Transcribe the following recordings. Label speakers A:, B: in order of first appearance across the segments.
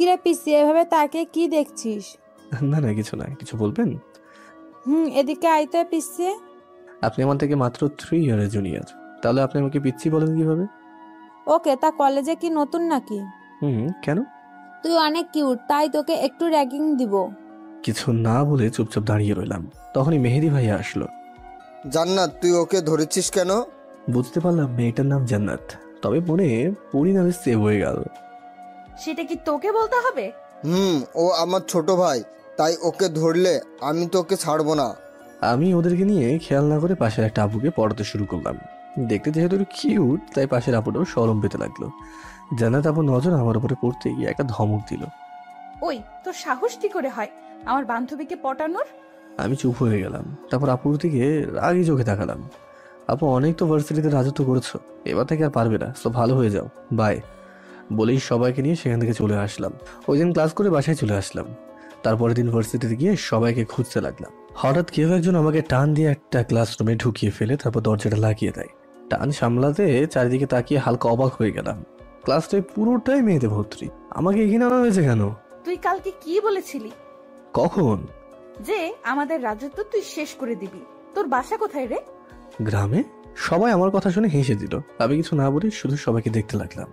A: কিরে পিসি, এভাবে তাকে কি দেখছিস?
B: না না, কিছু না। কিছু বলবেন?
A: এদিকে আইতে পিসি।
B: আপনি আমার থেকে মাত্র 3 ইয়ারের জুনিয়র, তাহলে আপনি আমাকে পিচ্ছি বলেন কিভাবে?
A: ওকে, তা কলেজে কি নতুন নাকি?
B: কেন?
A: তুই অনেক কিউট, তাই তোকে একটু র্যাগিং দিব।
B: কিছু না বলে চুপচাপ দাঁড়িয়ে রইলাম। তখনই মেহেদি ভাইয়া আসলো।
C: জান্নাত, তুই ওকে ধরেছিস কেন?
B: বুঝতে পারলাম মেয়েটার নাম জান্নাত, তবে মনে পরি নামে সেভ হয়ে গেল।
D: সেটা কি তোকে বলতে হবে?
C: ও আমার ছোট ভাই, তাই ওকে ধরলে আমি তোকে ছাড়বো না।
B: আমি ওদেরকে নিয়ে খেয়াল না করে পাশের একটা আপুকে পড়াতে শুরু করলাম। দেখতে যেহেতু কিউট, তাই পাশের আপুটাও শরম পেতে লাগলো। জান্নাত আপুর নজর আমার উপরে পড়তে গিয়ে একটা ধমক দিল।
D: ওই, তোর সাহস কি করে হয় আমার বান্ধবীকে পটানোর?
B: আমি চুপ হয়ে গেলাম। তারপর আপুর দিকে রাগি চোখে তাকালাম। আপু, অনেক তো ভার্সিটিতে রাজত্ব করেছো, এবার থেকে আর পারবে না, তো ভালো হয়ে যাও, বাই বলেই সবাইকে নিয়ে সেখান থেকে চলে আসলাম। ওই দিন ক্লাস করে বাসায় চলে আসলাম। তারপরের দিন ভার্সিটিতে গিয়ে সবাইকে খুঁজতে লাগলাম। হঠাৎ কেউ একজন আমাকে টান দিয়ে একটা ক্লাসরুমে ঢুকিয়ে ফেলে তারপর দরজাটা লাগিয়ে দেয়। টান সামলাতে চারিদিকে তাকিয়ে হালকা অবাক হয়ে গেলাম। ক্লাসটায় পুরোটাই মেয়েতে ভর্তি। আমাকে এখানে আনা হয়েছে কেন?
D: তুই কালকে কি বলেছিলি?
B: কখন?
D: যে আমাদের রাজত্ব তুই শেষ করে দিবি। তোর বাসা কোথায় রে?
B: গ্রামে। সবাই আমার কথা শুনে হেসে দিল। আমি কিছু না বলে শুধু সবাইকে দেখতে লাগলাম।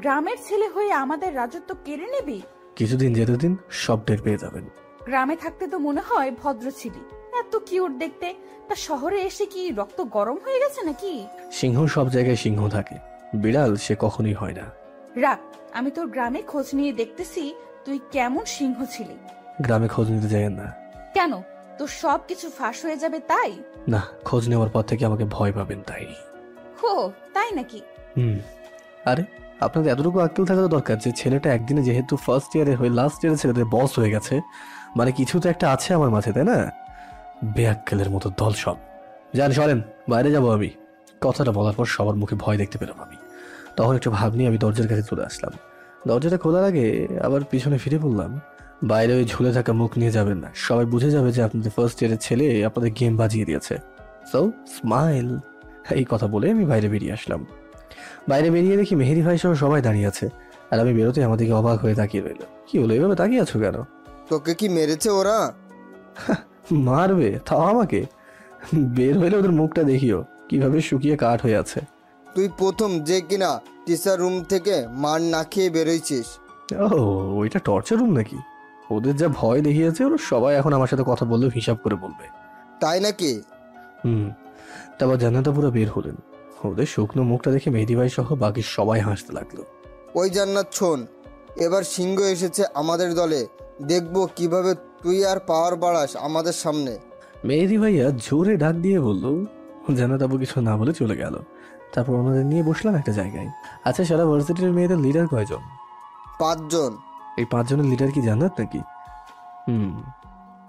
D: গ্রামের ছেলে হয়ে আমাদের রাজত্ব কেড়ে নিবি?
B: কিছুদিন যেতে দিন, সব টের পেয়ে যাবেন।
D: গ্রামে থাকতে তো মনে হয় ভদ্র ছিলি, এত কিউট দেখতে। তা শহরে এসে কি রক্ত গরম হয়ে গেছে নাকি?
B: সিংহ সব জায়গায় সিংহ থাকে, বিড়াল সে কখনোই হয় না।
D: রাখ, আমি তোর গ্রামে খোঁজ নিয়ে দেখতেছি তুই কেমন সিংহ ছিলি।
B: গ্রামে খোঁজ নিতে যাবেন না।
D: কেন? তোর সবকিছু ফাঁস হয়ে যাবে তাই?
B: না, খোঁজ নেওয়ার পর থেকে আমাকে ভয় পাবেন তাই।
D: হো, তাই নাকি?
B: আরে, আপনাদের এতটুকু আক্কেল থাকা তো দরকার যে ছেলেটা একদিনে যেহেতু ফার্স্ট ইয়ারে হয়ে লাস্ট ইয়ারে ছেলেদের বস হয়ে গেছে, মানে কিছু তো একটা আছে আমার মাঝে, তাই না? বেআক্কেলের মতো দল সব। যান সরেন, বাইরে যাবো আমি। কথাটা বলার পর সবার মুখে ভয় দেখতে পেলাম আমি। তখন একটু ভাব নিয়ে আমি দরজার কাছে চলে আসলাম। দরজাটা খোলার আগে আবার পিছনে ফিরে পড়লাম। বাইরে ওই ঝুলে থাকা মুখ নিয়ে যাবেন না, সবাই বুঝে যাবে যে আপনাদের ফার্স্ট ইয়ারের ছেলে আপনাদের গেম বাজিয়ে দিয়েছে। So smile. এই কথা বলে আমি বাইরে বেরিয়ে আসলাম। বাইরে বেরিয়ে দেখি মেহেদি ভাই সহ সবাই দাঁড়িয়ে আছে, আর আমি বেরোতে আমাদেরকে অবাক হয়ে তাকিয়ে রইল। কি হলো, এভাবে তাকিয়ে আছো কেন?
C: তোকে কি মেরেছে ওরা?
B: মারবে তাও আমাকে? বের হইলে ওদের মুখটা দেখিও কিভাবে শুকিয়ে কাঠ হয়ে আছে।
C: তুই প্রথম যে কিনা টিচার রুম থেকে মার না খেয়ে বেরোইছিস।
B: ও, ওইটা টর্চার রুম নাকি? ওদের যা ভয় দেখিয়েছে, ওরা সবাই এখন আমার সাথে কথা বললেও হিসাব করে বলবে।
C: তাই নাকি?
B: তারপর জান্নাতা পুরো বের হলেন। ওদের শুকনো মুখটা দেখে মেহেদি ভাই সহ বাকি সবাই হাসতে লাগলো।
C: ওই জান্নাত শোন, এবার সিংহ এসেছে আমাদের দলে, দেখবো কিভাবে তুই আর পাওয়ার বাড়াস আমাদের সামনে।
B: মেহেদি ভাইয়া জোরে ডাক দিয়ে বলল। জান্নাত আপু কিছু না বলে চলে গেল। তারপর ওনাদের নিয়ে বসলাম একটা জায়গায়। আচ্ছা, সারা ভার্সিটির মেয়েদের লিডার কয়জন?
C: 5 জন।
B: এই 5 জনের লিডার কি জান্নাত নাকি?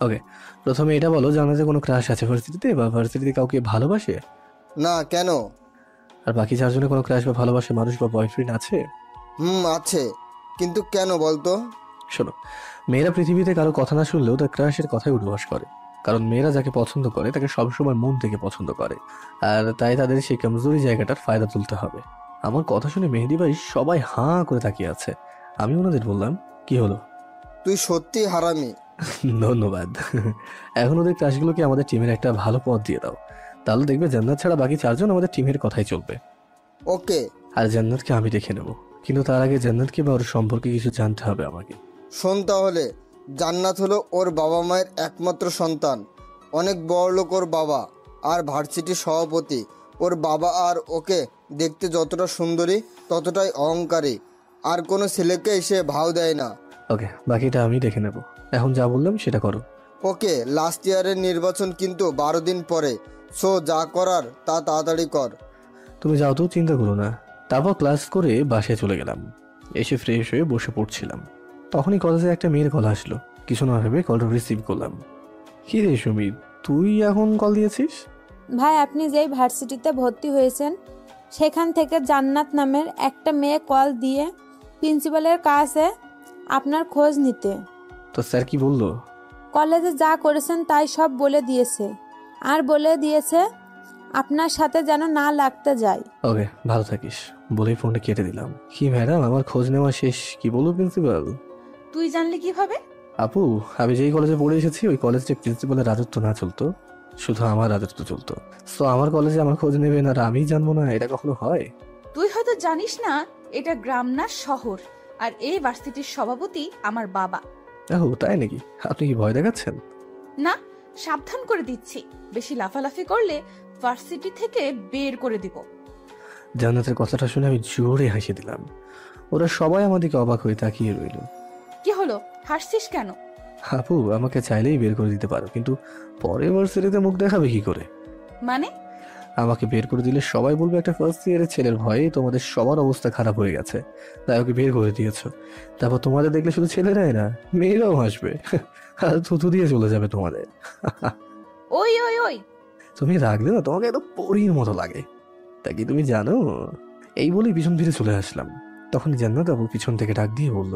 B: ওকে, প্রথমে এটা বলো, জান্নাতের কোনো ক্রাশ আছে ভার্সিটিতে, বা ভার্সিটিতে কাউকে ভালোবাসে?
C: না, কেন?
B: আর বাকি 4 জনের কোনো ক্রাশ বা ভালোবাসে মানুষ বা বয়ফ্রেন্ড আছে?
C: আছে, কিন্তু কেন বলতো?
B: শোনো, মেয়েরা পৃথিবীতে কারো কথা না শুনলেও তার ক্রাশের কথাই উদ্ভাস করে। কারণ মেয়েরা যাকে পছন্দ করে তাকে সবসময় মন থেকে পছন্দ করে, আর তাই তাদের সেই কমজোরি জায়গাটার ফায়দা তুলতে হবে। আমার কথা শুনে মেহেদি ভাই সবাই হাঁ করে তাকিয়ে আছে। আমি ওনাদের বললাম, কি হলো?
C: তুই সত্যি হারামি।
B: ধন্যবাদ। এখন ওদের ক্রাশগুলোকে আমাদের টিমের একটা ভালো পথ দিয়ে দাও, তাহলে দেখবে জান্নাত ছাড়া বাকি 4 জন আমাদের টিমের কথাই চলবে।
C: ওকে।
B: আর জান্নাতকে আমি দেখে নেব, কিন্তু তার আগে জান্নাতকে বা ওর সম্পর্কে কিছু জানতে হবে আমাকে।
C: শোন তাহলে, জান্নাত হলো ওর বাবা মায়ের একমাত্র সন্তান। অনেক বড়লোক ওর বাবা, আর ভার্সিটির সভাপতি। ওর বাবা আর ওকে দেখতে যতটা সুন্দরী ততটাই অহংকারী, আর কোনো ছেলেকে সে ভাও দেয় না।
B: ওকে, বাকিটা আমি দেখে নেব। এখন যা বললাম সেটা করো।
C: ওকে, লাস্ট ইয়ারের নির্বাচন কিন্তু 12 দিন পরে, সো যা করার তা তাড়াতাড়ি কর।
B: তুমি যাও তো, চিন্তা করো না। তারপর ক্লাস করে বাসায় চলে গেলাম। এসে ফ্রেশ হয়ে বসে পড়ছিলাম, তখনই কলেজে একটা মেয়ের কল আসলো। কিছু না ভেবে কলটা রিসিভ করলাম। কি রে সুমিত, তুই এখন কল দিয়েছিস?
A: ভাই, আপনি যেই ভার্সিটিতে ভর্তি হয়েছেন সেখান থেকে জান্নাত নামের একটা মেয়ে কল দিয়ে প্রিন্সিপালের কাছে আপনার খোঁজ নিতে।
B: তো স্যার কি বললো?
A: কলেজে যা করেছেন তাই সব বলে দিয়েছে, আর বলে দিয়েছে আপনার সাথে যেন না লাগতে যায়।
B: ওকে, ভালো থাকিস বলেই ফোনটা কেটে দিলাম। কি ম্যাডাম, আমার খোঁজ নেওয়া শেষ, কি বলবো প্রিন্সিপাল?
D: তুই জানলি কিভাবে?
B: আপু, আমি যেই কলেজে পড়ে এসেছি ওই কলেজে প্রিন্সিপালের রাজত্ব না চলতো, শুধু আমার রাজত্ব চলতো। সো আমার কলেজে আমার খোঁজ নেবেন আর আমি জানবো না, এটা কখনো হয়?
D: তুই হয়তো জানিস না, এটা গ্রাম না শহর। আর এই ভার্সিটির সভাপতি আমার বাবা।
B: ও তাই নাকি? আপনি কি ভয় দেখাচ্ছেন?
D: না, সাবধান করে দিচ্ছি, বেশি লাফালাফি করলে ভার্সিটি থেকে বের করে দিব।
B: জান্নাতের কথাটা শুনে আমি জোরে হাসি দিলাম। ওরা সবাই আমাদেরকে অবাক হয়ে তাকিয়ে রইল।
D: কি হলো, হাসছিস কেন?
B: আপু, আমাকে চাইলেই বের করে দিতে পারো, কিন্তু পরে ভার্সিটিতে মুখ দেখাবে কি করে?
D: মানে?
B: আমাকে বের করে দিলে সবাই বলবে একটা ফার্স্ট ইয়ারের ছেলের ভয়ে তোমাদের সবার অবস্থা খারাপ হয়ে গেছে, তাই ওকে বের করে দিয়েছো। তারপর তোমাদের দেখলে শুধু ছেলেরাই না, মেয়েরাও হাসবে আর থুতু দিয়ে চলে যাবে তোমাদের।
D: ওই ওই ওই,
B: তুমি রাখলে না, তোমাকে একদম পরীর মতো লাগে, তা কি তুমি জানো? এই বলেই পিছন ফিরে চলে আসলাম। তখন জান্নাত আপু পিছন থেকে ডাক দিয়ে বলল,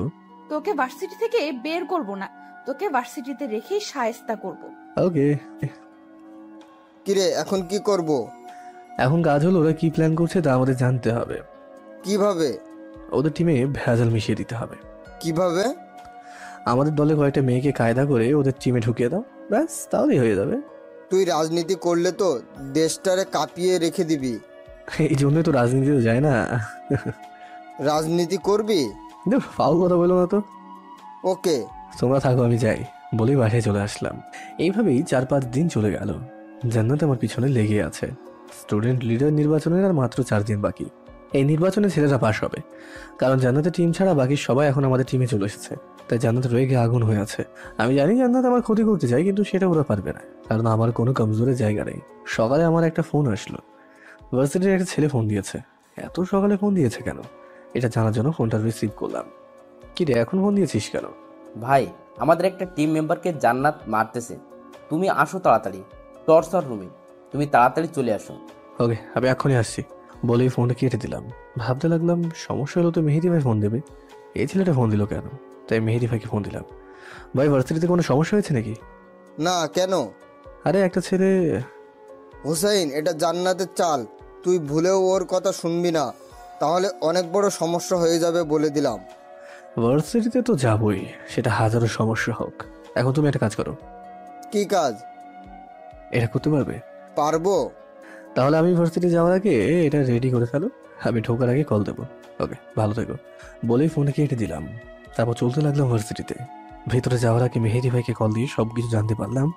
D: তোকে ভার্সিটি থেকে বের করব না, তোকে ভার্সিটিতে রেখেই শায়েস্তা করব।
B: ওকে।
C: কিরে, এখন কি করব?
B: এখন কাজ হলো ওরা কি প্ল্যান করছে তা আমাদের জানতে হবে।
C: কিভাবে?
B: ওদের টিমে ভেজাল মিশিয়ে দিতে হবে।
C: কিভাবে?
B: আমাদের দলে কয়েকটা মেয়েকে কায়দা করে ওদের টিমে ঢুকিয়ে দাও, ব্যাস তাহলেই হয়ে যাবে।
C: তুই রাজনীতি করলে তো দেশটারে কাঁপিয়ে রেখে দিবি।
B: এই জন্যই তো রাজনীতিতে যায় না।
C: রাজনীতি করবি?
B: ফাউল কথা বলো না তো।
C: ওকে।
B: তোমরা থাকো, আমি যাই বলেই বাসায় চলে আসলাম। এইভাবেই 4-5 দিন চলে গেল। জান্নাত আমার পিছনে লেগে আছে। স্টুডেন্ট লিডার নির্বাচনের আর মাত্র 4 দিন বাকি। এই নির্বাচনে ছেলেরা পাশ হবে, কারণ জান্নাতের টিম ছাড়া বাকি সবাই এখন আমাদের টিমে চলে এসেছে। তাই জান্নাত রেগে আগুন হয়ে আছে। আমি জানি জান্নাত আমার ক্ষতি করতে চাই, কিন্তু সেটা ওরা পারবে না, কারণ আমার কোনো কমজোরের জায়গা নেই। সকালে আমার একটা ফোন আসলো। ভার্সিটির একটা ছেলে ফোন দিয়েছে। এত সকালে ফোন দিয়েছে কেন, এটা জানার জন্য ফোনটা রিসিভ করলাম। কি রে, এখন ফোন দিয়েছিস কেন?
E: ভাই, আমাদের একটা টিম মেম্বারকে জান্নাত মারতেছে, তুমি আসো তাড়াতাড়ি। টর্চার রুমে, তুমি তাড়াতাড়ি চলে আসো।
B: ওকে, আমি এখনই আসছি বলেই ফোনটা কেটে দিলাম। ভাবতে লাগলাম সমস্যা হলো তো মেহেদি ভাই ফোন দেবে, এই ছেলেটা ফোন দিল কেন? তাই মেহেদি ভাইকে ফোন দিলাম। ভাই, ভার্সিটিতে কোনো সমস্যা হয়েছে নাকি?
C: না, কেন?
B: আরে একটা ছেলে।
C: হুসাইন, এটা জান্নাতের চাল, তুই ভুলেও ওর কথা শুনবি না, তাহলে অনেক বড় সমস্যা হয়ে যাবে বলে দিলাম।
B: ভার্সিটিতে তো যাবই, সেটা হাজারো সমস্যা হোক। এখন তুমি একটা কাজ করো।
C: কি কাজ?
B: এটা করতে পারবে?
C: পারবো।
B: তাহলে আমি ভার্সিটি যাওয়ার আগে এটা রেডি করে ফেলো, আমি ঢোকার আগে কল দেবো। ওকে, ভালো থেকো বলেই ফোনটা কেটে দিলাম। তারপর চলতে লাগলাম ভার্সিটিতে। ভেতরে যাওয়ার আগে মেহেদি ভাইকে কল দিয়ে সবকিছু জানতে পারলাম,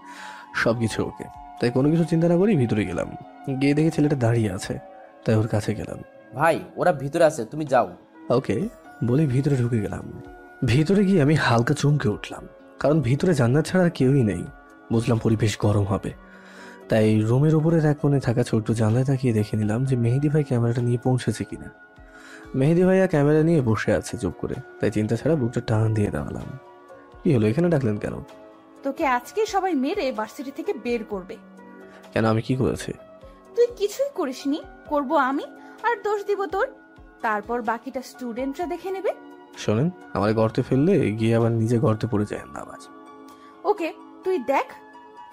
B: সবকিছু ওকে। তাই কোনো কিছু চিন্তা না করেই ভিতরে গেলাম। গিয়ে দেখি ছেলেটা দাঁড়িয়ে আছে, তাই ওর কাছে গেলাম।
E: ভাই, ওরা ভিতরে আছে, তুমি যাও।
B: ওকে বলে ভিতরে ঢুকে গেলাম। ভিতরে গিয়ে আমি হালকা চমকে উঠলাম, কারণ ভিতরে জান্নাত ছাড়া আর কেউই নেই। বুঝলাম পরিবেশ গরম হবে, তাই রুমের উপরের এক কোণে থাকা ছোট্ট জানলায় তাকিয়ে দেখে নিলাম যে মেহেদি ভাই ক্যামেরাটা নিয়ে পৌঁছেছে কিনা। মেহেদি ভাইয়া ক্যামেরা নিয়ে বসে আছে চুপ করে, তাই চিন্তা ছাড়া বুকটা টান দিয়ে দাঁড়ালাম। কি হলো, এখানে ডাকলেন কেন?
D: তোকে আজকে সবাই মেরে ভার্সিটি থেকে বের করবে।
B: কেন, আমি কি করেছি?
D: তুই কিছুই করিসনি, করব আমি, আর দোষ দিব তোর। তারপর বাকিটা স্টুডেন্টরা দেখে নেবে।
B: শোনেন, আমার গর্তে ফেললে গিয়ে আবার নিজে গর্তে পড়ে যায় না আবার।
D: ওকে, তুই দেখ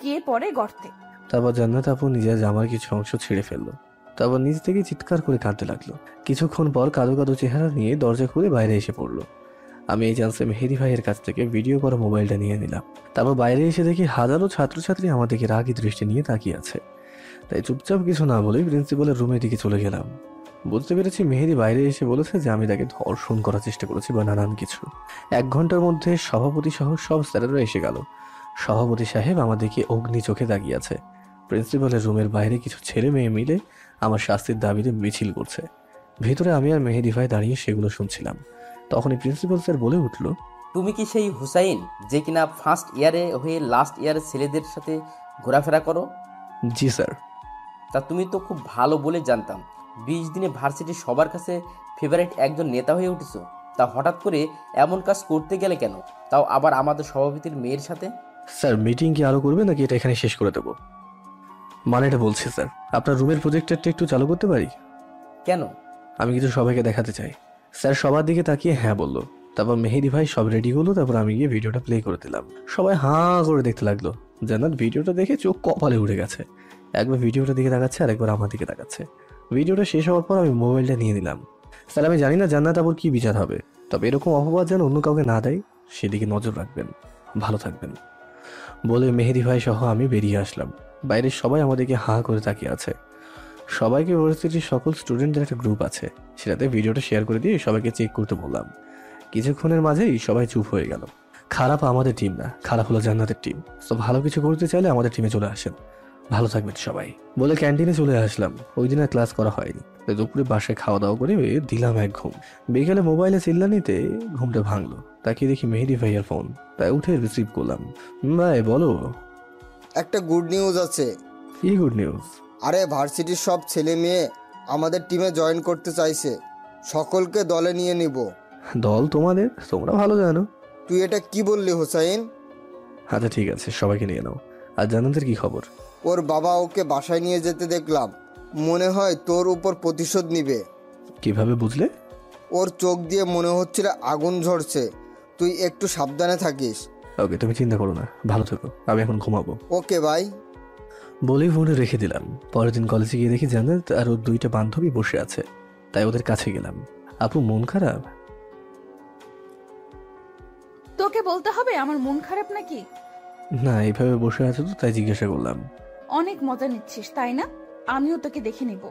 D: কে পড়ে গর্তে।
B: তারপর জান্নাত আপু নিজের জামার কিছু অংশ ছিঁড়ে ফেললো। তারপর নিজ থেকে চিৎকার করে কাঁদতে লাগলো। কিছুক্ষণ পর কাদো কাদো চেহারা নিয়ে দরজা খুলে বাইরে এসে পড়লো। আমি এই চান্সে মেহেদি ভাইয়ের কাছ থেকে ভিডিও করা মোবাইলটা নিয়ে নিলাম। তারপর বাইরে এসে দেখি হাজারো ছাত্রছাত্রী আমাদেরকে রাগী দৃষ্টি নিয়ে তাকিয়ে আছে। তাই চুপচাপ কিছু না বলেই প্রিন্সিপালের রুমের দিকে চলে গেলাম। বুঝতে পেরেছি মেহেদি বাইরে এসে বলেছে যে আমি তাকে ধর্ষণ করার চেষ্টা করেছি বা নানান কিছু। 1 ঘন্টার মধ্যে সভাপতি সহ সব স্যারেরা এসে গেল। সভাপতি সাহেব আমাদেরকে অগ্নি চোখে তাকিয়ে আছে। প্রিন্সিপালের রুমের বাইরে কিছু ছেলে মেয়ে মিলে আমার শাস্তির দাবিতে মিছিল করছে। ভেতরে আমি আর মেহেদি ভাই দাঁড়িয়ে সেগুলো শুনছিলাম। তখনই প্রিন্সিপাল স্যার বলে উঠল,
E: তুমি কি সেই হুসাইন যে কিনা ফার্স্ট ইয়ারে হয়ে লাস্ট ইয়ারের ছেলেদের সাথে ঘোরাফেরা করো?
B: জি স্যার।
E: তা তুমি তো খুব ভালো বলে জানতাম। 20 দিনে ভার্সিটির সবার কাছে ফেভারিট একজন নেতা হয়ে উঠেছো, তা হঠাৎ করে এমন কাজ করতে গেলে কেন, তাও আবার আমাদের সভাপতির মেয়ের সাথে?
B: স্যার, মিটিং কি আরো করবে নাকি এটা এখানে শেষ করে দেবো? মানে এটা বলছি স্যার, আপনার রুমের প্রজেক্টরটা একটু চালু করতে পারি?
E: কেন?
B: আমি কিছু সবাইকে দেখাতে চাই। স্যার সবার দিকে তাকিয়ে হ্যাঁ বলল। তারপর মেহেদি ভাই সব রেডি হলো। তারপর আমি গিয়ে ভিডিওটা প্লে করে দিলাম। সবাই হাঁ করে দেখতে লাগলো। জান্নাত ভিডিওটা দেখে চোখ কপালে উঠে গেছে। একবার ভিডিওটা দিকে তাকাচ্ছে আর একবার আমার দিকে তাকাচ্ছে। ভিডিওটা শেষ হওয়ার পর আমি মোবাইলটা নিয়ে নিলাম। স্যার, আমি জানি না জান্নাত আবার কি বিচার হবে, তবে এরকম অপবাদ যেন অন্য কাউকে না দেয় সেদিকে নজর রাখবেন, ভালো থাকবেন বলে মেহেদি ভাই সহ আমি বেরিয়ে আসলাম। বাইরের সবাই আমাদেরকে হাঁ করে তাকিয়ে আছে। সবাইকে ইউনিভার্সিটির সকল স্টুডেন্টদের একটা গ্রুপ আছে, সেটাতে ভিডিওটা শেয়ার করে দিয়ে সবাইকে চেক করতে বললাম। কিছুক্ষণের মাঝেই সবাই চুপ হয়ে গেল। খারাপ আমাদের টিম না, খারাপ হলো জান্নাতের টিম। তো ভালো কিছু করতে চাইলে আমাদের টিমে চলে আসেন, ভালো থাকবেন সবাই বলে ক্যান্টিনে চলে আসলাম। ওই দিন আর ক্লাস করা হয়নি, তাই দুপুরে বাসায় খাওয়া দাওয়া করে দিলাম এক ঘুম। বিকেলে মোবাইলে চিল্লানিতে ঘুমটা ভাঙলো। তাকে দেখি মেহেদি ভাইয়ার ফোন, তাই উঠে রিসিভ করলাম। ভাই বলো।
C: একটা গুড নিউজ আছে।
B: কি গুড নিউজ?
C: আরে ভার্সিটির সব ছেলে মেয়ে আমাদের টিমে জয়েন করতে চাইছে, সকলকে দলে নিয়ে নিব।
B: দল তোমাদের? তোমরা ভালো জানো।
C: তুই এটা কি বললি হোসাইন?
B: আচ্ছা ঠিক আছে, সবাইকে নিয়ে নাও। আর জান্নাতের কি খবর?
C: ওর বাবা ওকে বাসায় নিয়ে যেতে দেখলাম, মনে হয় তোর উপর প্রতিশোধ নিবে।
B: কিভাবে বুঝলে?
C: ওর চোখ দিয়ে মনে হচ্ছিল আগুন ঝরছে। তুই একটু সাবধানে থাকিস।
B: ওকে, তুমি চিন্তা করো না, ভালো থেকো, আমি এখন ঘুমাবো।
C: ওকে ভাই।
B: বলেই ফোনে রেখে দিলাম। পরের দিন কলেজে গিয়ে দেখি জান্নাত আর ওর দুইটা বান্ধবী বসে আছে, তাই ওদের কাছে গেলাম। আপু মন খারাপ?
D: তোকে বলতে হবে আমার মন খারাপ নাকি?
B: না, এইভাবে বসে আছে তো তাই জিজ্ঞাসা করলাম।
D: অনেক মজা নিচ্ছিস তাই না? আমিও তোকে দেখে নিব।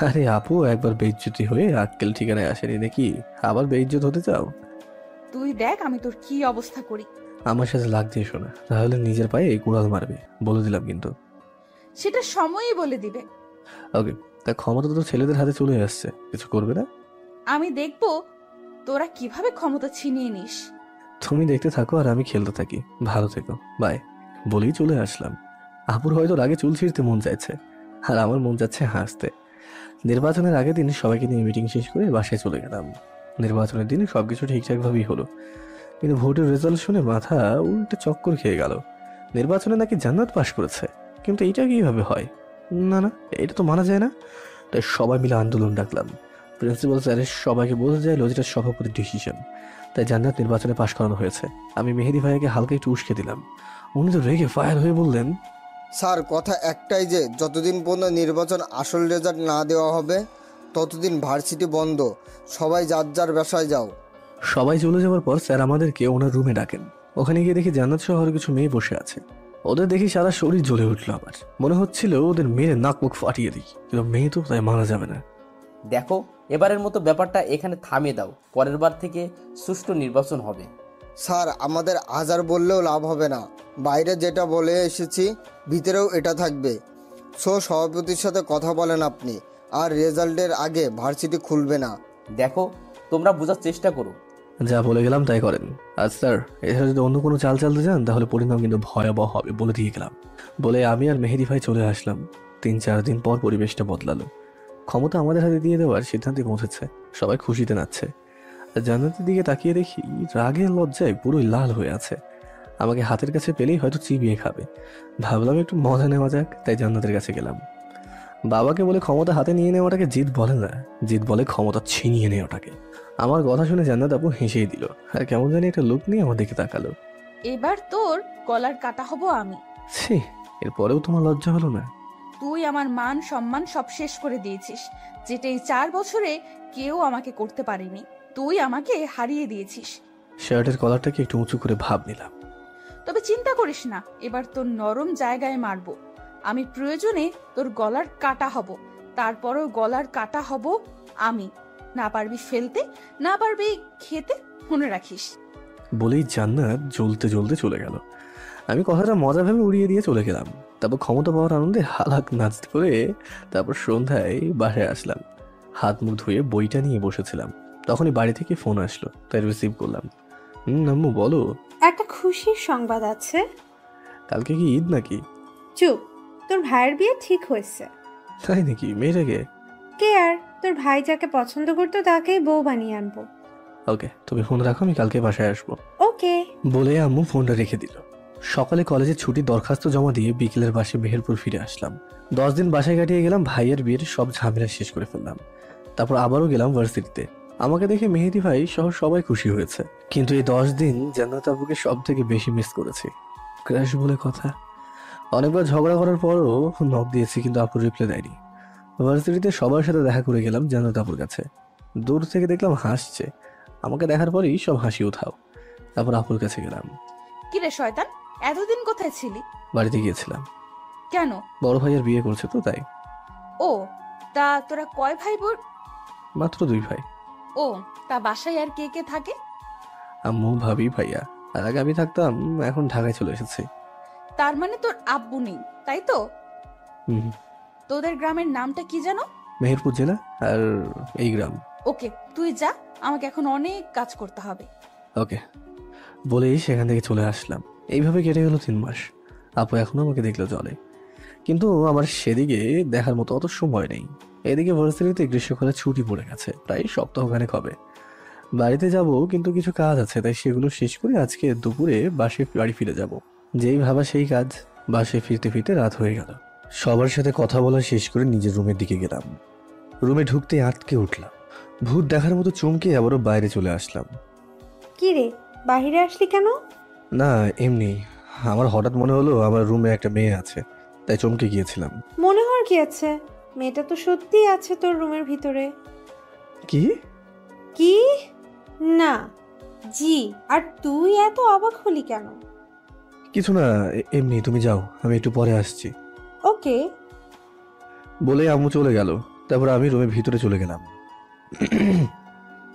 B: আরে আপু, একবার বেইজ্জতি হয়ে আক্কেল ঠিকানায় আসেনি নাকি, আবার বেইজ্জত হতে চাও?
D: তুই দেখ আমি তোর কি অবস্থা করি।
B: আমার সাথে লাগতে এসো না, তাহলে নিজের পায়ে কুড়াল মারবে, বলে দিলাম কিন্তু।
D: সেটা সময়ই বলে দিবে।
B: ওকে, তা ক্ষমতা তো ছেলেদের হাতে চলে আসছে, কিছু করবে না?
D: আমি দেখবো তোরা কিভাবে ক্ষমতা ছিনিয়ে নিস।
B: তুমি দেখতে থাকো আর আমি খেলতে থাকি, ভালো থেকো, বাই বলেই চলে আসলাম। আপুর হয়তো রাগে চুল ছিঁড়তে মন চাইছে, আর আমার মন যাচ্ছে হাসতে। নির্বাচনের আগের দিন সবাইকে নিয়ে মিটিং শেষ করে বাসায় চলে গেলাম। নির্বাচনের দিনে সবকিছু ঠিকঠাকভাবেই হলো, কিন্তু ভোটের রেজাল্ট শুনে মাথা উল্টে চক্কর খেয়ে গেল। নির্বাচনে নাকি জান্নাত পাশ করেছে, কিন্তু এটা কিভাবে হয়? না না, এটা তো মানা যায় না। তাই সবাই মিলে আন্দোলন ডাকলাম। প্রিন্সিপাল স্যারের সবাইকে বোঝা যায় লজিটার সভাপতির ডিসিশন, তাই জান্নাত নির্বাচনে পাশ করানো হয়েছে। আমি মেহেদি ভাইয়াকে হালকা একটু উস্কে দিলাম। উনি তো রেগে ফায়ার হয়ে বললেন,
C: স্যার কথা একটাই যে যতদিন পর্যন্ত নির্বাচন আসল রেজাল্ট না দেওয়া হবে ততদিন ভার্সিটি বন্ধ, সবাই যার যার বাসায় যাও।
B: সবাই চলে যাওয়ার পর স্যার আমাদেরকে ওনার রুমে ডাকেন। ওখানে গিয়ে দেখি জান্নাত সহ আরো কিছু মেয়ে বসে আছে। ওদের দেখি সারা শরীর জ্বলে উঠলো। আমার মনে হচ্ছিল ওদের মেরে নাক মুখ ফাটিয়ে দিই, কিন্তু মেয়ে তো তাই মারা যাবে না।
E: দেখো, এবারের মতো ব্যাপারটা এখানে থামিয়ে দাও, পরের বার থেকে সুষ্ঠু নির্বাচন হবে।
C: স্যার আমাদের হাজার বললেও লাভ হবে না, বাইরে যেটা বলে এসেছি ভিতরেও এটা থাকবে। সভাপতির সাথে কথা বলেন আপনি, আর রেজাল্টের আগে ভার্সিটি খুলবে না।
E: দেখো, তোমরা বোঝার চেষ্টা করো।
B: যা বলে গেলাম তাই করেন। আর স্যার, এছাড়া যদি অন্য কোনো চাল চালতে যান তাহলে পরিণাম কিন্তু ভয়াবহ হবে, বলে দিয়ে গেলাম। বলে আমি আর মেহেদি ভাই চলে আসলাম। 3-4 দিন পর পরিবেশটা বদলালো। ক্ষমতা আমাদের হাতে দিয়ে দেওয়ার সিদ্ধান্তে পৌঁছেছে। সবাই খুশিতে নাচছে। আর জান্নাতের দিকে তাকিয়ে দেখি রাগের লজ্জায় পুরোই লাল হয়ে আছে। আমাকে হাতের কাছে পেলেই হয়তো চিবিয়ে খাবে। ভাবলাম একটু মজা নেওয়া যাক, তাই জান্নাতের কাছে গেলাম। বাবাকে বলে ক্ষমতা হাতে নিয়ে নেওয়াটাকে জিত বলে না, জিত বলে ক্ষমতা ছিনিয়ে নেওয়াটাকে। আমার কথা শুনে জান্নাত আপু হেসেই দিল, আর কেমন জানি একটা লুক নিয়ে আমার দিকে তাকালো।
D: এবার তোর গলার কাটা হব আমি।
B: ছি, এরপরেও তোমার লজ্জা হলো না?
D: তুই আমার মান সম্মান সব শেষ করে দিয়েছিস, যেটা এই 4 বছরে কেউ আমাকে করতে পারেনি। তুই আমাকে হারিয়ে দিয়েছিস।
B: শার্টের কলারটাকে একটু উঁচু করে ভাব নিলাম।
D: তবে চিন্তা করিস না, এবার তোর নরম জায়গায় মারবো। আমি প্রয়োজনে তোর গলার কাটা হব, তারপরও গলার কাটা হব আমি। না পারবি ফেলতে, না পারবি খেতে, মনে রাখিস।
B: বলেই জান্নাত জ্বলতে জ্বলতে চলে গেল। আমি কথাটা মজা ভেবে উড়িয়ে দিয়ে চলে গেলাম। তারপর ক্ষমতা পাওয়ার আনন্দে হালাক নাচতে করে তারপর সন্ধ্যায় বাসায় আসলাম। হাত মুখ ধুয়ে বইটা নিয়ে বসেছিলাম, তখনই বাড়ি থেকে ফোন আসলো, তাই রিসিভ করলাম। আম্মু বলো।
F: একটা খুশির সংবাদ আছে।
B: কালকে কি ঈদ নাকি?
F: চুপ, তোর ভাইয়ের বিয়ে ঠিক হয়েছে।
B: তাই নাকি? মেয়েটাকে?
F: কে আর, তোর ভাই যাকে পছন্দ করতো তাকেই বউ বানিয়ে আনবো।
B: ওকে, তুমি ফোন রাখো, আমি কালকে বাসায় আসবো।
F: ওকে
B: বলে আম্মু ফোনটা রেখে দিল। সকালে কলেজে ছুটির দরখাস্ত জমা দিয়ে বিকেলের বাসে মেহেরপুর ফিরে আসলাম। 10 দিন বাসায় কাটিয়ে গেলাম, ভাইয়ের বিয়ের সব ঝামেলা শেষ করে ফেললাম। তারপর আবারও গেলাম ভার্সিটিতে। আমাকে দেখে মেহেদি ভাই সহ সবাই খুশি হয়েছে, কিন্তু এই 10 দিন জান্নাত আপুকে সব থেকে বেশি মিস করেছি। ক্র্যাশ বলে কথা। অনেকবার ঝগড়া করার পরও নক দিয়েছি, কিন্তু আপু রিপ্লাই দেয়নি। ভার্সিটিতে সবার সাথে দেখা করে গেলাম জান্নাত আপুর কাছে। দূর থেকে দেখলাম হাসছে। আমাকে দেখার পরেই সব হাসি উঠাও। তারপর আপুর কাছে গেলাম।
D: কিরে শয়তান, এতদিন কোথায় ছিলি?
B: বাড়িতে গিয়েছিলাম।
D: কেন?
B: বড় ভাইয়ের বিয়ে করছে তো তাই।
D: ও, তা তোরা কয় ভাই বোন?
B: মাত্র 2 ভাই।
D: ও, তা বাসায় আর কে কে থাকে?
B: আম্মু, ভাবি, ভাইয়া। আর আগে আমি থাকতাম, এখন ঢাকায় চলে এসেছি।
D: তার মানে তোর আব্বু নেই, তাই তো?
B: হুম।
D: তোদের গ্রামের নামটা কি জানো?
B: মেহেরপুর জেলা আর এই গ্রাম।
D: ওকে, তুই যা, আমাকে এখন অনেক কাজ করতে হবে।
B: ওকে বলেই সেখান থেকে চলে আসলাম। এইভাবে কেটে গেল 3 মাস। আপু এখনো আমাকে দেখলে চলে, কিন্তু আমার সেদিকে দেখার মতো অত সময় নেই। এদিকে ভার্সিটিতে গ্রীষ্মকালে ছুটি পড়ে গেছে, প্রায় সপ্তাহখানেক হবে। বাড়িতে যাব, কিন্তু কিছু কাজ আছে, তাই সেগুলো শেষ করে আজকে দুপুরে বাড়ি ফিরে যাব। যেই ভাবা সেই কাজ। বাসে ফিরতে ফিরতে রাত হয়ে গেল। সবার সাথে কথা বলা শেষ করে নিজের রুমের দিকে গেলাম। রুমে ঢুকতে আটকে উঠলাম। ভূত দেখার মতো চমকে আবারও বাইরে চলে আসলাম।
F: কি রে, বাহিরে আসলি কেন?
B: না, এমনি আমার হঠাৎ মনে হলো আমার রুমে একটা মেয়ে আছে, তাই চমকে গিয়েছিলাম।
F: মনে হওয়ার কি আছে? মেয়েটা তো সত্যিই আছে তোর রুমের ভিতরে।
B: কি?
F: কি? না, জি। আর তুই এত অবাক হলি কেন?
B: কিছু না, এমনি। তুমি যাও, আমি একটু পরে আসছি।
F: ওকে।
B: বলে আম্মু চলে গেল। তারপর আমি রুমের ভিতরে চলে গেলাম।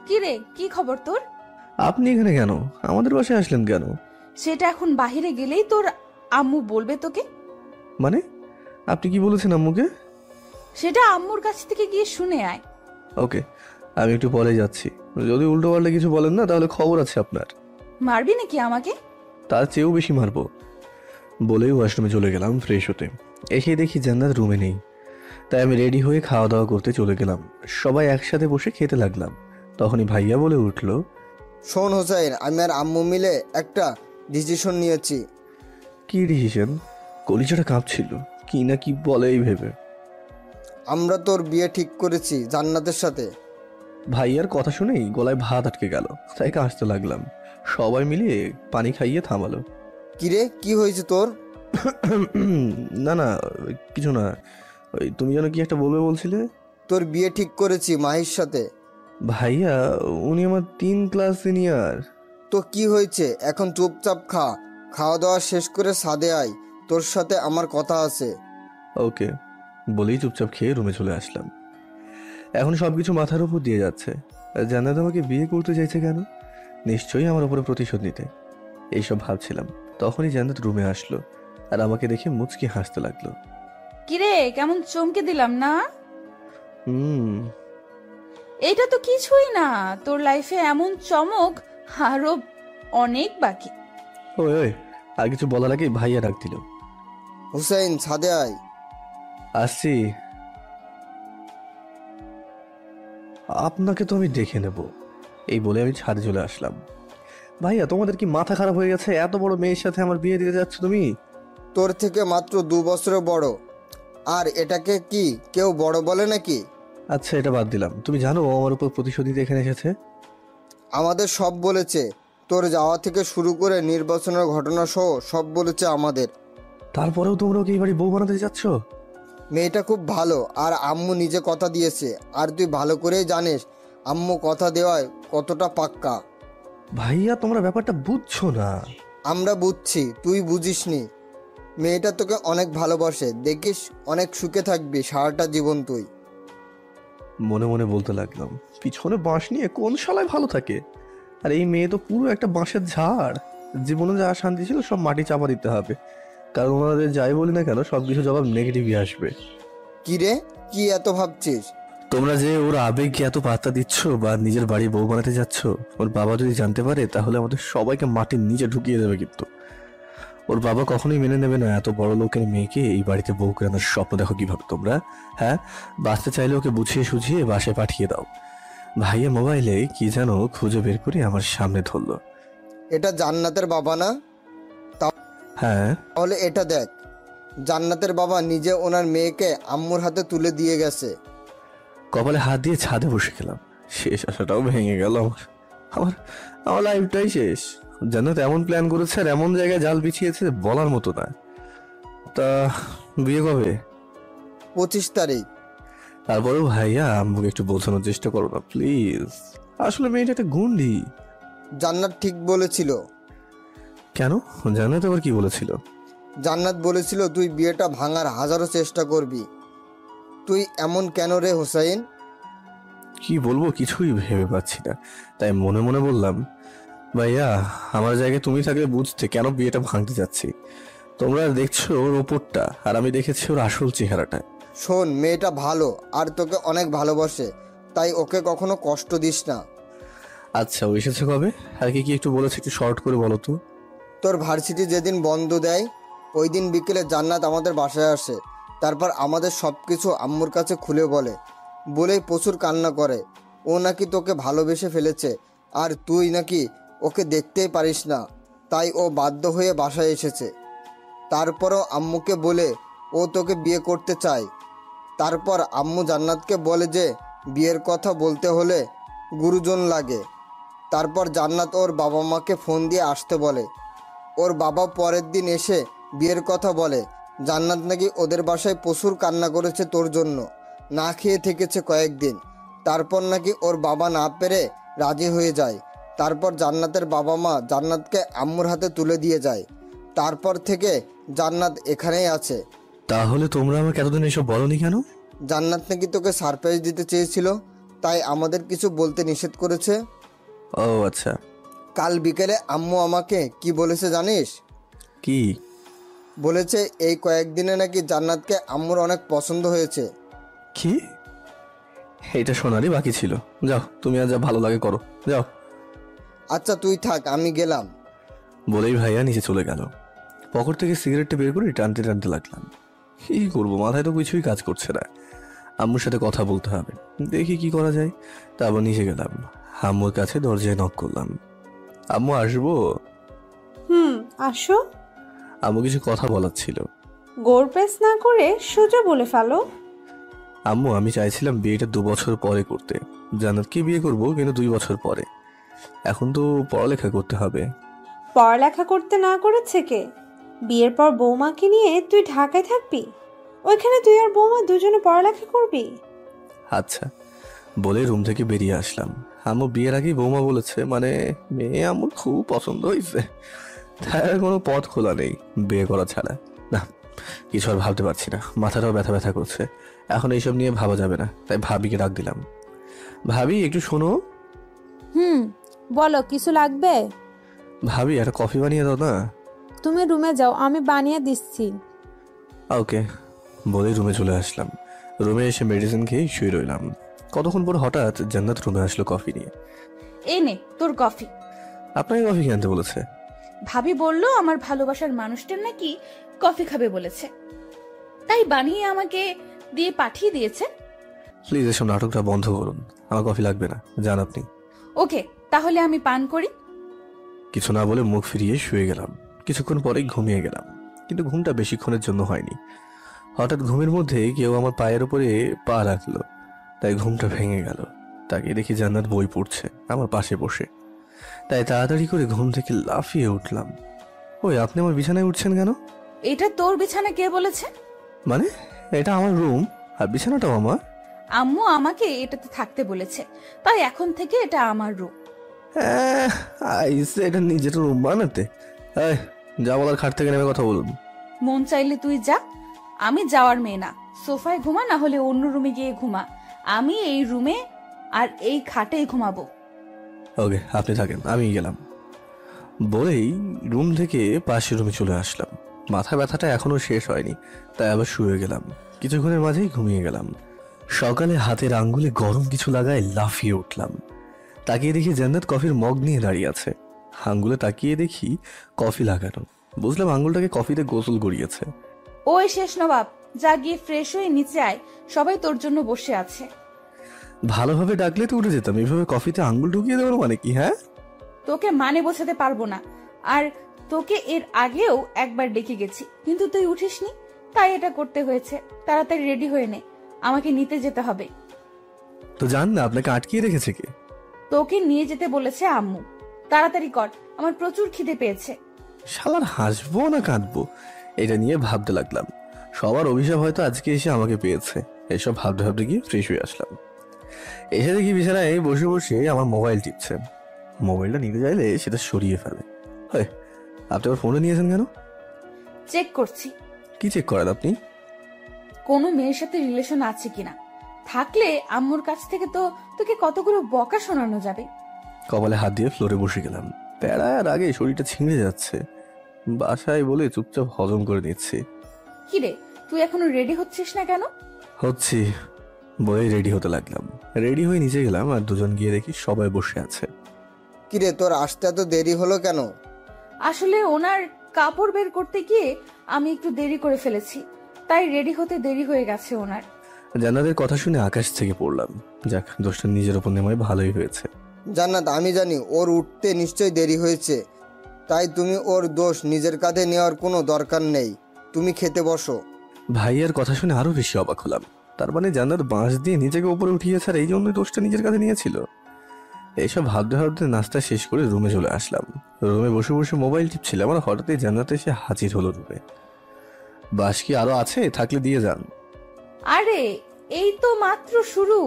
D: কি রে, কি খবর তোর?
B: আপনি এখানে কেন? আমাদের বাসায় আসলেন কেন?
D: সেটা এখন বাহিরে গেলেই তোর আম্মু বলবে তোকে।
B: মানে আপনি কি বলেছেন আম্মুকে?
D: সেটা আম্মুর কাছ থেকে গিয়ে শুনে আয়।
B: ওকে, আমি একটু পরে যাচ্ছি। যদি উল্টো পাল্টা কিছু বলেন না, তাহলে খবর আছে আপনার।
D: মারবি নাকি আমাকে?
B: তার চেয়েও বেশি মারবো। বলেই ওয়াশরুমে চলে গেলাম ফ্রেশ হতে। এসে দেখি জান্নাত রুমে নেই, তাই আমি রেডি হয়ে খাওয়া দাওয়া করতে চলে গেলাম। সবাই একসাথে বসে খেতে লাগলাম। তখনই ভাইয়া বলে উঠলো,
C: শোন হোসাইন, আমি আর আম্মু মিলে একটা ডিসিশন নিয়েছি।
B: কি ডিসিশন? কলিজাটা কাঁপছিল, কি না কি বলে এই ভেবে।
C: আমরা তোর বিয়ে ঠিক করেছি জান্নাতের সাথে।
B: ভাইয়ার কথা শুনেই গলায় ভাত আটকে গেল, তাই কাশতে লাগলাম। সবাই মিলিয়ে পানি খাইয়ে থামালো।
C: কিরে, কি হয়েছে তোর?
B: না না, কিছু না। ওই তুমি যেন কি একটা বলবে বলছিলে।
C: তোর বিয়ে ঠিক করেছি মাহির সাথে।
B: ভাইয়া, উনি আমার 3 ক্লাস সিনিয়র।
C: তো কি হয়েছে, এখন চুপচাপ খা। খাওয়া দাওয়া শেষ করে ছাদে আয়, তোর সাথে আমার কথা আছে।
B: ওকে বলেই চুপচাপ খেয়ে রুমে চলে আসলাম। এখন সবকিছু মাথার উপর দিয়ে যাচ্ছে। জান্নাত আমাকে বিয়ে করতে চাইছে কেন? নিশ্চয়ই আমার উপরে প্রতিশোধ নিতে। এইসব ভাবছিলাম, তখনই জান্নাত রুমে আসলো আর আমাকে দেখে মুচকি হাসতে লাগলো।
D: কিরে, কেমন চমকে দিলাম না?
B: হুম।
D: এইটা তো কিছুই না, তোর লাইফে এমন চমক আরো অনেক বাকি।
B: ওই ওই, আর কিছু বলার আগে ভাইয়া ডাক দিল।
C: হুসাইন, ছাদে আয়।
B: আসছি। আপনাকে তো আমি দেখে নেব, এই বলে আমি ছাদে চলে আসলাম। ভাইয়া, তোমাদের কি মাথা খারাপ হয়ে গেছে? এত বড় মেয়ের সাথে আমার বিয়ে দিতে যাচ্ছ তুমি?
C: তোর থেকে মাত্র 2 বছরের বড়, আর এটাকে কি কেউ বড় বলে নাকি?
B: আচ্ছা, এটা বাদ দিলাম। তুমি জানো ও আমার উপর প্রতিশোধ নিতে এখানে এসেছে?
C: আমাদের সব বলেছে, তোর যাওয়া থেকে শুরু করে নির্বাচনের ঘটনা সহ সব বলেছে আমাদের।
B: তারপরেও তোমরা ওকে এই বাড়ি বউ বানাতে যাচ্ছ?
C: মেয়েটা খুব ভালো, আর আম্মু নিজে কথা দিয়েছে। আর তুই ভালো করেই জানিস আম্মু কথা দেওয়ায় কতটা পাক্কা।
B: ভাইয়া, তোমরা ব্যাপারটা বুঝছো না।
C: আমরা বুঝছি, তুই বুঝিসনি। মেয়েটা তোকে অনেক ভালোবাসে, দেখিস অনেক সুখে থাকবি সারাটা জীবন তুই।
B: মনে মনে বলতে লাগলাম, পিছনে বাঁশ নিয়ে কোন শালায় ভালো থাকে? আর এই মেয়ে তো পুরো একটা বাঁশের ঝাড়। জীবনে যা শান্তি ছিল সব মাটি চাপা দিতে হবে, কারণ ওনাদের যাই বলি না কেন সবকিছু জবাব নেগেটিভই আসবে।
C: কি রে, কি এত ভাবছিস?
B: তোমরা যে ওর আবেগকে এত পাত্তা দিচ্ছ বা নিজের বাড়ি বউ বানাতে যাচ্ছ, ওর বাবা যদি জানতে পারে তাহলে আমাদের সবাইকে মাটির নিচে ঢুকিয়ে দেবে। কিন্তু ওর বাবা কখনোই মেনে নেবে না এত বড় লোকের মেয়েকে এই বাড়িতে বউ করে আনার স্বপ্ন দেখো কিভাবে তোমরা। হ্যাঁ, বাঁচতে চাইলে ওকে বুঝিয়ে সুঝিয়ে বাসায় পাঠিয়ে দাও। ভাইয়া মোবাইলে কি যেন খুঁজে বের করে আমার সামনে ধরলো।
C: এটা জান্নাতের বাবা না?
B: হ্যাঁ।
C: তাহলে এটা দেখ, জান্নাতের বাবা নিজে ওনার মেয়েকে আম্মুর হাতে তুলে দিয়ে গেছে।
B: কপালে হাত দিয়ে ছাদে বসে গেলাম। শেষ আশাটাও ভেঙে গেল আমার। আমার আমার লাইফটাই শেষ। জান্নাত এমন প্ল্যান করেছে আর এমন জায়গায় জাল বিছিয়েছে বলার মতো না। তা বিয়ে কবে?
C: 25 তারিখ।
B: তারপরেও ভাইয়া আম্মুকে একটু বোঝানোর চেষ্টা করো না প্লিজ। আসলে মেয়েটা একটা গুন্ডি।
C: জান্নাত ঠিক বলেছিল।
B: কেন? জান্নাত আবার কি বলেছিল?
C: জান্নাত বলেছিল তুই বিয়েটা ভাঙার হাজারো চেষ্টা করবি। তুই এমন কেন রে হোসাইন?
B: কি বলবো কিছুই ভেবে পাচ্ছি না, তাই মনে মনে বললাম, ভাইয়া আমার জায়গায় তুমি থাকলে বুঝতে কেন বিয়েটা ভাঙতে যাচ্ছি। তোমরা দেখছো ওর ওপরটা, আর আমি দেখেছি ওর আসল চেহারাটা।
C: শোন, মেয়েটা ভালো আর তোকে অনেক ভালোবাসে, তাই ওকে কখনো কষ্ট দিস না।
B: আচ্ছা, ও এসেছে কবে? আর কি কি একটু বলেছে, একটু শর্ট করে বলো তো।
C: তোর ভার্সিটি যেদিন বন্ধ দেয় ওই দিন বিকেলে জান্নাত আমাদের বাসায় আসে। তারপর আমাদের সব কিছু আম্মুর কাছে খুলে বলেই প্রচুর কান্না করে। ও নাকি তোকে ভালোবেসে ফেলেছে আর তুই নাকি ওকে দেখতেই পারিস না, তাই ও বাধ্য হয়ে বাসায় এসেছে। তারপরও আম্মুকে বলে ও তোকে বিয়ে করতে চায়। তারপর আম্মু জান্নাতকে বলে যে বিয়ের কথা বলতে হলে গুরুজন লাগে। তারপর জান্নাত ওর বাবা মাকে ফোন দিয়ে আসতে বলে। ওর বাবা পরের দিন এসে বিয়ের কথা বলে। জান্নাত নাকি ওদের বাসায় প্রচুর কান্না করেছে তোর জন্য, না খেয়ে থেকেছে কয়েকদিন। তারপর নাকি ওর বাবা না পেরে রাজি হয়ে যায়। তারপর জান্নাতের বাবা মা জান্নাতকে আম্মুর হাতে তুলে দিয়ে যায়। তারপর থেকে জান্নাত এখানেই আছে।
B: তাহলে তোমরা আমাকে এতদিন এসব বলনি কেন?
C: জান্নাত নাকি তোকে সারপ্রাইজ দিতে চেয়েছিল, তাই আমাদের কিছু বলতে নিষেধ করেছে।
B: ও আচ্ছা।
C: কাল বিকেলে আম্মু আমাকে কি বলেছে জানিস?
B: কি
C: বলেছে এই কয়েকদিনে নাকি জান্নাতকে আম্মুর অনেক পছন্দ হয়েছে।
B: কি? এটা শোনারই বাকি ছিল। যাও, তুমি আর যা ভালো লাগে করো, যাও।
C: আচ্ছা তুই থাক, আমি গেলাম।
B: বলেই ভাইয়া নিচে চলে গেল। পকেট থেকে সিগারেটটা বের করে টানতে টানতে লাগলাম। কি করবো, মাথায় তো কিছুই কাজ করছে না। আম্মুর সাথে কথা বলতে হবে, দেখি কি করা যায়। তারপর নিচে গেলাম, আম্মুর কাছে দরজায় নক করলাম। আম্মু আসবো?
F: আসো।
B: আম্মু কিছু কথা বলার ছিল।
F: গোড়পেস না করে সোজা বলে ফেলো।
B: আম্মু, আমি চাইছিলাম বিয়েটা 2 বছর পরে করতে। জান্নাতকে বিয়ে করবো, কিন্তু 2 বছর পরে। এখন তো পড়ালেখা করতে হবে।
F: পড়ালেখা করতে না করেছে কে? বিয়ের পর বৌমাকে নিয়ে তুই ঢাকায় থাকবি, ওইখানে তুই আর বৌমা দুজনে পড়ালেখা করবি।
B: আচ্ছা বলে রুম থেকে বেরিয়ে আসলাম। আম্মু বিয়ের আগেই বৌমা বলেছে, মানে মেয়ে আম্মুর খুব পছন্দ হয়েছে। তার কোনো পথ খোলা নেই বিয়ে করা ছাড়া। না, কিছু আর ভাবতে পারছি না, মাথাটাও ব্যথা ব্যথা করছে। এখন এইসব নিয়ে ভাবা যাবে না, তাই ভাবিকে ডাক দিলাম। ভাবি একটু শোনো।
A: বলো, কিছু লাগবে?
B: ভাবি একটা কফি বানিয়ে দাও না।
A: তুমি রুমে যাও, আমি বানিয়ে দিচ্ছি।
B: ওকে বলেই রুমে চলে আসলাম। রুমে এসে মেডিসিন খেয়ে শুয়ে রইলাম। কতক্ষণ পর হঠাৎ জান্নাত রুমে আসলো কফি নিয়ে।
D: এই নে তোর কফি।
B: আপনাকে কফি কিনতে বলেছে?
D: ভাবি বলল আমার ভালোবাসার মানুষটার নাকি কফি খাবে বলেছে, তাই বানিয়ে আমাকে দিয়ে পাঠিয়ে দিয়েছে।
B: প্লিজ এসব নাটকটা বন্ধ করুন, আমার কফি লাগবে না, যান আপনি।
D: ওকে, তাহলে আমি পান করি।
B: কিছু না বলে মুখ ফিরিয়ে শুয়ে গেলাম। কিছুক্ষণ পরেই ঘুমিয়ে গেলাম, কিন্তু ঘুমটা বেশিক্ষণের জন্য হয়নি। হঠাৎ ঘুমের মধ্যে কেউ আমার পায়ের উপরে পা রাখলো, তাই ঘুমটা ভেঙে গেল। তাকে দেখি জান্নাত বই পড়ছে আমার পাশে বসে, তাই তাড়াতাড়ি করে ঘুম থেকে লাফিয়ে উঠলাম। ওই, আপনি আমার বিছানায় উঠছেন কেন?
D: এটা তোর বিছানা কে বলেছে?
B: মানে এটা আমার রুম, আর বিছানাটাও আমার।
D: আম্মু আমাকে এটাতে থাকতে বলেছে, তাই এখন থেকে এটা আমার রুম।
B: আইসে এটা নিজের রুম বানাতে। যা বলার খাট থেকে নেমে কথা বলুন।
D: মন চাইলে তুই যা, আমি যাওয়ার মেয়ে না। সোফায় ঘুমা, না হলে অন্য রুমে গিয়ে ঘুমা। আমি এই রুমে আর এই খাটেই ঘুমাবো।
B: ওকে, আপনি থাকেন, আমি গেলাম। বলেই রুম থেকে পাশের রুমে চলে আসলাম। মাথা ব্যথাটা এখনো শেষ হয়নি, তাই আবার শুয়ে গেলাম। কিছুক্ষণের মাঝেই ঘুমিয়ে গেলাম। সকালে হাতের আঙ্গুলে গরম কিছু লাগায় লাফিয়ে উঠলাম। তাকিয়ে দেখি জান্নাত কফির মগ নিয়ে দাঁড়িয়ে আছে। আঙ্গুলে তাকিয়ে দেখি কফি লাগানো। বুঝলাম আঙ্গুলটাকে কফিতে গোসল গড়িয়েছে।
D: ওই শেষ নবাব, যা গিয়ে ফ্রেশ হয়ে নিচে আয়, সবাই তোর জন্য বসে আছে।
B: ভালোভাবে ডাকলে তো উঠে যেতাম, এইভাবে কফিতে আঙ্গুল ঢুকিয়ে দেওয়ার মানে কি? হ্যাঁ,
D: তোকে মানে বোঝাতে পারবো না। আর তোকে এর আগেও একবার ডেকে গেছি, কিন্তু তুই উঠিসনি, তাই এটা করতে হয়েছে। তাড়াতাড়ি রেডি হয়ে নে, আমাকে নিতে যেতে হবে।
B: তো জান না, আপনাকে আটকিয়ে রেখেছে কে?
D: তোকে নিয়ে যেতে বলেছে আম্মু। তাড়াতাড়ি কর, আমার প্রচুর খিদে পেয়েছে।
B: শালার হাসবো না কাঁদবো এটা নিয়ে ভাবতে লাগলাম। সবার অভিশাপ হয়তো আজকে এসে আমাকে পেয়েছে। এসব ভাবতে ভাবতে গিয়ে ফ্রেশ হয়ে আসলাম। এসে দেখি বিছানায় বসে বসে আমার মোবাইল টিপছে। মোবাইলটা নিতে চাইলে সেটা সরিয়ে ফেলে। হয়, আপনি আবার ফোনে নিয়েছেন কেন?
D: চেক করছি
B: কি চেক করেন আপনি?
D: কোনো মেয়ের সাথে রিলেশন আছে কিনা। থাকলে আম্মুর কাছ থেকে তো তোকে কতগুলো বকা শোনানো যাবে।
B: কপালে হাত দিয়ে ফ্লোরে বসে গেলাম। প্যারার আগে শরীরটা ছিঁড়ে যাচ্ছে। বাসায় বলে চুপচাপ হজম করে নিচ্ছি।
D: কিরে, তুই এখনো রেডি হচ্ছিস না কেন?
B: হচ্ছি, বলেই রেডি হতে লাগলাম। রেডি হয়ে নিচে গেলাম আর দুজন গিয়ে দেখি সবাই বসে আছে।
C: কিরে, তোর আসতে এত দেরি হলো কেন?
D: আসলে ওনার কাপড় বের করতে গিয়ে আমি একটু দেরি করে ফেলেছি, তাই রেডি হতে দেরি হয়ে গেছে ওনার।
B: জান্নাতের কথা শুনে আকাশ থেকে পড়লাম। যাক, দোষটা নিজের ওপর নেওয়াই ভালোই হয়েছে।
C: জান্নাত, আমি জানি ওর উঠতে নিশ্চয়ই দেরি হয়েছে, তাই তুমি ওর দোষ নিজের কাঁধে নেওয়ার কোনো দরকার নেই। তুমি খেতে বসো।
B: ভাইয়ের কথা শুনে আরো বেশি অবাক হলাম। তার মানে জান্নাত বাঁশ দিয়ে নিজেকে উপরে উঠিয়েছে আর এই জন্যই দোষটা নিজের কাঁধে নিয়েছিল। এইসব ভাবতে ভাবতে নাস্তা শেষ করে রুমে চলে আসলাম। রুমে বসে বসে মোবাইল টিপছিলাম আর হঠাৎই জান্নাত এসে হাজির হলো রুমে। বাঁশ কি আরো আছে? থাকলে দিয়ে যান।
D: আরে এই তো মাত্র শুরু,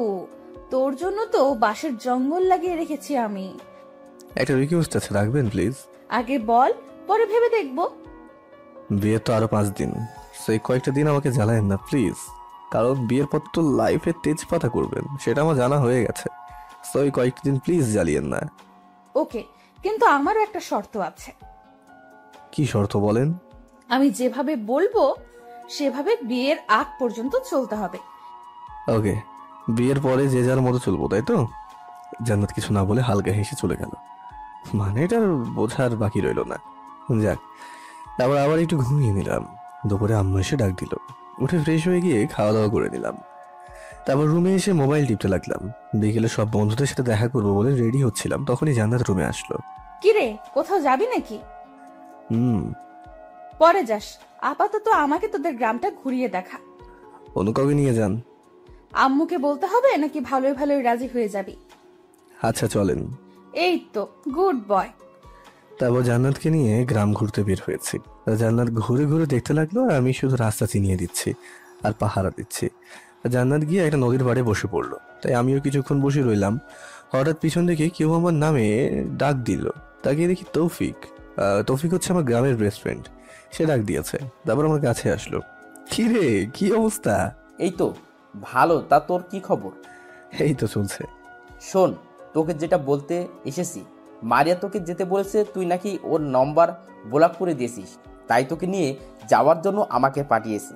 D: তোর জন্য তো বাঁশের জঙ্গল লাগিয়ে রেখেছি আমি।
B: একটা রিকোয়েস্ট আছে, রাখবেন প্লিজ?
D: আগে বল, পরে ভেবে দেখবো।
B: বিয়ের তো আরো 5 দিন, সেই কয়েকটা দিন আমাকে জ্বালায়েন না প্লিজ। কারণ বিয়ের পর তো লাইফে তেজপাতা করবেন, সেটা আমার জানা হয়ে গেছে। তো এই কয়েকটা দিন প্লিজ জ্বালিয়েন না।
D: ওকে, কিন্তু আমারও একটা শর্ত আছে।
B: কি শর্ত বলেন?
D: আমি যেভাবে বলবো সেভাবে বিয়ের আগ পর্যন্ত চলতে হবে।
B: ওকে, বিয়ের পরে যে যার মতো চলবো, তাই তো? জান্নাত কিছু না বলে হালকা হেসে চলে গেল। মানে এটা বোঝার বাকি রইল না। যাক, তারপর আবার একটু ঘুমিয়ে নিলাম। দুপুরে আম্মু এসে ডাক দিল। উঠে ফ্রেশ হয়ে গিয়ে খাওয়া দাওয়া করে নিলাম। তারপর রুমে এসে মোবাইল টিপতে লাগলাম। বিকেলে সব বন্ধুদের সাথে দেখা করবো বলে রেডি হচ্ছিলাম, তখনই জান্নাত রুমে আসলো।
D: কিরে, কোথাও যাবি নাকি? পরে যাস, আপাতত আমাকে তোদের গ্রামটা ঘুরিয়ে দেখা।
B: অন্য কাউকে নিয়ে যান।
D: আম্মুকে বলতে হবে নাকি ভালোই ভালোই রাজি হয়ে যাবি?
B: আচ্ছা চলেন।
D: এই তো, গুড বয়।
B: তারপর জান্নাতকে নিয়ে গ্রাম ঘুরতে বের হয়েছি। জান্নাত ঘুরে ঘুরে দেখতে লাগলো আর আমি শুধু রাস্তা চিনিয়ে দিচ্ছি আর পাহারা দিচ্ছি। জান্নাত গিয়ে একটা নদীর পাড়ে বসে পড়লো, তাই আমিও কিছুক্ষণ বসে রইলাম। হঠাৎ পিছন থেকে কেউ আমার নামে ডাক দিল। তাকিয়ে দেখি তৌফিক। তৌফিক হচ্ছে আমার গ্রামের বেস্ট ফ্রেন্ড। সে ডাক দিয়েছে, তারপর আমার কাছে আসলো। কি রে, কি অবস্থা?
E: এই তো ভালো, তা তোর কি খবর?
B: এই তো চলছে।
E: শোন, তোকে যেটা বলতে এসেছি, মারিয়া তোকে যেতে বলেছে, তুই নাকি ওর নম্বর ব্লক করে দিয়েছিস, তাই তোকে নিয়ে যাওয়ার জন্য আমাকে পাঠিয়েছে।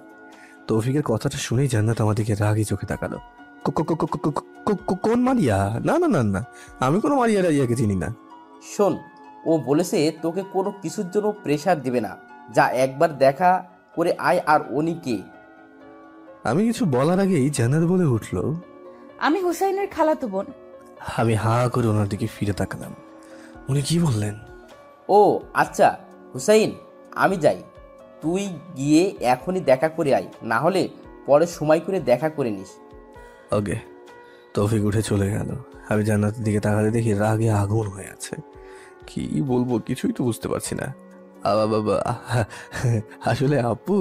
B: তৌফিকের কথাটা শুনেই জান্নাত আমাদেরকে রাগি চোখে তাকালো। কোন মারিয়া? না না না না, আমি কোনো মারিয়া রাজিয়াকে চিনি না।
E: শোন, ও বলেছে তোকে কোনো কিছুর জন্য প্রেশার দিবে না, যা একবার দেখা করে আয়। আর উনি কে?
B: আমি কিছু বলার আগেই জান্নাত বলে উঠলো,
D: আমি হুসাইনের খালাতো বোন।
B: আমি হা করে ওনার দিকে ফিরে তাকালাম। উনি কি বললেন?
E: ও আচ্ছা হুসাইন, আমি যাই, তুই গিয়ে এখনই দেখা করে আয়, না হলে পরে সময় করে দেখা করে নিস।
B: ওকে। তৌফিক উঠে চলে গেল। আমি জান্নাতের দিকে তাকাতে দেখি রাগে আগুন হয়ে আছে। কি বলবো কিছুই তো বুঝতে পারছি না। বাবা, আসলে আপু,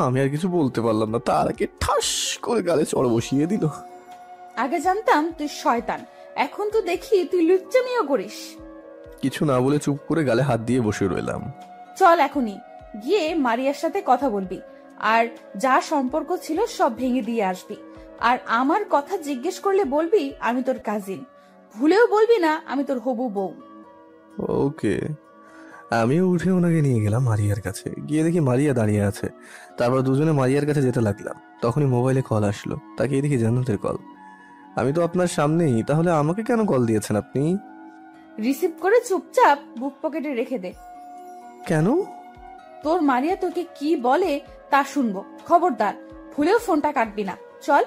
B: আমি আর কিছু বলতে পারলাম না, তার আগে ঠাস করে গালে চড় বসিয়ে দিল।
D: আগে জানতাম তুই শয়তান, এখন তো দেখি তুই লুচ্চামিও করিস।
B: কিছু না বলে চুপ করে গালে হাত দিয়ে বসে রইলাম।
D: চল এখনই গিয়ে মারিয়ার সাথে কথা বলবি, আর যা সম্পর্ক ছিল সব ভেঙে দিয়ে আসবি। আর আমার কথা জিজ্ঞেস করলে বলবি আমি তোর কাজিন, ভুলেও বলবি না আমি তোর হবু বউ।
B: ওকে। আমিও উঠে ওনাকে নিয়ে গেলাম মারিয়ার কাছে। গিয়ে দেখি মারিয়া দাঁড়িয়ে আছে। তারপর দুজনে মারিয়ার কাছে যেতে লাগলাম। তখনই মোবাইলে কল আসলো। তাকিয়ে দেখি জান্নাতের কল। আমি তো আপনার সামনেই, তাহলে আমাকে কেন কল দিয়েছেন আপনি?
D: রিসিভ করে চুপচাপ বুক পকেটে রেখে দে।
B: কেন?
D: তোর মারিয়া তোকে কি বলে তা শুনবো, খবরদার ভুলেও ফোনটা কাটবি না। চল।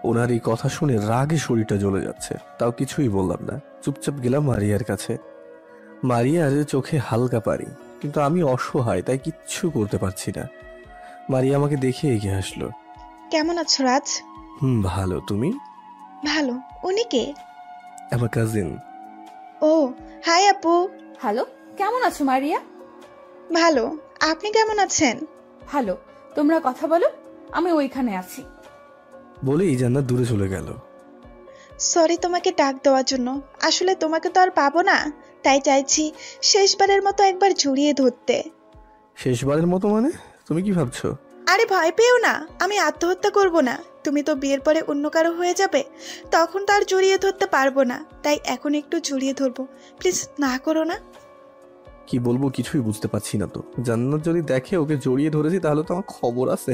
B: ওনার এই কথা শুনে রাগে শরীরটা জ্বলে যাচ্ছে, তাও কিছুই বললাম না। চুপচাপ গেলাম মারিয়ার কাছে। মারিয়ার চোখে হালকা পানি, কিন্তু আমি অসহায়, তাই কিচ্ছু করতে পারছি না। মারিয়া আমাকে দেখে এগিয়ে আসলো।
G: কেমন আছো রাজ?
B: ভালো, তুমি?
G: ভালো। উনি কে?
B: আমার কাজিন।
G: ও হাই আপু।
D: হ্যালো, কেমন আছো মারিয়া?
G: ভালো, আপনি কেমন আছেন?
D: ভালো, তোমরা কথা বলো, আমি ওইখানে আছি।
B: বলেই জান্নাত দূরে চলে গেল।
G: সরি তোমাকে ডাক দেওয়ার জন্য। আসলে তোমাকে তো আর পাবো না, তাই চাইছি শেষবারের মতো একবার জড়িয়ে ধরতে।
B: শেষবারের মতো মানে? তুমি কি ভাবছো?
G: আরে ভয় পেও না, আমি আত্মহত্যা করব না। তুমি তো বিয়ের পরে অন্য কারো হয়ে যাবে, তখন তো আর জড়িয়ে ধরতে পারবো না, তাই এখন একটু জড়িয়ে ধরবো। প্লিজ না করো না।
B: কি বলবো কিছুই বুঝতে পারছি না তো। জান্নাত যদি দেখে ওকে জড়িয়ে ধরেছি তাহলে তো আমার খবর আছে।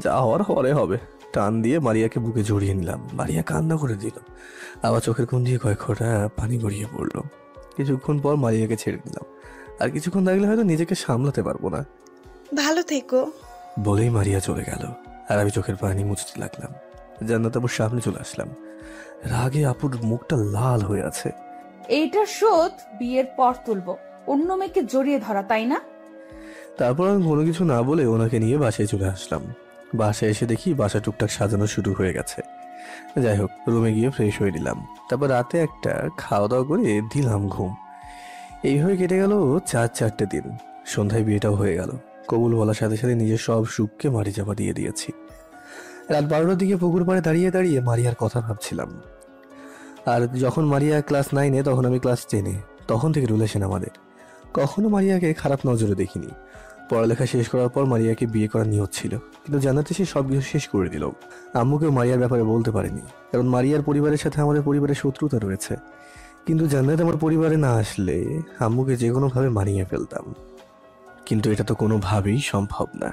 B: যা হওয়ার হরে হবে। টান দিয়ে মারিয়াকে বুকে জড়িয়ে নিলাম। মারিয়া কান্না করে দিল। আবার চোখের কোণ দিয়ে কয়েক ফোঁটা পানি গড়িয়ে পড়লো। কিছুক্ষণ পর মারিয়াকে ছেড়ে দিলাম। আর কিছুক্ষণ থাকলে হয়তো নিজেকে সামলাতে পারবো না।
G: ভালো থেকো।
B: বলেই মারিয়া চলে গেল। আর আমি চোখের পানি মুছতে লাগলাম। জান্নাত আপুর সামনে চলে আসলাম। রাগে আপুর মুখটা লাল হয়ে আছে।
D: এইটা শোধ বিয়ের পর তুলবো, অন্য মেয়েকে জড়িয়ে ধরা, তাই না?
B: তারপর আমি কোনো কিছু না বলে ওনাকে নিয়ে বাসায় চলে আসলাম। বাসায় এসে দেখি বাসা টুকটাক সাজানো শুরু হয়ে গেছে। যাই হোক, রুমে গিয়ে ফ্রেশ হয়ে নিলাম। তারপর রাতে একটা খাওয়া দাওয়া করে দিলাম ঘুম। এইভাবে কেটে গেল 4-4টে দিন। সন্ধ্যায় বিয়েটাও হয়ে গেল। কবুল বলার সাথে সাথে নিজের সব সুখকে মাটি চাপা দিয়ে দিয়েছি। রাত 12টার দিকে পুকুর পাড়ে দাঁড়িয়ে দাঁড়িয়ে মারিয়ার কথা ভাবছিলাম। আর যখন মারিয়া ক্লাস 9-এ তখন আমি ক্লাস 10-এ। তখন থেকে রিলেশন আমাদের। কখনো মারিয়াকে খারাপ নজরে দেখিনি। পড়ালেখা শেষ করার পর মারিয়াকে বিয়ে করার নিয়ত ছিল, কিন্তু জানাতে সে সব কিছু শেষ করে দিল। আম্মুকেও মারিয়ার ব্যাপারে বলতে পারেনি, কারণ মারিয়ার পরিবারের সাথে আমাদের পরিবারের শত্রুতা রয়েছে। কিন্তু জান্নাত আমার পরিবারে না আসলে আম্মুকে যে কোনোভাবে মানিয়ে ফেলতাম। কিন্তু এটা তো কোনোভাবেই সম্ভব না।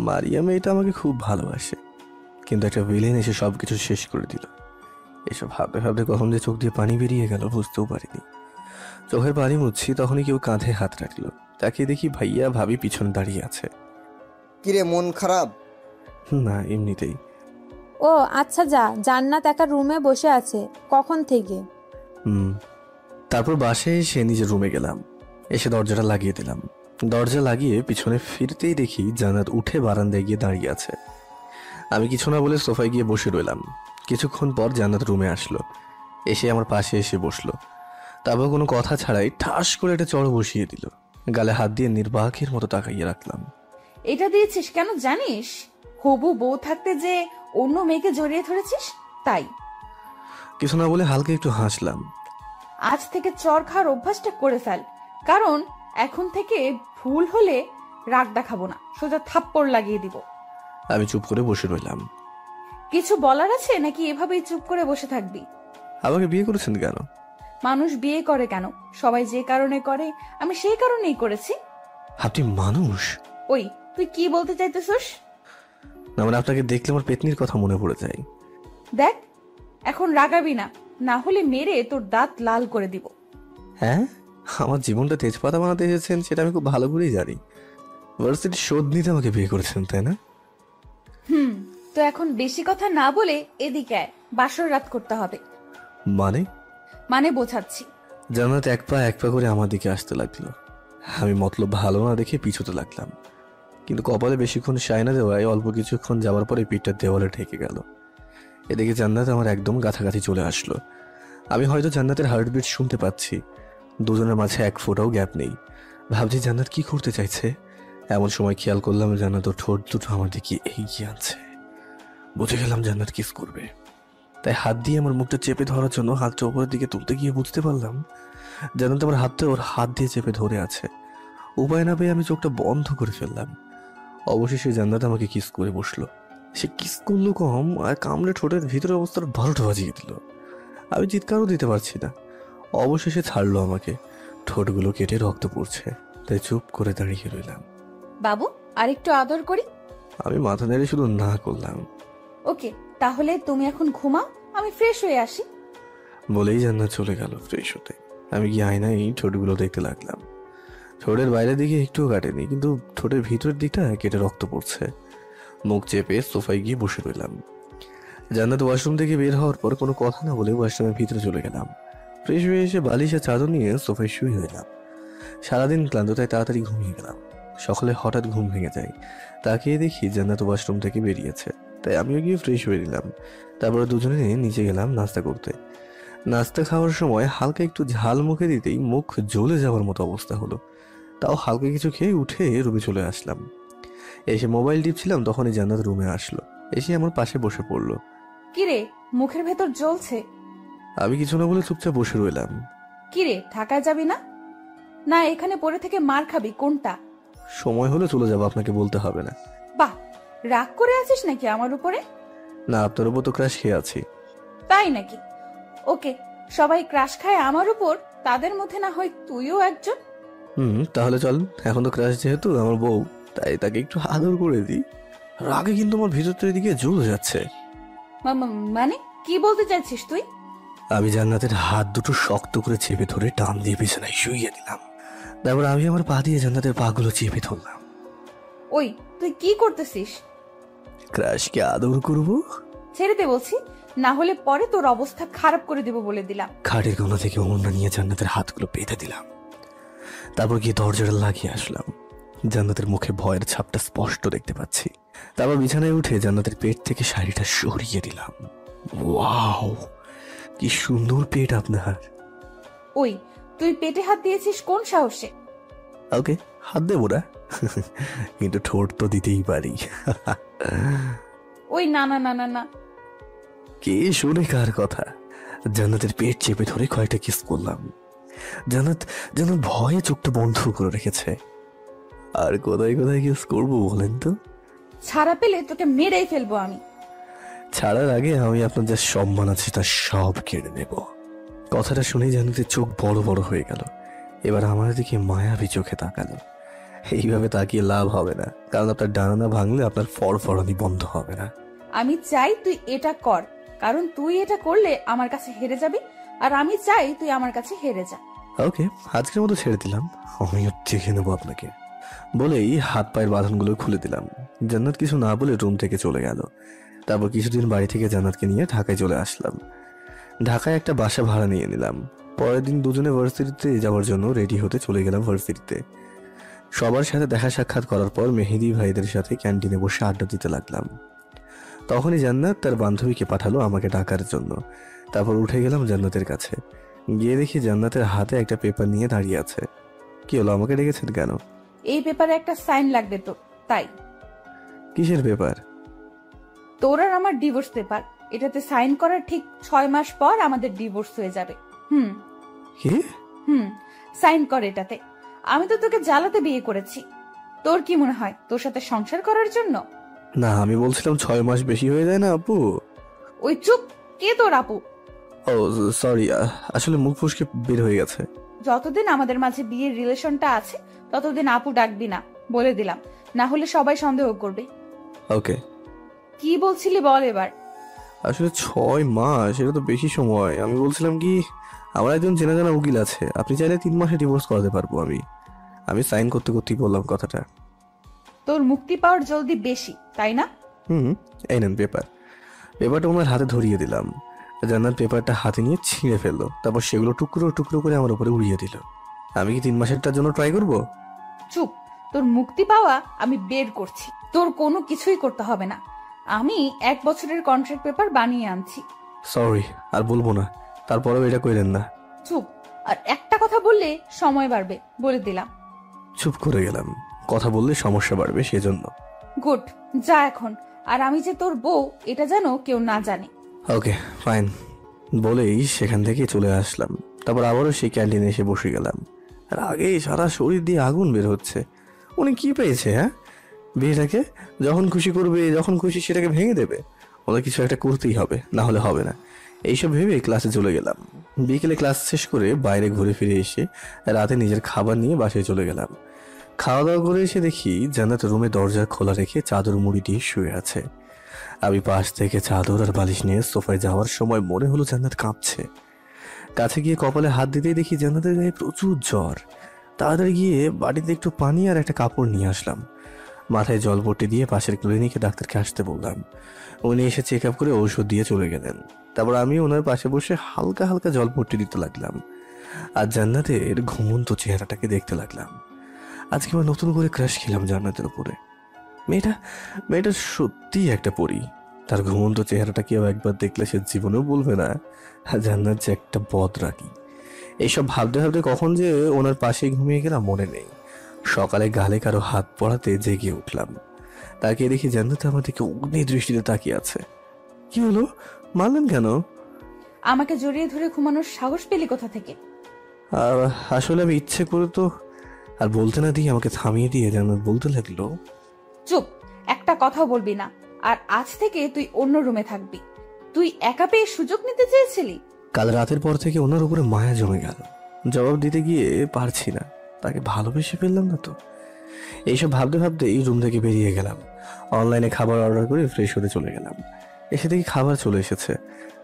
B: মারিয়া মেয়েটা আমাকে খুব ভালোবাসে, কিন্তু একটা ভিলেন এসে সব কিছু শেষ করে দিল। এসব ভাবতে ভাবতে কখন যে চোখ দিয়ে পানি বেরিয়ে গেল বুঝতেও পারিনি। চোখের পানি মুছছি, তখনই কেউ কাঁধে হাত রাখলো। তাকে দেখি ভাইয়া ভাবি পিছনে দাঁড়িয়ে আছে।
C: কিরে, মন খারাপ?
B: না, এমনিতেই।
A: ও আচ্ছা, যা। জান্নাত একা রুমে বসে আছে কখন থেকে।
B: তারপর বাসায় এসে নিজের রুমে গেলাম। এসে দরজাটা লাগিয়ে দিলাম। দরজা লাগিয়ে পিছনে ফিরতেই দেখি জান্নাত উঠে বারান্দায় গিয়ে দাঁড়িয়ে আছে। আমি কিছু না বলে সোফায় গিয়ে বসে রইলাম। কিছুক্ষণ পর জান্নাত রুমে আসলো। এসে আমার পাশে এসে বসলো। তারপর কোনো কথা ছাড়াই ঠাস করে একটা চড় বসিয়ে দিল। গালে হাত দিয়ে নির্বাকের মতো তাকাইয়ে রাখলাম।
D: এটা দিয়েছিস কেন জানিস? হবু বউ থাকতে যে অন্য মেয়েকে জড়িয়ে ধরেছিস, তাই।
B: কিছু না বলে হালকা একটু হাসলাম।
D: আজ থেকে চর খাওয়ার অভ্যাসটা করে ফেল, কারণ এখন থেকে ভুল হলে রাগ দেখাবো না, সোজা থাপ্পড় লাগিয়ে দিব।
B: আমি চুপ করে বসে রইলাম।
D: কিছু বলার আছে নাকি এভাবেই চুপ করে বসে থাকবি?
B: আমাকে বিয়ে করেছেন কেন?
D: মানুষ বিয়ে করে কেন? সবাই যে কারণে করে, আমি সেই কারণেই করেছি।
B: আপনি মানুষ?
D: ওই, তুই কি বলতে চাইতেছস?
B: না মানে আপনাকে দেখলে আমার পেতনির কথা মনে পড়ে যায়।
D: দেখ, এখন রাগাবি না, না হলে মেরে তোর দাঁত লাল করে দিব।
B: হ্যাঁ, আমার জীবনটা তেজপাতা বানাতে এসেছেন সেটা আমি খুব ভালো করেই জানি। ভার্সিটি শোধ নিতে আমাকে বিয়ে করেছেন, তাই না?
D: তো এখন বেশি কথা না বলে এদিকে আয়, বাসর রাত করতে হবে।
B: মানে
D: বোঝাচ্ছি।
B: জান্নাত এক পা করে আমার দিকে আসতে লাগলো। আমি মতলব ভালো না দেখে পিছুতে লাগলাম, কিন্তু কপালে বেশিক্ষণ সায় দেওয়ায় অল্প কিছুক্ষণ যাওয়ার পরে পিঠটা দেওয়ালে ঠেকে গেল। এদিকে জান্নাত আমার একদম কাছাকাছি চলে আসলো। আমি হয়তো জান্নাতের হার্টবিট শুনতে পাচ্ছি। দুজনের মাঝে এক ফোঁটাও গ্যাপ নেই। ভাবছি জান্নাত কি করতে চাইছে। এমন সময় খেয়াল করলাম জান্নাত ওর ঠোঁট দুটো আমার দিকে এগিয়ে আনছে। বুঝে গেলাম জান্নাত কিস করবে, তাই হাত দিয়ে আমার মুখটা চেপে ধরার জন্য হাতটা উপরের দিকে তুলতে গিয়ে বুঝতে পারলাম জান্নাত আমার হাতটা ওর হাত দিয়ে চেপে ধরে আছে। উপায় না পেয়ে আমি চোখটা বন্ধ করে ফেললাম। অবশেষে জান্নাত আমাকে কিস করে বসলো। সে কিস করলো কম, আর কামড়ে ঠোঁটের ভিতরে অবস্থার 12টা বাজিয়ে দিল। আমি চিৎকারও দিতে পারছি না। অবশেষে ছাড়লো আমাকে। ঠোঁটগুলো কেটে রক্ত পড়ছে, তাই চুপ করে দাঁড়িয়ে রইলাম।
D: বাবু, আরেকটু আদর করি?
B: আমি মাথা নেড়ে শুধু না করলাম।
D: ওকে, তাহলে তুমি এখন ঘুমাও, আমি ফ্রেশ হয়ে আসি।
B: বলেই জান্নাত চলে গেল ফ্রেশ হতে। আমি গিয়ে আয়নায় ঠোঁটগুলো দেখতে লাগলাম। ঠোঁটের বাইরের দিকে একটুও কাটেনি, কিন্তু ঠোঁটের ভিতরের দিকটা কেটে রক্ত পড়ছে। মুখ চেপে সোফায় গিয়ে বসে রইলাম। জান্নাত ওয়াশরুম থেকে বের হওয়ার পর কোনো কথা না বলে ওয়াশরুমের ভিতরে চলে গেলাম। ফ্রেশ হয়ে এসে বালিশে চাদর নিয়ে সোফায় শুয়ে হইলাম। সারাদিন ক্লান্ত, তাই তাড়াতাড়ি ঘুমিয়ে গেলাম। সকালে হঠাৎ ঘুম ভেঙে যায়। তাকিয়ে দেখি জান্নাত ওয়াশরুম থেকে বেরিয়েছে, তাই আমিও গিয়ে ফ্রেশ হয়ে নিলাম। তারপরে দুজনে নিচে গেলাম নাস্তা করতে। নাস্তা খাওয়ার সময় হালকা একটু ঝাল মুখে দিতেই মুখ জ্বলে যাওয়ার মতো অবস্থা হলো। তাও হালকা কিছু খেয়ে উঠে রুমে চলে আসলাম। এসে মোবাইল টিপছিলাম, তখনই জান্নাত রুমে আসলো। এসে আমার পাশে বসে পড়লো।
D: কিরে, মুখের ভেতর জ্বলছে।
B: আমি কিছু না বলে চুপচাপ বসে রইলাম।
D: কিরে, ঢাকায় যাবি না? না এখানে পড়ে থেকে মার খাবি, কোনটা?
B: সময় হলে চলে যাবো, আপনাকে বলতে হবে না।
D: বাহ, রাগ করে আছিস নাকি আমার উপরে?
B: না, আপনার উপর তো ক্রাশ খেয়ে আছি।
D: তাই নাকি? ওকে, সবাই ক্রাশ খায় আমার উপর, তাদের মধ্যে না হয় তুইও একজন।
B: তাহলে চল, এখন তো ক্রাশ যেহেতু আমার বউ, তাই তাকে একটু আদর করে দিই। রাগে কিন্তু আমার ভিতরটার দিকে জ্বলে যাচ্ছে।
D: মানে কি বলতে চাইছিস তুই?
B: আমি জান্নাতের হাত দুটো শক্ত করে চেপে ধরে টান দিয়ে বিছানায় শুইয়ে দিলাম। তারপর আমি আমার পা দিয়ে জান্নাতের পাগুলো চেপে ধরলাম।
D: ওই তুই কি করতেছিস?
B: ক্রাশকে আদর করব।
D: ছেড়ে দে বলছি, না হলে পরে তোর অবস্থা খারাপ করে দেব বলে দিলাম।
B: খাটের কোণা থেকে ওড়না নিয়ে জান্নাতের হাতগুলো বেঁধে দিলাম। তারপর গিয়ে দরজাটা লাগিয়ে আসলাম। জান্নাতের মুখে ভয়ের ছাপটা স্পষ্ট দেখতে পাচ্ছি। তারপর বিছানায় উঠে জান্নাতের পেট থেকে শাড়িটা সরিয়ে দিলাম। ওয়াও, কি সুন্দর পেট আপনার।
D: ওই তুই পেটে হাত দিয়েছিস কোন সাহসে?
B: ওকে, হাত দেবো না, কিন্তু ঠোঁট তো দিতেই পারি।
D: ওই না না না না না।
B: কে শুনে কার কথা? জান্নাতের পেট চেপে ধরে কয়েকটা কিস করলাম। জান্নাত ভয়ে চোখটা বন্ধ করে রেখেছে। আর কোথায় কোথায় কিস করবো বলেন তো?
D: ছাড়া পেলে তোকে মেরেই ফেলবো আমি।
B: ছাড়ার আগে আমি আপনার যা সম্মান আছে তা সব কেড়ে নেব। কথাটা শুনেই জান্নাতের চোখ বড় বড় হয়ে গেল। এবার আমার দিকে মায়াবী চোখে তাকালো। এইভাবে তাকিয়ে লাভ হবে না, কারণ আপনার ডানা ভাঙলে আপনার ফড়ফড়ানি বন্ধ হবে না।
D: আমি চাই তুই এটা কর, কারণ তুই এটা করলে আমার কাছে হেরে যাবি, আর আমি চাই তুই আমার কাছে হেরে যা।
B: ওকে, আজকের মতো ছেড়ে দিলাম, আমিও দেখে নেবো আপনাকে। বলেই হাত পায়ের বাঁধনগুলো খুলে দিলাম। জান্নাত কিছু না বলে রুম থেকে চলে গেল। তারপর কিছুদিন বাড়ি থেকে জান্নাতকে নিয়ে ঢাকায় চলে আসলাম। ঢাকায় একটা বাসা ভাড়া নিয়ে নিলাম। পরের দিন দুজনে ভার্সিটিতে যাওয়ার জন্য রেডি হতে চলে গেলাম ভার্সিটিতে। সবার সাথে দেখা সাক্ষাৎ করার পর মেহেদি ভাইদের সাথে ক্যান্টিনে বসে আড্ডা দিতে লাগলাম। তখনই জান্নাত তার বান্ধবীকে পাঠালো আমাকে ডাকার জন্য। তারপর উঠে গেলাম জান্নাতের কাছে। গিয়ে দেখি জান্নাতের হাতে একটা পেপার নিয়ে দাঁড়িয়ে আছে। কি হলো, আমাকে ডেকেছেন কেন?
D: এই পেপারে একটা সাইন লাগবে তো, তাই।
B: কিসের পেপার?
D: তোর আর আমার ডিভোর্স পেপার। এটাতে সাইন করার ঠিক 6 মাস পর আমাদের ডিভোর্স হয়ে যাবে।
B: কি?
D: সাইন কর এটাতে। আমি তো তোকে জ্বালাতে বিয়ে করেছি। তোর কি মনে হয় তোর সাথে সংসার করার জন্য?
B: না, আমি বলছিলাম 6 মাস বেশি হয়ে যায় না আপু?
D: ওই চুপ, কে তোর আপু?
B: ও সরি, আসলে মুখ ফসকে বের হয়ে গেছে।
D: যতদিন আমাদের মাঝে বিয়ের রিলেশনটা আছে ততদিন আপু ডাকবি না, বলে দিলাম, না হলে সবাই সন্দেহ করবে।
B: ওকে।
D: কি বলছিলি বল এবার।
B: আসলে 6 মাস, এটা তো বেশি সময়। আমি বলছিলাম কি, আমার একজন চেনা জানা উকিল আছে, আপনি চাইলে 3 মাসে ডিভোর্স করাতে পারবো। আমি সাইন করতে করতেই বললাম কথাটা।
D: তোর মুক্তি পাওয়ার জলদি বেশি, তাই না?
B: এই নেন পেপারটা ওনার হাতে ধরিয়ে দিলাম। জান্নাত পেপারটা হাতে নিয়ে ছিঁড়ে ফেললো। তারপর সেগুলো টুকরো টুকরো করে আমার উপরে উড়িয়ে দিল। আমি কি 3 মাসেরটার জন্য ট্রাই করবো?
D: চুপ, তোর মুক্তি পাওয়া আমি বের করছি। তোর কোনো কিছুই করতে হবে না। আমি 1 বছরের কন্ট্রাক্ট পেপার বানিয়ে আনছি।
B: সরি, আর বলবো না। তারপরেও এটা কইলেন না।
D: চুপ, আর একটা কথা বললে সময় বাড়বে, বলে দিলাম।
B: চুপ করে গেলাম। কথা বললে সমস্যা বাড়বে সেজন্য।
D: গুড, যা এখন। আর আমি যে তোর বউ এটা যেন কেউ না জানে।
B: ওকে ফাইন, বলেই সেখান থেকে চলে আসলাম। তারপর আবারও সেই ক্যান্টিনে এসে বসে গেলাম। আর আগেই সারা শরীর দিয়ে আগুন বের হচ্ছে। উনি কি পেয়েছে? বিয়েটাকে যখন খুশি করবে, যখন খুশি সেটাকে ভেঙে দেবে। ওদের কিছু একটা করতেই হবে, না হলে হবে না। এইসব ভেবে ক্লাসে চলে গেলাম। বিকেলে ক্লাস শেষ করে বাইরে ঘুরে ফিরে এসে রাতে নিজের খাবার নিয়ে বাসায় চলে গেলাম। খাওয়া দাওয়া করে এসে দেখি জান্নাত রুমে দরজা খোলা রেখে চাদর মুড়ি দিয়ে শুয়ে আছে। আমি পাশ থেকে চাদর আর বালিশ নিয়ে সোফায় যাওয়ার সময় মনে হলো জান্নাত কাঁপছে। কাছে গিয়ে কপালে হাত দিতেই দেখি জান্নাতের গায়ে প্রচুর জ্বর। তাড়াতাড়ি গিয়ে বাড়িতে একটু পানি আর একটা কাপড় নিয়ে আসলাম। মাথায় জলপট্টি দিয়ে পাশের ক্লিনিকে ডাক্তারকে আসতে বললাম। উনি এসে চেক আপ করে ঔষধ দিয়ে চলে গেলেন। তারপর আমি ওনার পাশে বসে হালকা হালকা জলপট্টি দিতে লাগলাম আর জান্নাতের ঘুমন্ত চেহারাটাকে দেখতে লাগলাম। আজকে আবার নতুন করে ক্রাশ খেলাম জান্নাতের উপরে। মেয়েটা সত্যি একটা পরী। তার ঘুমন্ত চেহারাটা কেউ একবার দেখলে সে জীবনেও বলবে না জান্নাত যে একটা বদরাগী। এইসব ভাবতে ভাবতে কখন যে ওনার পাশে ঘুমিয়ে গেলাম মনে নেই। সকালে গালে কারো হাত পড়াতে জেগে উঠলাম। তাকিয়ে দেখি জান্নাত আমার দিকে অগ্নি দৃষ্টিতে তাকিয়ে আছে। কি হলো, মারলেন কেন?
D: আমাকে জড়িয়ে ধরে ঘুমানোর সাহস পেলি কোথা থেকে?
B: আসলে আমি ইচ্ছে করে তো, আর বলতে না দিয়ে আমাকে থামিয়ে দিয়ে জান্নাত বলতে লাগলো,
D: চুপ, একটা কথাও বলবি না। আর আজ থেকে তুই অন্য রুমে থাকবি। তুই একা পেয়ে সুযোগ নিতে চেয়েছিলি।
B: কাল রাতের পর থেকে ওনার উপরে মায়া জমে গেল। জবাব দিতে গিয়ে পারছি না, তাকে ভালোবেসে ফেললাম না তো। এইসব ভাবতে ভাবতেই রুম থেকে বেরিয়ে গেলাম। অনলাইনে খাবার অর্ডার করে ফ্রেশ হতে চলে গেলাম। এসে দেখি খাবার চলে এসেছে।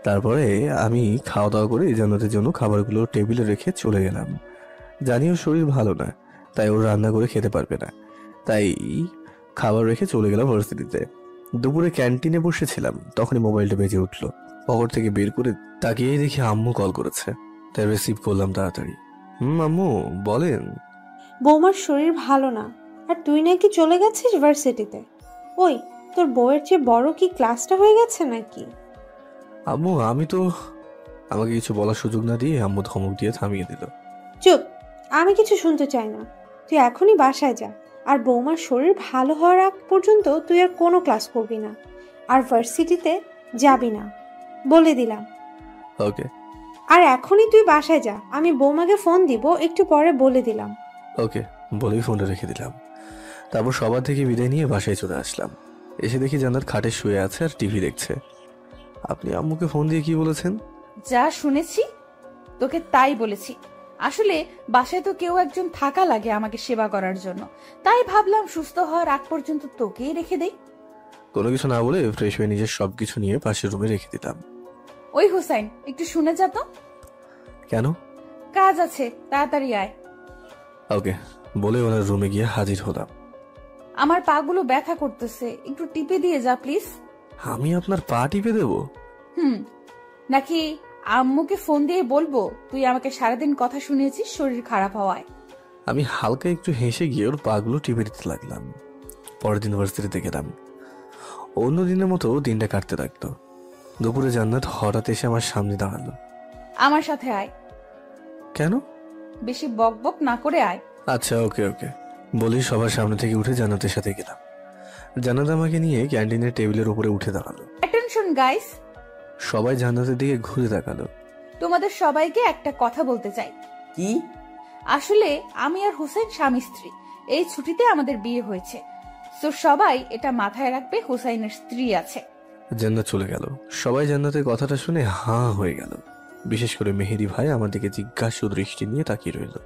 B: তারপরে আমি খাওয়া দাওয়া করে জান্নাতের জন্য খাবারগুলো টেবিলে রেখে চলে গেলাম। জানিও শরীর ভালো না, তাই ওর রান্না করে খেতে পারবে না, তাই খাবার রেখে চলে গেলাম ভার্সিটিতে। দুপুরে ক্যান্টিনে বসেছিলাম, তখনই মোবাইলটা বেজে উঠলো। পকেট থেকে বের করে তাকিয়ে দেখি আম্মু কল করেছে, তাই রিসিভ করলাম তাড়াতাড়ি। আম্মু বলেন।
F: বৌমার শরীর ভালো না, আর তুই নাকি চলে গেছিস ভার্সিটিতে। ওই, তোর বউয়ের চেয়ে বড় কি ক্লাসটা হয়ে গেছে নাকি?
B: আম্মু আমি তো, আমাকে কিছু বলার সুযোগ না দিয়ে আম্মু ধমক দিয়ে থামিয়ে দিল।
F: চুপ, আমি কিছু শুনতে চাই না। তুই এখনই বাসায় যা, আর বৌমার শরীর ভালো হওয়ার আগ পর্যন্ত তুই আর কোনো ক্লাস করবি না, আর ভার্সিটিতে যাবি না, বলে দিলাম।
B: ওকে।
F: আর এখনই তুই বাসায় যা, আমি বৌমাকে ফোন দিব, একটু পরে বলে দিলাম।
B: ওকে বলেই ফোনটা রেখে দিলাম। তারপর সবার থেকে বিদায় নিয়ে বাসায় চলে আসলাম। এসে দেখি জান্নাত খাটে শুয়ে আছে আর টিভি দেখছে। আপনি আম্মুকে ফোন দিয়ে কি বলেছেন?
D: যা শুনেছি তোকে তাই বলেছি। আসলে বাসায় তো কেউ একজন থাকা লাগে আমাকে সেবা করার জন্য, তাই ভাবলাম সুস্থ হওয়ার আগ পর্যন্ত তোকেই রেখে দেই।
B: কোনো কিছু না বলে ফ্রেশ হয়ে নিজের সবকিছু নিয়ে পাশের রুমে রেখে দিতাম।
D: ওই হুসাইন, একটু শুনে যা তো।
B: কেন?
D: কাজ আছে, তাড়াতাড়ি আয়।
B: ওকে বলে ওনার রুমে গিয়ে হাজির হলাম।
D: আমার পাগুলো ব্যথা করতেছে, একটু টিপে দিয়ে যা প্লিজ।
B: আমি আপনার পা টিপে দেবো?
D: নাকি আম্মুকে ফোন দিয়ে বলবো তুই আমাকে সারাদিন কথা শুনিয়েছিস শরীর খারাপ হওয়ায়?
B: আমি হালকা একটু হেসে গিয়ে ওর পাগুলো টিপে দিতে লাগলাম। পরের দিন ভার্সিটিতে গেলাম। অন্য দিনের মতো দিনটা কাটতে লাগলো। দুপুরে জান্নাত হঠাৎ এসে আমার সামনে দাঁড়ালো।
D: আমার সাথে আয়।
B: কেন?
D: বেশি বক বক না করে আয়।
B: আচ্ছা ওকে ওকে বলেই সবার সামনে থেকে উঠে জান্নাতের সাথে গেলাম। জান্নাত আমাকে নিয়ে ক্যান্টিনের টেবিলের উপরে উঠে দাঁড়ালো।
D: Attention guys.
B: সবাই জান্নাতের দিকে ঘুরে তাকালো।
D: তোমাদের সবাইকে একটা কথা বলতে চাই।
E: কি?
D: আসলে আমি আর হুসেন স্বামী স্ত্রী। এই ছুটিতে আমাদের বিয়ে হয়েছে, তো সবাই এটা মাথায় রাখবে, হুসাইনের স্ত্রী আছে।
B: জান্নাত চলে গেল। সবাই জান্নাতের কথাটা শুনে হাঁ হয়ে গেল। বিশেষ করে মেহেদি ভাই আমার দিকে জিজ্ঞাসু দৃষ্টি নিয়ে তাকিয়ে রইল।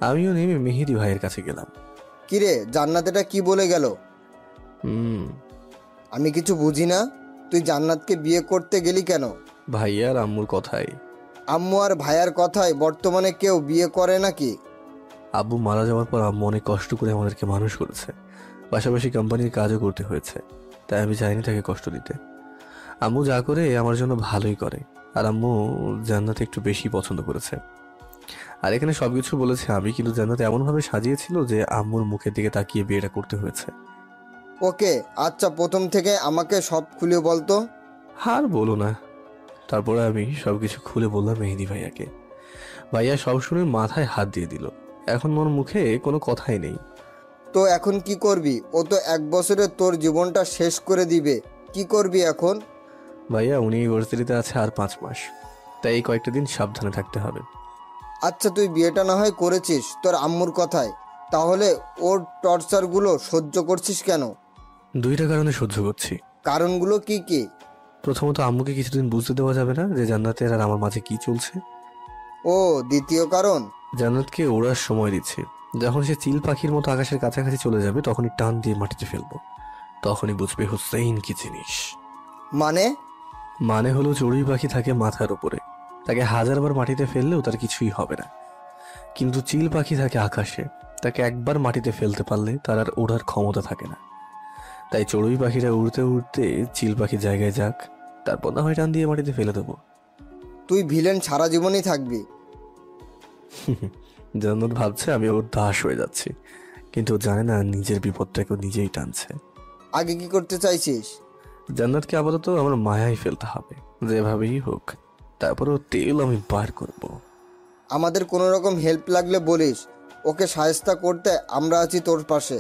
B: আমিও নেমে মেহেদি ভাইয়ের কাছে গেলাম।
C: কিরে জান্নাত এটা কি বলে গেল? আমি কিছু বুঝি না। তুই জান্নাতকে বিয়ে করতে গেলি কেন?
B: ভাইয়ার আম্মুর কথাই।
C: আম্মু আর ভাইয়ার কথায় বর্তমানে কেউ বিয়ে করে নাকি?
B: আব্বু মারা যাওয়ার পর আম্মু অনেক কষ্ট করে আমাদেরকে মানুষ করেছে, পাশাপাশি কোম্পানির কাজও করতে হয়েছে, তাই আমি চাইনি তাকে কষ্ট দিতে। আম্মু যা করে আমার জন্য ভালোই করে, আর আম্মু জান্নাত একটু বেশি পছন্দ করেছে। আর এখানে সবকিছু বলেছে আমি, কিন্তু জান্নাত এমনভাবে সাজিয়েছিল যে আম্মুর মুখের দিকে তাকিয়ে বিয়েটা করতে হয়েছে।
C: ওকে আচ্ছা, প্রথম থেকে আমাকে সব খুলে বলতো।
B: আর বলো না। তারপরে আমি সবকিছু খুলে বললাম মেহেদি ভাইয়াকে। ভাইয়া সব শুনে মাথায় হাত দিয়ে দিল। এখন ওর মুখে কোনো কথাই নেই।
C: তো এখন কি করবি? ও তো 1 বছরে তোর জীবনটা শেষ করে দিবে। কি করবি এখন?
B: ভাইয়া উনি ইউনিভার্সিটিতে আছে আর 5 মাস, তাই এই কয়েকটা দিন সাবধানে থাকতে হবে।
C: আচ্ছা তুই বিয়েটা না হয় করেছিস তোর আম্মুর কথায়, তাহলে ওর টর্চারগুলো সহ্য করছিস কেন?
B: 2টা কারণে সহ্য করছি।
C: কারণগুলো কি কি?
B: প্রথমত আম্মুকে কিছুদিন বুঝতে দেওয়া যাবে না যে জান্নাতের আর আমার মাঝে কি চলছে।
C: ও দ্বিতীয় কারণ,
B: জান্নাতকে ওড়ার সময় দিচ্ছি। যখন সে চিল পাখির মতো আকাশের কাছাকাছি চলে যাবে তখনই টান দিয়ে মাটিতে ফেলবো, তখনই বুঝবে হুসেইন কি জিনিস। মানে হলো চড়ুই পাখি থাকে মাথার উপরে, তাকে 1000বার মাটিতে ফেললেও তার কিছুই হবে না। কিন্তু চিল পাখি থাকে আকাশে, তাকে একবার মাটিতে ফেলতে পারলে তার আর ওড়ার ক্ষমতা থাকে না। তাই চড়ুই পাখিরা উড়তে উড়তে চিল পাখি জায়গায় যাক, তারপর না হয় টান দিয়ে মাটিতে ফেলে দেবো।
C: তুই ভিলেন সারা জীবনই থাকবি।
B: জান্নাত ভাবছে আমি ওর দাস হয়ে যাচ্ছি, কিন্তু জানে না নিজের বিপদটাকে নিজেই টানছে।
C: আগে কি করতে চাইছিস?
B: জান্নাতকে আপাতত আমার মায়ায় ফেলতে হবে, যেভাবেই হোক। তারপর তেল আমি বার করব।
C: আমাদের কোনো রকম হেল্প লাগলে বলিস, ওকে সাহায্য করতে আমরা আছি তোর পাশে।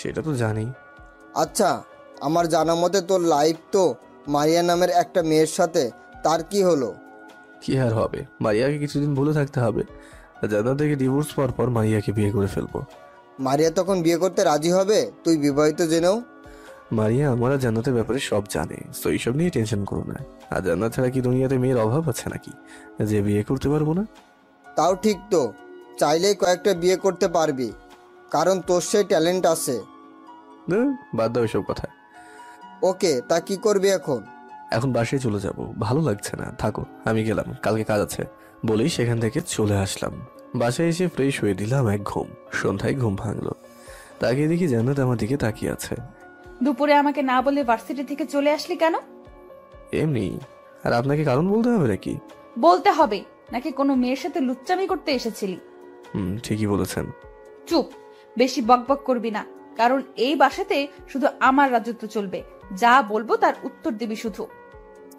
B: সেটা তো জানি।
C: আচ্ছা আমার জানা মতে তোর লাইফ তো মারিয়া নামের একটা মেয়ের সাথে তার কি হলো?
B: কি আর হবে, মারিয়াকে কিছুদিন ভুলে থাকতে হবে। জান্নাত থেকে ডিভোর্স পাওয়ার পর মারিয়াকে বিয়ে করে ফেলবো।
C: মারিয়া তখন বিয়ে করতে রাজি হবে তুই বিবাহিত জেনেও?
B: মারিয়া আমার আর জান্নাতের ব্যাপারে সব জানে, তো এইসব নিয়ে টেনশন করো না। আর জান্নাত ছাড়া কি দুনিয়াতে মেয়ের অভাব আছে নাকি যে বিয়ে করতে পারবো না?
C: তাও ঠিক তো, চাইলেই কয়েকটা বিয়ে করতে পারবি, কারণ তোর সেই ট্যালেন্ট আছে।
B: ধুর, বাদ দাও এসব কথা।
C: ওকে, তা কি করবি এখন?
B: এখন বাসায় চলে যাব, ভালো লাগছে না, থাকো আমি গেলাম, কালকে কাজ আছে বলেই সেখান থেকে চলে আসলাম। বাসায় এসে ফ্রেশ হয়ে দিলাম এক ঘুম। সন্ধ্যায় ঘুম ভাঙলো, তাকিয়ে দেখি জান্নাত আমার দিকে তাকিয়ে আছে।
D: দুপুরে আমাকে না বলে ভার্সিটি থেকে চলে আসলি কেন?
B: এমনি। আর আপনাকে কারণ বলতে হবে নাকি?
D: বলতে হবে নাকি কোনো মেয়ের সাথে লুচ্চামি করতে এসেছিলি?
B: ঠিকই বলেছেন।
D: চুপ, বেশি বকবক করবি না, কারণ এই বাসাতে শুধু আমার রাজত্ব চলবে। যা বলবো তার উত্তর দিবি শুধু।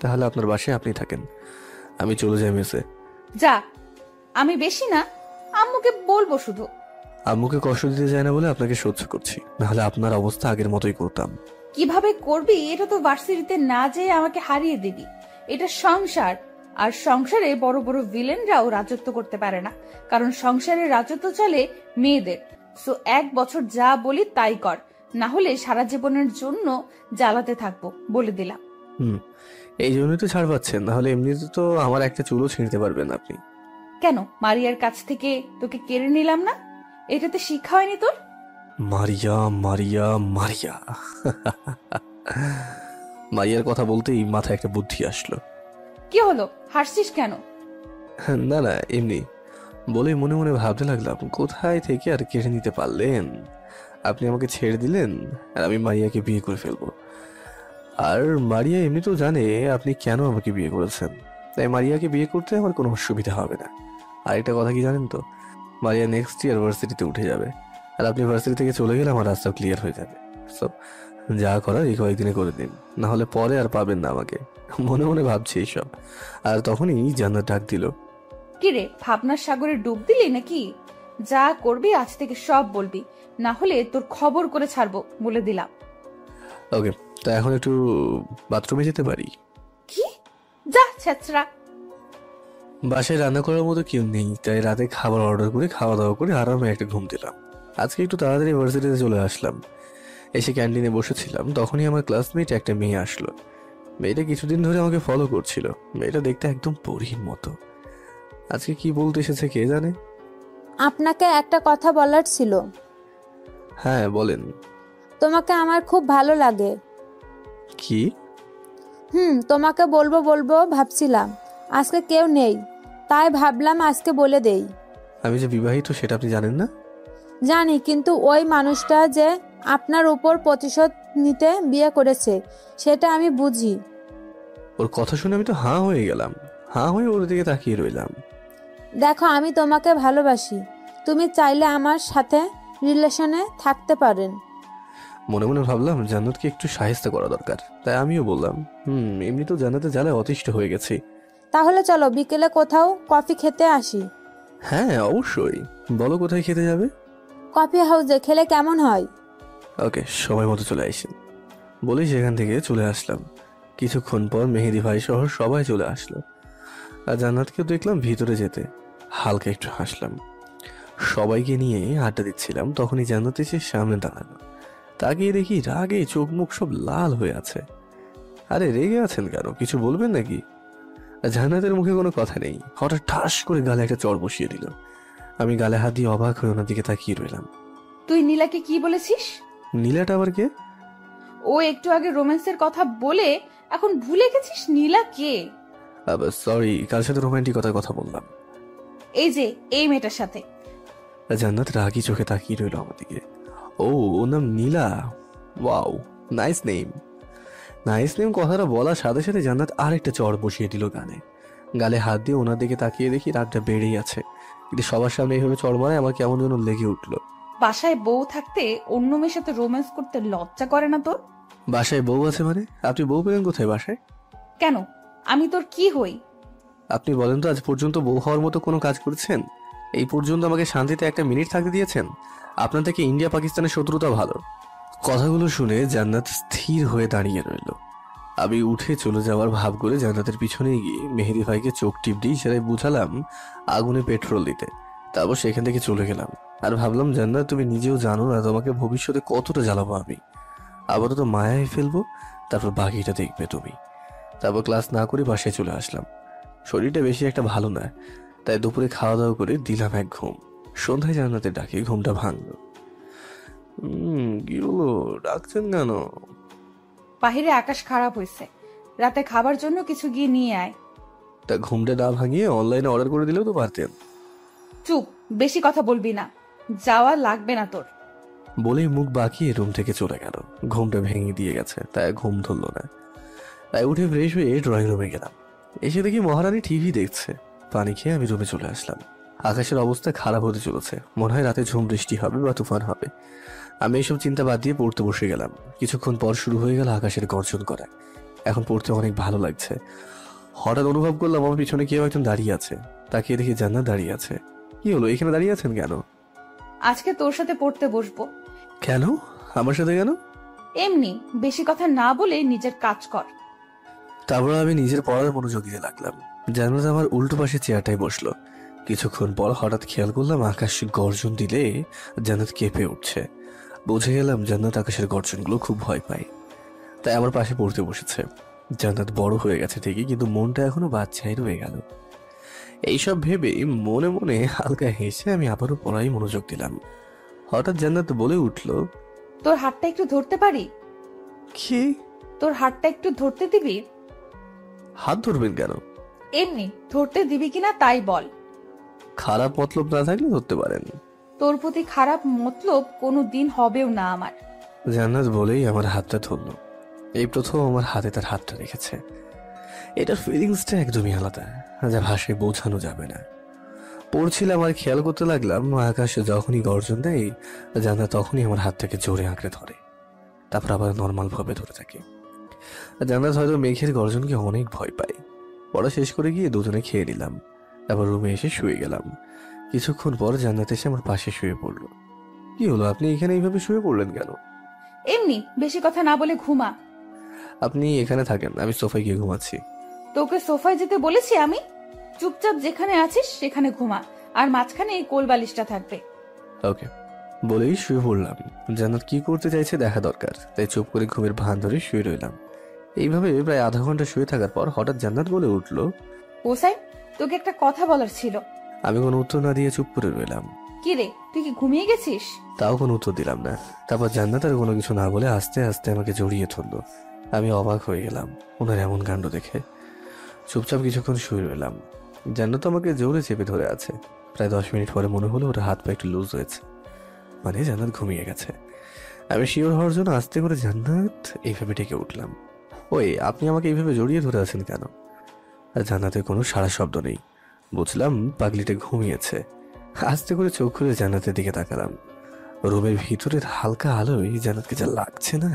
B: তাহলে আপনার বাসায় আপনি থাকেন, আমি চলে যাই মেসে।
D: যা, আমি বেশি না, আম্মুকে বলবো শুধু।
B: আম্মুকে কষ্ট দিতে চায় না বলে আপনাকে সহ্য করছি, নাহলে আপনার অবস্থা আগের মতোই করতাম।
D: কিভাবে করবি এটা তো ভার্সিটিতে না যেয়ে আমাকে হারিয়ে দিবি। এটা সংসার, আর সংসারে বড় বড় ভিলেনরাও রাজত্ব করতে পারে না, কারণ সংসারের রাজত্ব চলে মেয়েদের। সো 1 বছর যা বলি তাই কর, না হলে সারা জীবনের জন্য জ্বালাতে থাকবো, বলে দিলাম।
B: এই জন্যই তো ছাড় পাচ্ছেন, নাহলে এমনিতে তো আমার একটা চুলও ছিঁড়তে পারবেন আপনি।
D: কেন মারিয়ার কাছ থেকে তোকে কেড়ে নিলাম না? এটাতে শিক্ষা হয়নি তোর?
B: মারিয়া মারিয়া মারিয়া মারিয়ার কথা বলতেই মাথায় একটা বুদ্ধি আসলো।
D: কি হলো, হাসছিস কেন?
B: না না, এমনি বলে মনে মনে ভাবতে লাগলাম, কোথায় থেকে আর কেড়ে নিতে পারলেন? আপনি আমাকে ছেড়ে দিলেন আর আমি মারিয়াকে বিয়ে করে ফেলবো। আর মারিয়া এমনি তো জানে আপনি কেন আমাকে বিয়ে করেছেন, তাই মারিয়াকে বিয়ে করতে আমার কোনো অসুবিধা হবে না। আর একটা কথা কি জানেন তো, মারিয়া নেক্সট ইয়ার ভার্সিটিতে উঠে যাবে, আর আপনি ভার্সিটি থেকে চলে গেলে আমার রাস্তা ক্লিয়ার হয়ে যাবে। সো যা করার এই কয়েকদিনে করে দিন, না হলে পরে আর পাবেন না আমাকে। মনে মনে ভাবছি এইসব, আর তখনই জান্নাত ডাক দিল।
D: কিরে, ভাবনার সাগরে ডুব দিলি নাকি? যা করবি আজ থেকে সব বলবি, না হলে তোর খবর করে ছাড়বো, বলে দিলাম।
B: ওকে, তা এখন একটু বাথরুমে যেতে পারি?
D: কি? যা ছেঁচড়া।
B: বাসায় রান্না করার মতো কেউ নেই, তাই রাতে খাবার অর্ডার করে খাওয়া দাওয়া করে আরামে একটা ঘুম দিলাম। আজকে একটু তাড়াতাড়ি ভার্সিটিতে চলে আসলাম। এসে ক্যান্টিনে বসেছিলাম, তখনই আমার ক্লাসমেট একটা মেয়ে আসলো। মেয়েটা কিছুদিন ধরে আমাকে ফলো করছিল। মেয়েটা দেখতে একদম পরীর মতো। আজকে কি বলতে এসেছে কে জানে।
A: আপনাকে একটা কথা বলার ছিল।
B: হ্যাঁ বলেন।
A: তোমাকে আমার খুব ভালো লাগে।
B: কি?
A: তোমাকে বলবো বলবো ভাবছিলাম, আজকে কেউ নেই, তাই ভাবলাম আজকে বলে দেই।
B: আমি যে বিবাহিত সেটা আপনি জানেন না?
A: জানি, কিন্তু ওই মানুষটা যে আপনার উপর প্রতিশোধ নিতে বিয়ে করেছে সেটা আমি বুঝি।
B: ওর কথা শুনে আমি তো হাঁ হয়ে গেলাম। হাঁ হয়ে ওর দিকে তাকিয়ে রইলাম।
A: দেখো, আমি তোমাকে ভালোবাসি, তুমি চাইলে আমার সাথে রিলেশনে থাকতে পারেন।
B: মনে মনে ভাবলাম জান্নাতকে একটু সাহায্য করা দরকার, তাই আমিও বললাম এমনি তো জান্নাতে জ্বালায় অতিষ্ঠ হয়ে গেছি।
A: তাহলে চলো বিকেলে কোথাও কফি খেতে আসি।
B: হ্যাঁ অবশ্যই, বলো কোথায় খেতে যাবে?
A: কফি হাউসে খেলে কেমন হয়?
B: ওকে, সময় মতো চলে আসেন বলেই সেখান থেকে চলে আসলাম। কিছুক্ষণ পর মেহেদি ভাই সহ সবাই চলে আসলো, আর জান্নাতকেও দেখলাম ভিতরে যেতে। হালকা একটু হাসলাম। সবাইকে নিয়ে আড্ডা দিচ্ছিলাম, তখনই জান্নাত এসে সামনে দাঁড়ালো। তাকিয়ে দেখি রাগে চোখ মুখ সব লাল হয়ে আছে। আরে রেগে আছেন কেন, কিছু বলবেন নাকি? জান্নাতের মুখে কোনো কথা নেই, হঠাৎ ঠাস করে গালে একটা চড় বসিয়ে দিল। আমি গালে হাত দিয়ে অবাক হয়ে ওনার দিকে তাকিয়ে রইলাম।
D: তুই নীলাকে কি বলেছিস?
B: নীলাটা আবার কে?
D: ও একটু আগে রোম্যান্সের কথা বলে এখন ভুলে গেছিস নীলা কে?
B: সরি, কার সাথে রোমান্টিকতার কথা বললাম?
D: এই যে এই মেয়েটার সাথে।
B: জান্নাত রাগি চোখে তাকিয়ে রইল আমার দিকে। ও, ওর নাম Nila. Wow, nice name. Nice name কথাটা বলার সাথে সাথে জান্নাত আরেকটা চড় বসিয়ে দিল গানে। গালে হাত দিয়ে ওনার দিকে তাকিয়ে দেখি রাগটা বেড়েই আছে, কিন্তু সবার সামনে এইভাবে চড় মারায় আমার কেমন যেন লেগে উঠলো।
D: বাসায় বউ থাকতে অন্য মেয়ের সাথে রোম্যান্স করতে লজ্জা করে না তোর?
B: বাসায় বউ আছে মানে? আপনি বউ পেলেন কোথায় বাসায়?
D: কেন, আমি তোর কি হই?
B: আপনি বলেন তো, আজ পর্যন্ত বউ হওয়ার মতো কোনো কাজ করেছেন? এই পর্যন্ত আমাকে শান্তিতে একটা মিনিট থাকতে দিয়েছেন? আপনার থেকে ইন্ডিয়া পাকিস্তানের শত্রুতা ভালো। কথাগুলো শুনে জান্নাত স্থির হয়ে দাঁড়িয়ে রইল। আমি উঠে চলে যাওয়ার ভাব করে জান্নাতের পিছনে গিয়ে মেহেদি ভাইকে চোখ টিপ দিয়ে সেটাই বুঝালাম আগুনে পেট্রোল দিতে। তারপর সেখান থেকে চলে গেলাম। আর ভাবলাম, জান্নাত তুমি নিজেও জানো না তোমাকে ভবিষ্যতে কতটা জ্বালাবো আমি। আবারও তো মায়ায় ফেলবো, তারপর বাকিটা দেখবে তুমি। তারপর ক্লাস না করে বাসায় চলে আসলাম। শরীরটা বেশি একটা ভালো না, তাই দুপুরে খাওয়া দাওয়া করে দিলাম এক ঘুম। সন্ধ্যায় জান্নাতের ডাকে ঘুমটা ভাঙলো। কি হলো, ডাকছেন কেন?
D: বাহিরে আকাশ খারাপ হয়েছে, রাতে খাবার জন্য কিছু গিয়ে নিয়ে আয়।
B: তা ঘুমটা না ভাঙিয়ে অনলাইনে অর্ডার করে দিলেও তো পারতেন।
D: চুপ, বেশি কথা বলবি না, যাওয়া লাগবে না তোর।
B: বলেই মুখ বাঁকিয়ে রুম থেকে চলে গেল। ঘুমটা ভেঙে দিয়ে গেছে, তাই ঘুম ধরল না। তাই উঠে ফ্রেশ হয়ে ড্রয়িং রুমে গেলাম। এসে দেখি মহারানী টিভি দেখছে। পানি খেয়ে আমি রুমে চলে আসলাম। আকাশের অবস্থা খারাপ হতে চলেছে, মনে হয় রাতে ঝুম বৃষ্টি হবে বা তুফান হবে। আমি এইসব চিন্তা বাদ দিয়ে পড়তে বসে গেলাম। কিছুক্ষণ পর শুরু হয়ে গেল আকাশের গর্জন করা। এখন পড়তে অনেক ভালো লাগছে। হঠাৎ অনুভব করলাম আমার পিছনে কেউ একজন দাঁড়িয়ে আছে। তাকিয়ে দেখি জান্নাত দাঁড়িয়ে আছে। কি হলো, এখানে দাঁড়িয়ে আছেন কেন?
D: আজকে তোর সাথে পড়তে বসবো।
B: কেন আমার সাথে কেন?
D: এমনি, বেশি কথা না বলে নিজের কাজ কর।
B: তারপর আমি নিজের পড়ার মনোযোগ দিতে লাগলাম। জান্নাত আমার উল্টো পাশে চেয়ারটায় বসলো। কিছুক্ষণ পর হঠাৎ খেয়াল করলাম আকাশ গর্জন দিলে জান্নাত কেঁপে উঠছে। বুঝে গেলাম জান্নাত আকাশের গর্জনগুলো খুব ভয় পায়, তাই আমার পাশে পড়তে বসেছে। জান্নাত বড় হয়ে গেছে ঠিকই, কিন্তু মনটা এখনো বাচ্চাই রয়ে গেল। এইসব ভেবে মনে মনে হালকা হেসে আমি আবারও পড়াই মনোযোগ দিলাম। হঠাৎ জান্নাত বলে উঠলো,
D: তোর হাতটা একটু ধরতে পারি?
B: কি?
D: তোর হাতটা একটু ধরতে দিবি?
B: হাত ধরবেন কেন?
D: এমনি ধরতে দিবি কিনা তাই বল।
B: খারাপ মতলব না থাকলে ধরতে পারেন।
D: তোর প্রতি খারাপ মতলব কোনো দিন হবেও না আমার।
B: জান্নাত বলেই আমার হাতটা ধরলো। এই প্রথম আমার হাতে তার হাতটা রেখেছে। এটার ফিলিংসটা একদমই আলাদা, যা ভাষায় বোঝানো যাবে না। পড়ছিলাম আর খেয়াল করতে লাগলাম আকাশে যখনই গর্জন দেয় জান্নাত তখনই আমার হাতটাকে জোরে আঁকড়ে ধরে, তারপর আবার নর্মাল ভাবে ধরে থাকে। জান্নাত হয়তো মেঘের গর্জনকে অনেক ভয় পায়। পড়া শেষ করে গিয়ে দুজনে খেয়ে নিলাম। তারপর রুমে এসে শুয়ে গেলাম। কিছুক্ষণ পর জান্নাত এসে আমার পাশে শুয়ে পড়লো। কি হলো, আপনি এখানে এইভাবে শুয়ে পড়লেন কেন?
D: এমনি, বেশি কথা না বলে ঘুমা।
B: আপনি এখানে থাকেন, আমি সোফায় গিয়ে ঘুমাচ্ছি।
D: তোকে সোফায় যেতে বলেছি আমি? চুপচাপ যেখানে আছিস সেখানে ঘুমা, আর মাঝখানে এই কোল বালিশটা থাকবে।
B: ওকে বলেই শুয়ে পড়লাম। জান্নাত কি করতে চাইছে দেখা দরকার, তাই চুপ করে ঘুমের ভান ধরে শুয়ে রইলাম। এইভাবে প্রায় আধা ঘন্টা শুয়ে থাকার পর হঠাৎ জান্নাত বলে উঠলো,
D: ওসাই, তোকে একটা কথা বলার ছিল।
B: আমি কোনো উত্তর না দিয়ে চুপ করে রইলাম।
D: কি রে, তুই কি ঘুমিয়ে গেছিস?
B: তাও কোনো উত্তর দিলাম না। তারপর জান্নাত আর কোনো কিছু না বলে আস্তে আস্তে আমাকে জড়িয়ে ধরলো। আমি অবাক হয়ে গেলাম ওনার এমন কাণ্ড দেখে। চুপচাপ কিছুক্ষণ শুয়ে রইলাম। জান্নাত আমাকে জোরে চেপে ধরে আছে। প্রায় 10 মিনিট পরে মনে হলো ওর হাত পা একটু লুজ হয়েছে, মানে জান্নাত ঘুমিয়ে গেছে। আমি শিওর হওয়ার জন্য আস্তে করে জান্নাত এইভাবে ডেকে উঠলাম, ওই আপনি আমাকে এইভাবে জড়িয়ে ধরে আছেন কেন? আর জান্নাতের কোনো সারা শব্দ নেই। বুঝলাম পাগলিটা ঘুমিয়েছে। আস্তে করে চোখ খুলে জান্নাতের দিকে তাকালাম। রুমের ভিতরের হালকা আলোয় জান্নাতকে যা লাগছে না,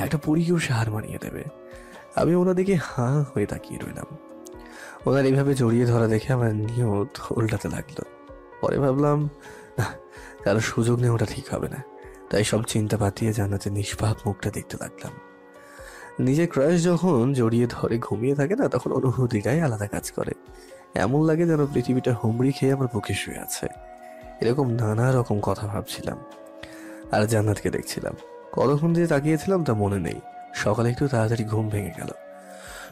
B: একটা পরীকেও সে হার মানিয়ে দেবে। আমি ওনার দিকে হাঁ হয়ে তাকিয়ে রইলাম। ওনার এইভাবে জড়িয়ে ধরা দেখে আমার নিয়ত উল্টাতে লাগলো। পরে ভাবলাম না, কারো সুযোগ নেওয়াটা ঠিক হবে না। তাই সব চিন্তা বাতিয়ে জান্নাতের নিষ্পাপ মুখটা দেখতে লাগলাম। নিজের ক্রাশ যখন জড়িয়ে ধরে ঘুমিয়ে থাকে না, তখন অনুভূতিটাই আলাদা কাজ করে। এমন লাগে যেন পৃথিবীটা হুমড়ি খেয়ে আমার বুকে শুয়ে আছে। এরকম নানা রকম কথা ভাবছিলাম আর জান্নাতকে দেখছিলাম। কতক্ষণ দিয়ে তাকিয়েছিলাম তা মনে নেই। সকালে একটু তাড়াতাড়ি ঘুম ভেঙে গেল।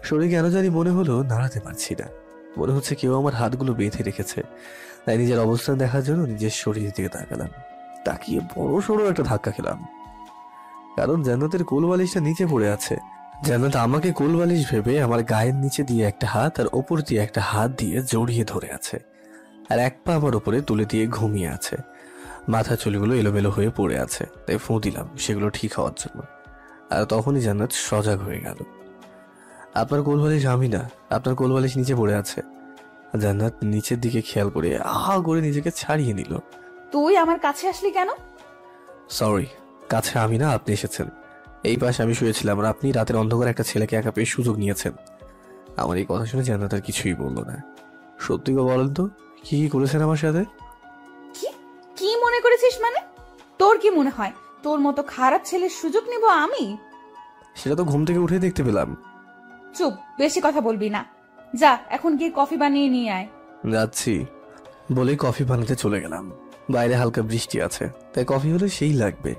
B: শরীর কেন জানি মনে হলো নাড়াতে পারছি না। মনে হচ্ছে কেউ আমার হাতগুলো বেঁধে রেখেছে। তাই নিজের অবস্থান দেখার জন্য নিজের শরীরের দিকে তাকালাম। তাকিয়ে বড় সড়ো একটা ধাক্কা খেলাম, কারণ জান্নাতের কোলবালিশটা নিচে পড়ে আছে। জান্নাত আমাকে কোলবালিশ ভেবে আমার গায়ের নিচে দিয়ে একটা হাত আর ওপর দিয়ে একটা হাত দিয়ে জড়িয়ে ধরে আছে, আর এক পা আমার ওপরে তুলে দিয়ে ঘুমিয়ে আছে। মাথা চুলগুলো এলোমেলো হয়ে পড়ে আছে, তাই ফোঁ দিলাম সেগুলো ঠিক হওয়ার জন্য। আর তখনই জান্নাত সজাগ হয়ে গেল। আপনার কোলবালিশ আমি না, আপনার কোলবালিশ নিচে পড়ে আছে। জান্নাত নিচের দিকে খেয়াল করে আহা করে নিজেকে ছাড়িয়ে নিল।
D: তুই আমার কাছে আসলি কেন?
B: সরি, কাছে আমি না, আপনি এসেছেন। এই পাশে আমি শুয়েছিলাম আর আপনি রাতের অন্ধকারে একটা ছেলেকে একা পেয়ে সুযোগ নিয়েছেন। আমার এই কথা শুনে জান্নাত আর কিছুই বললো না। সত্যি গো, বলেন তো কি কি করেছেন আমার সাথে?
D: কি মনে করেছিস? মানে তোর কি মনে হয় তোর মতো খারাপ ছেলের সুযোগ নেব আমি?
B: সেটা তো ঘুম থেকে উঠে দেখতে পেলাম।
D: চুপ, বেশি কথা বলবি না। যা এখন গিয়ে কফি বানিয়ে নিয়ে আয়।
B: যাচ্ছি বলেই কফি বানাতে চলে গেলাম। বাইরে হালকা বৃষ্টি আছে, তাই কফি হলে সেই লাগবে।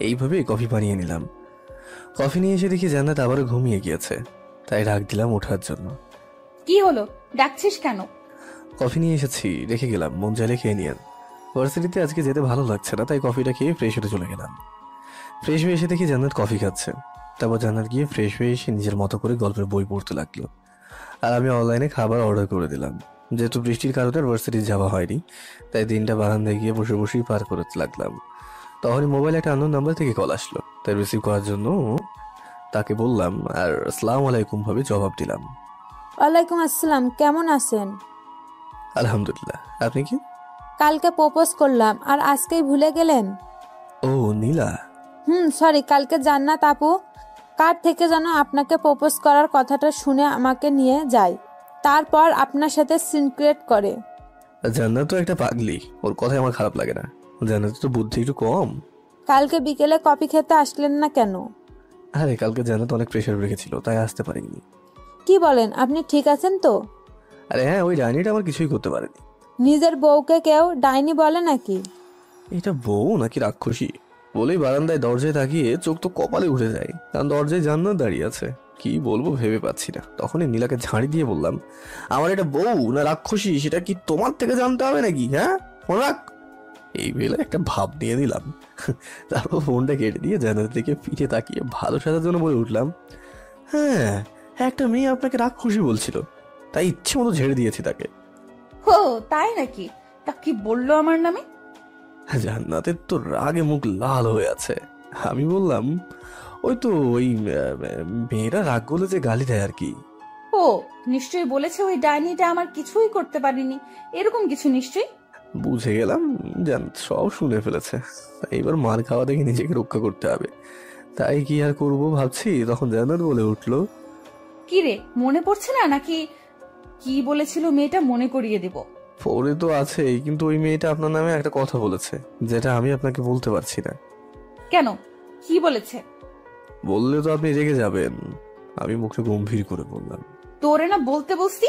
B: এইভাবে কফি বানিয়ে নিলাম। কফি নিয়ে এসে দেখি জান্নাত আবারও ঘুমিয়ে গিয়েছে, তাই ডাক দিলাম ওঠার জন্য।
D: কি হলো, ডাকছিস কেন?
B: কফি নিয়ে এসেছি, রেখে গেলাম, মন চাইলে খেয়ে নিয়েন। ভার্সিটিতে আজকে যেতে ভালো লাগছে না, তাই কফিটা খেয়ে ফ্রেশ হতে চলে গেলাম। ফ্রেশ হয়ে এসে দেখি জান্নাত কফি খাচ্ছে। তারপর জান্নাত গিয়ে ফ্রেশ হয়ে এসে নিজের মতো করে গল্পের বই পড়তে লাগলো, আর আমি অনলাইনে খাবার অর্ডার করে দিলাম। যেহেতু বৃষ্টির কারণে ভার্সিটি যাওয়া হয়নি, তাই দিনটা বারান্দায় গিয়ে বসে বসেই পার করতে লাগলাম। তখনই মোবাইলে একটা আননোন নাম্বার থেকে কল আসলো, তাই রিসিভ করার জন্য তাকে বললাম আর আসসালামু আলাইকুম ভাবে জবাব দিলাম।
A: ওয়ালাইকুম আসসালাম, কেমন আছেন?
B: আলহামদুলিল্লাহ, আপনি কি?
A: কালকে প্রপোজ করলাম আর আজকেই ভুলে গেলেন?
B: ও নীলা।
A: সরি, কালকে জান্নাত আপু কার থেকে যেন আপনাকে প্রপোজ করার কথাটা শুনে আমাকে নিয়ে যায়, তারপর আপনার সাথে সিনক্রেট করে।
B: জান্নাত তো একটা পাগলি, ওর কথাই আমার খারাপ লাগে না। জান্নাত তো বুদ্ধি একটু কম।
A: কালকে বিকেলে কফি খেতে আসলেন না কেন?
B: আরে কালকে জান্নাত অনেক প্রেশার রেখেছিল, তাই আসতে পারিনি।
A: কি বলেন, আপনি ঠিক আছেন তো?
B: আরে হ্যাঁ, ওই ডাইনিটা আমার কিছুই করতে পারেনি।
A: নিজের বউকে কেউ ডাইনি বলে নাকি?
B: এটা বউ নাকি রাক্ষসী বলেই বারান্দায় দরজায় তাকিয়ে চোখ তো কপালে উঠে যায়, কারণ দরজায় জান্নাত দাঁড়িয়ে আছে। কি বলবো ভেবে পাচ্ছি না। তখনই নীলাকে ঝাড়ি দিয়ে বললাম, আমার এটা বউ না রাক্ষসী সেটা কি তোমার থেকে জানতে হবে নাকি? হ্যাঁ, ফোন রাখ। এই বেলা একটা ভাব নিয়ে দিলাম। তারপর ফোনটা কেটে দিয়ে জান্নাতের দিকে পিঠে তাকিয়ে ভালো সাজার জন্য বলে উঠলাম, হ্যাঁ, একটা মেয়ে আপনাকে রাক্ষসী বলছিল, তাই ইচ্ছে মতো ঝেড়ে দিয়েছি তাকে।
D: ও তাই নাকি? তা কি বললো আমার নামে?
B: জান্নাতের তো রাগে মুখ লাল হয়ে আছে। আমি বললাম, ওই তো ওই মেয়েরা রাগ করলে যে গালি দেয় আর কি।
D: ও নিশ্চয়ই বলেছে ওই ডাইনিটা আমার কিছুই করতে পারিনি, এরকম কিছু নিশ্চয়ই।
B: বুঝে গেলাম জান্নাত সব শুনে ফেলেছে, তাই এবার মার খাওয়া থেকে নিজেকে রক্ষা করতে হবে। তাই কি আর করব ভাবছি, তখন জান্নাত বলে উঠলো,
D: কি রে, মনে পড়ছে না নাকি? কি বলেছিল মেয়েটা, মনে করিয়ে দিব।
B: ফোনে তো আছেই, কিন্তু ওই মেয়েটা আপনার নামে একটা কথা বলেছে, যেটা আমি আপনাকে বলতে পারছি না।
D: কেন, কি বলেছে?
B: বললে তো আপনি রেগে যাবেন। আমি মুখটা গম্ভীর করে বললাম,
D: তোরে না বলতে বলছি।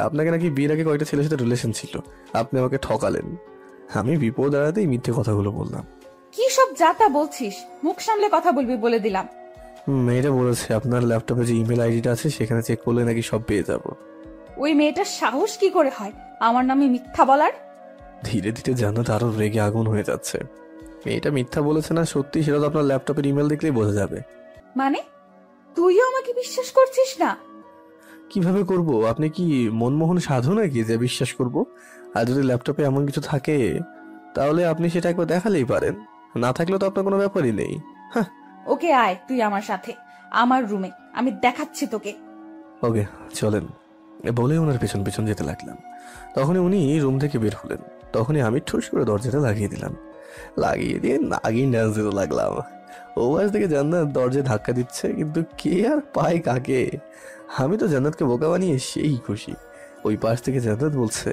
B: আপনাকে নাকি বিয়ের আগে কয়েকটা ছেলের সাথে রিলেশন ছিল, আপনি আমাকে ঠকালেন। আমি বিপদ এড়াতেই মিথ্যে কথাগুলো বললাম।
D: কি সব যাতা বলছিস, মুখ সামলে কথা বলবি বলে দিলাম।
B: মেয়েটা বলেছে আপনার ল্যাপটপে যে ইমেল আইডিটা আছে সেখানে চেক করলে নাকি সব পেয়ে যাব।
D: ওই মেয়েটার সাহস কি করে হয় আমার নামে মিথ্যা বলার?
B: ধীরে ধীরে জান্নাত আরো রেগে আগুন হয়ে যাচ্ছে। মেয়েটা মিথ্যা বলেছে না সত্যি সেটা তো আপনার ল্যাপটপের ইমেল দেখলেই বোঝা যাবে।
D: মানে তুইও আমাকে বিশ্বাস করছিস না?
B: কিভাবে করব? আপনি কি মনমোহন সাধু নাকি যে বিশ্বাস করব? আর যদি ল্যাপটপে এমন কিছু থাকে তাহলে আপনি সেটা একবার দেখালেই পারেন, না থাকলেও তো আপনার কোনো ব্যাপারই নেই। হ্যাঁ,
D: ওকে আয় তুই আমার সাথে আমার রুমে, আমি দেখাচ্ছি তোকে।
B: ওকে চলেন বলে ওনার পেছন পেছন যেতে লাগলাম। তখনই উনি রুম থেকে বের হলেন। তখনই আমি ঠুস করে দরজাটা লাগিয়ে দিলাম। লাগিয়ে দিয়ে নাগিন ডান্স দিতে লাগলাম। ও পাশ থেকে জান্নাত দরজায় ধাক্কা দিচ্ছে, কিন্তু কে আর পায় কাকে। আমি তো জান্নাতকে বোকা বানিয়ে সেই খুশি। ওই পাশ থেকে জান্নাত বলছে,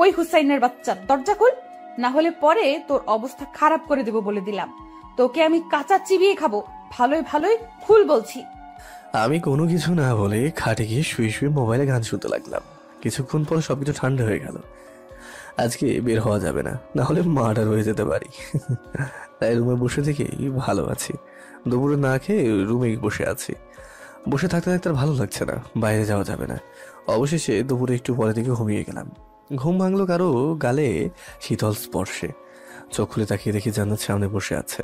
D: ওই হুসাইনের বাচ্চা দরজা খুল, না হলে পরে তোর অবস্থা খারাপ করে দেব বলে দিলাম। তোকে আমি কাঁচা চিবিয়ে খাবো, ভালোই ভালোই খুল বলছি।
B: আমি কোনো কিছু না বলে খাটে গিয়ে শুয়ে শুয়ে মোবাইলে গান শুনতে লাগলাম। কিছুক্ষণ পর সবকিছু ঠান্ডা হয়ে গেল। আজকে বের হওয়া যাবে না, না হলে মার্ডার হয়ে যেতে পারি। তাই রুমে বসে থেকেই ভালো আছি। দুপুরে না খেয়ে রুমে বসে আছি। বসে থাকতে থাকতে আর ভালো লাগছে না, বাইরে যাওয়া যাবে না। অবশেষে দুপুরে একটু পরে থেকে ঘুমিয়ে গেলাম। ঘুম ভাঙলো কারো গালে শীতল স্পর্শে। চোখ খুলে তাকিয়ে দেখি জান্নাত সামনে বসে আছে।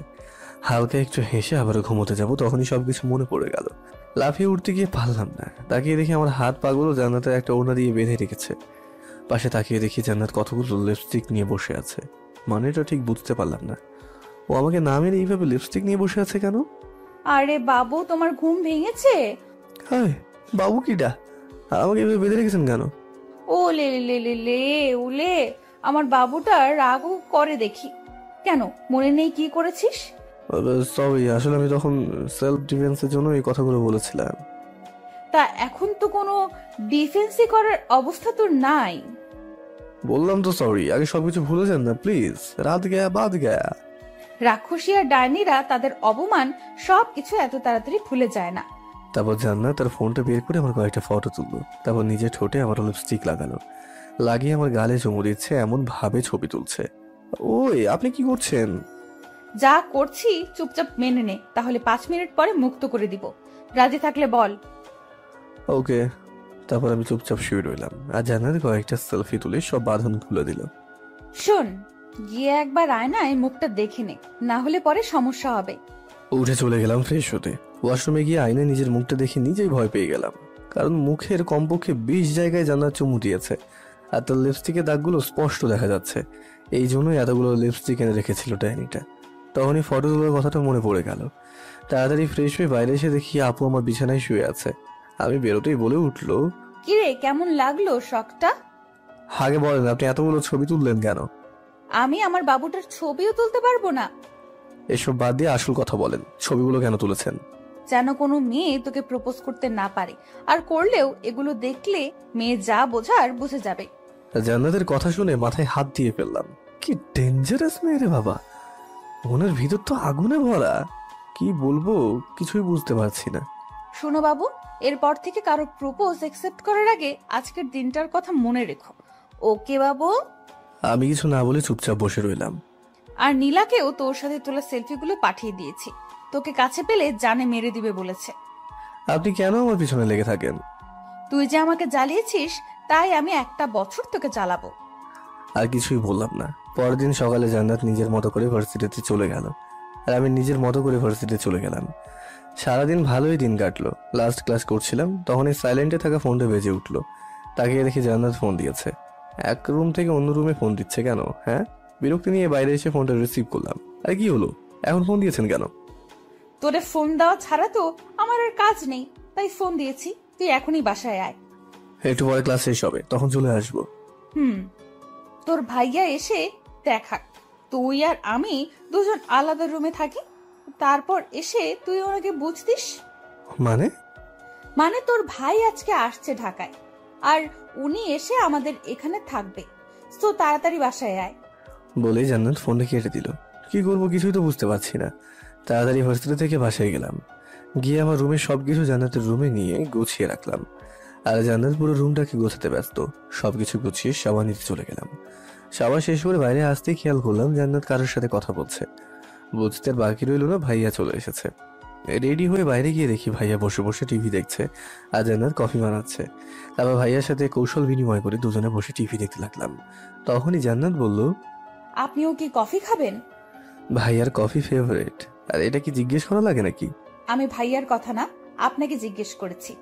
B: হালকা একটু হেসে আবারও ঘুমোতে যাবো, তখনই সবকিছু মনে পড়ে গেল। লাফিয়ে উঠতে গিয়ে পারলাম না। তাকিয়ে দেখি আমার হাত পাগুলো জান্নাতের একটা ওড়না দিয়ে বেঁধে রেখেছে। পাশে তাকিয়ে দেখি জান্নাত কতগুলো লিপস্টিক নিয়ে বসে আছে। মানেটা ঠিক বুঝতে পারলাম না। ও আমাকে না মেরে এইভাবে লিপস্টিক নিয়ে বসে আছে কেন?
D: আরে বাবু, তোমার ঘুম ভেঙেছে?
B: হায়, বাবু কিডা? আর আমাকে এভাবে বেঁধে রেখেছেন কেন?
D: ও লে লে লে লে উলে, আমার বাবুটা রাগও করে দেখি। কেন, মনে নেই কি করেছিস?
B: সরি, আসলে আমি তখন সেলফ ডিফেন্সের জন্য এই কথাগুলো বলেছিলাম।
D: তা এখন তো কোনো ডিফেন্সই করার অবস্থা তোর নাই।
B: বললাম তো সরি, আগে সবকিছু ভুলে যান না প্লিজ। রাত গয়া বাদ গয়া।
D: রাক্ষসী আর ডাইনিরা তাদের অপমান সবকিছু এত তাড়াতাড়ি ভুলে যায় না।
B: তারপর জান্নাত তার ফোনটা বের করে আমার কয়েকটা ফটো তুললো। তারপর নিজের ঠোঁটে আমার লিপস্টিক লাগালো, লাগিয়ে আমার গালে চুমু দিচ্ছে, এমন ভাবে ছবি তুলছে। ওই আপনি কি করছেন?
D: যা করছি চুপচাপ মেনে নে, তাহলে 5 মিনিট পরে মুক্ত করে দিব। রাজি থাকলে বল।
B: ওকে। তারপর আমি চুপচাপ শুয়ে রইলাম আর জান্নাত কয়েকটা সেলফি তুলে সব বাঁধন খুলে দিল।
D: শোন, গিয়ে একবার আয়নায় মুখটা দেখে নে, না হলে পরে সমস্যা হবে।
B: উঠে চলে গেলাম ফ্রেশ হতে। ওয়াশরুমে গিয়ে আয়নায় নিজের মুখটা দেখে নিজেই ভয় পেয়ে গেলাম, কারণ মুখের কমপক্ষে 20 জায়গায় জান্নাত চুমু দিয়েছে আর তার লিপস্টিকের দাগগুলো স্পষ্ট দেখা যাচ্ছে। এই জন্যই এতগুলো লিপস্টিক এনে রেখেছিল ডাইনিটা। তখনই ফটো তোলার কথাটা মনে পড়ে গেল। তাড়াতাড়ি ফ্রেশ হয়ে বাইরে এসে দেখি আপু আমার বিছানায় শুয়ে আছে। আমি বেরোতেই বলে উঠলো,
D: কিরে, কেমন লাগলো শখটা?
B: আগে বলেন আপনি এতগুলো ছবি তুললেন কেন?
D: আমি আমার বাবুটার ছবিও তুলতে পারবো না?
B: এসব বাদ দিয়ে আসল কথা বলেন, ছবিগুলো কেন তুলেছেন?
D: যেন কোনো মেয়ে তোকে প্রপোজ করতে না পারে, আর করলেও এগুলো দেখলে মেয়ে যা বোঝার বুঝে যাবে।
B: জান্নাতের কথা শুনে মাথায় হাত দিয়ে ফেললাম। কি ডেঞ্জারাস মেয়ে রে বাবা, মনের ভিতর তো আগুনে ভরা। কি বলবো কিছুই বুঝতে পারছি না।
D: শোনো বাবু, এরপর থেকে কারো প্রপোজ অ্যাকসেপ্ট করার আগে আজকের দিনটার কথা মনে রেখো। ওকে বাবু?
B: আমি কিছু না বলে চুপচাপ বসে রইলাম।
D: আর নীলাকেও তোর সাথে তোলা সেলফিগুলো পাঠিয়ে দিয়েছি, তোকে কাছে পেলে জানে মেরে দিবে বলেছে।
B: আপনি কেন আমার পিছনে লেগে থাকেন?
D: তুই যে আমাকে জ্বালিয়েছিস, তাই আমি 1 বছর তোকে জ্বালাবো।
B: আর কিছুই বললাম না। পরের দিন সকালে জান্নাত নিজের মতো করে ভার্সিটিতে চলে গেল আর আমি নিজের মতো করে ভার্সিটিতে চলে গেলাম। সারাদিন ভালোই দিন কাটলো। লাস্ট ক্লাস করছিলাম, তখনই সাইলেন্টে থাকা ফোনটা বেজে উঠলো। তাকিয়ে দেখি জান্নাত ফোন দিয়েছে। এক রুম থেকে অন্য রুমে ফোন দিচ্ছে কেন? হ্যাঁ, বিরক্তি নিয়ে বাইরে এসে ফোনটা রিসিভ করলাম। আরে কি হলো, এখন ফোন দিয়েছেন কেন?
D: তোরে ফোন দেওয়া ছাড়া তো আমার আর কাজ নেই, তাই ফোন দিয়েছি। তুই এখনই বাসায় আয়।
B: একটু পরে ক্লাস শেষ হবে, তখন চলে আসবো।
D: তোর ভাইয়া এসে দেখাক, তুই আর আমি দুজন আলাদা রুমে থাকি, তারপর এসে তুই ওনাকে বুঝতিস।
B: মানে
D: তোর ভাই আজকে আসছে ঢাকায়, আর উনি এসে আমাদের এখানে থাকবে। তো তাড়াতাড়ি বাসায় আয়।
B: বলেই জান্নাত ফোনটা কেটে দিল। কি করবো কিছুই তো বুঝতে পারছি না। তাড়াতাড়ি হোস্টেল থেকে বাসায় গেলাম। গিয়ে আমার রুমে সবকিছু জান্নাতের রুমে নিয়ে গুছিয়ে রাখলাম। আর জান্নাত পুরো রুমটাকে গোছাতে ব্যস্ত। সবকিছু গুছিয়ে শাওয়ার নিতে চলে গেলাম। শাওয়ার শেষ করে বাইরে আসতেই খেয়াল করলাম জান্নাত কারোর সাথে কথা বলছে। বুঝতে আর বাকি রইল না, ভাইয়া চলে এসেছে। রেডি হয়ে বাইরে গিয়ে দেখি ভাইয়া বসে বসে টিভি দেখছে আর জান্নাত কফি বানাচ্ছে। তারপর ভাইয়ার সাথে কৌশল বিনিময় করে দুজনে বসে টিভি দেখতে লাগলাম। তখনই জান্নাত বলল,
D: আপনিও কি কফি খাবেন?
B: ভাইয়ার কফি ফেভারিট। আর এটা কি জিজ্ঞেস করা লাগে নাকি?
D: আমি ভাইয়ার কথা না, আপনাকে জিজ্ঞেস করেছি।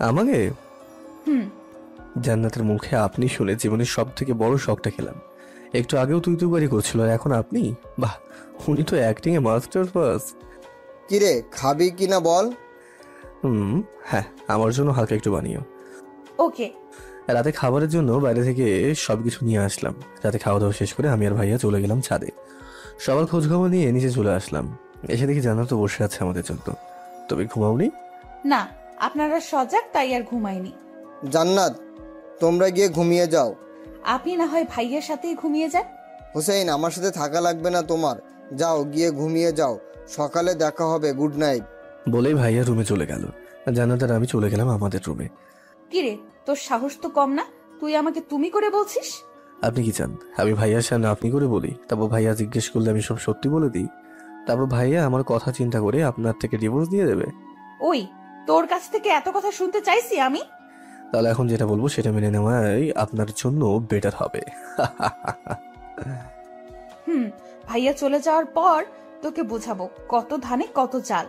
B: আমাকে? জান্নাতের মুখে আপনি শুনে জীবনের সব থেকে বড় শখটা খেলাম। একটু আগেও তুই বাড়ি করছিল, আর এখন আপনি? বাহ, উনি তো অ্যাক্টিং এ মাস্টার ফার্স্ট।
C: কিরে, খাবি কিনা বল?
B: হ্যাঁ, আমার জন্য হালকা একটু বানিও।
D: ওকে।
B: রাতে খাবারের জন্য বাইরে থেকে সবকিছু নিয়ে আসলাম। রাতে খাওয়া দাওয়া শেষ করে আমি আর ভাইয়া চলে গেলাম ছাদে। সবার খোঁজ খবর নিয়ে নিচে চলে আসলাম। এসে দেখি জান্নাত তো বসে আছে আমাদের জন্য। তবে ঘুমাওনি?
D: না, আপনারা সজাগ তাই আর ঘুমাইনি।
C: জান্নাত, তোমরা গিয়ে ঘুমিয়ে যাও।
D: আপনি না হয় ভাইয়ের সাথেই ঘুমিয়ে যান।
C: হুসেইন, আমার সাথে থাকা লাগবে না তোমার। যাও, গিয়ে ঘুমিয়ে যাও, সকালে দেখা হবে। Good night.
B: বলেই ভাইয়া রুমে চলে গেল। জান্নাত আর আমি চলে গেলাম আমাদের রুমে।
D: কিরে, তোর সাহস তো কম না, তুই আমাকে তুমি করে বলছিস?
B: আপনি কি চান আমি ভাইয়ার সামনে আপনি করে বলি? তারপর ভাইয়া জিজ্ঞেস করলে আমি সব সত্যি বলে দিই? তারপর ভাইয়া আমার কথা চিন্তা করে আপনার থেকে ডিভোর্স দিয়ে দেবে?
D: ওই, তোর কাছ থেকে এত কথা শুনতে চাইছি আমি?
B: তাহলে এখন যেটা বলবো সেটা মেনে নেওয়াই আপনার জন্য বেটার হবে।
D: ভাইয়া চলে যাওয়ার পর তোকে বোঝাবো কত ধানে কত চাল।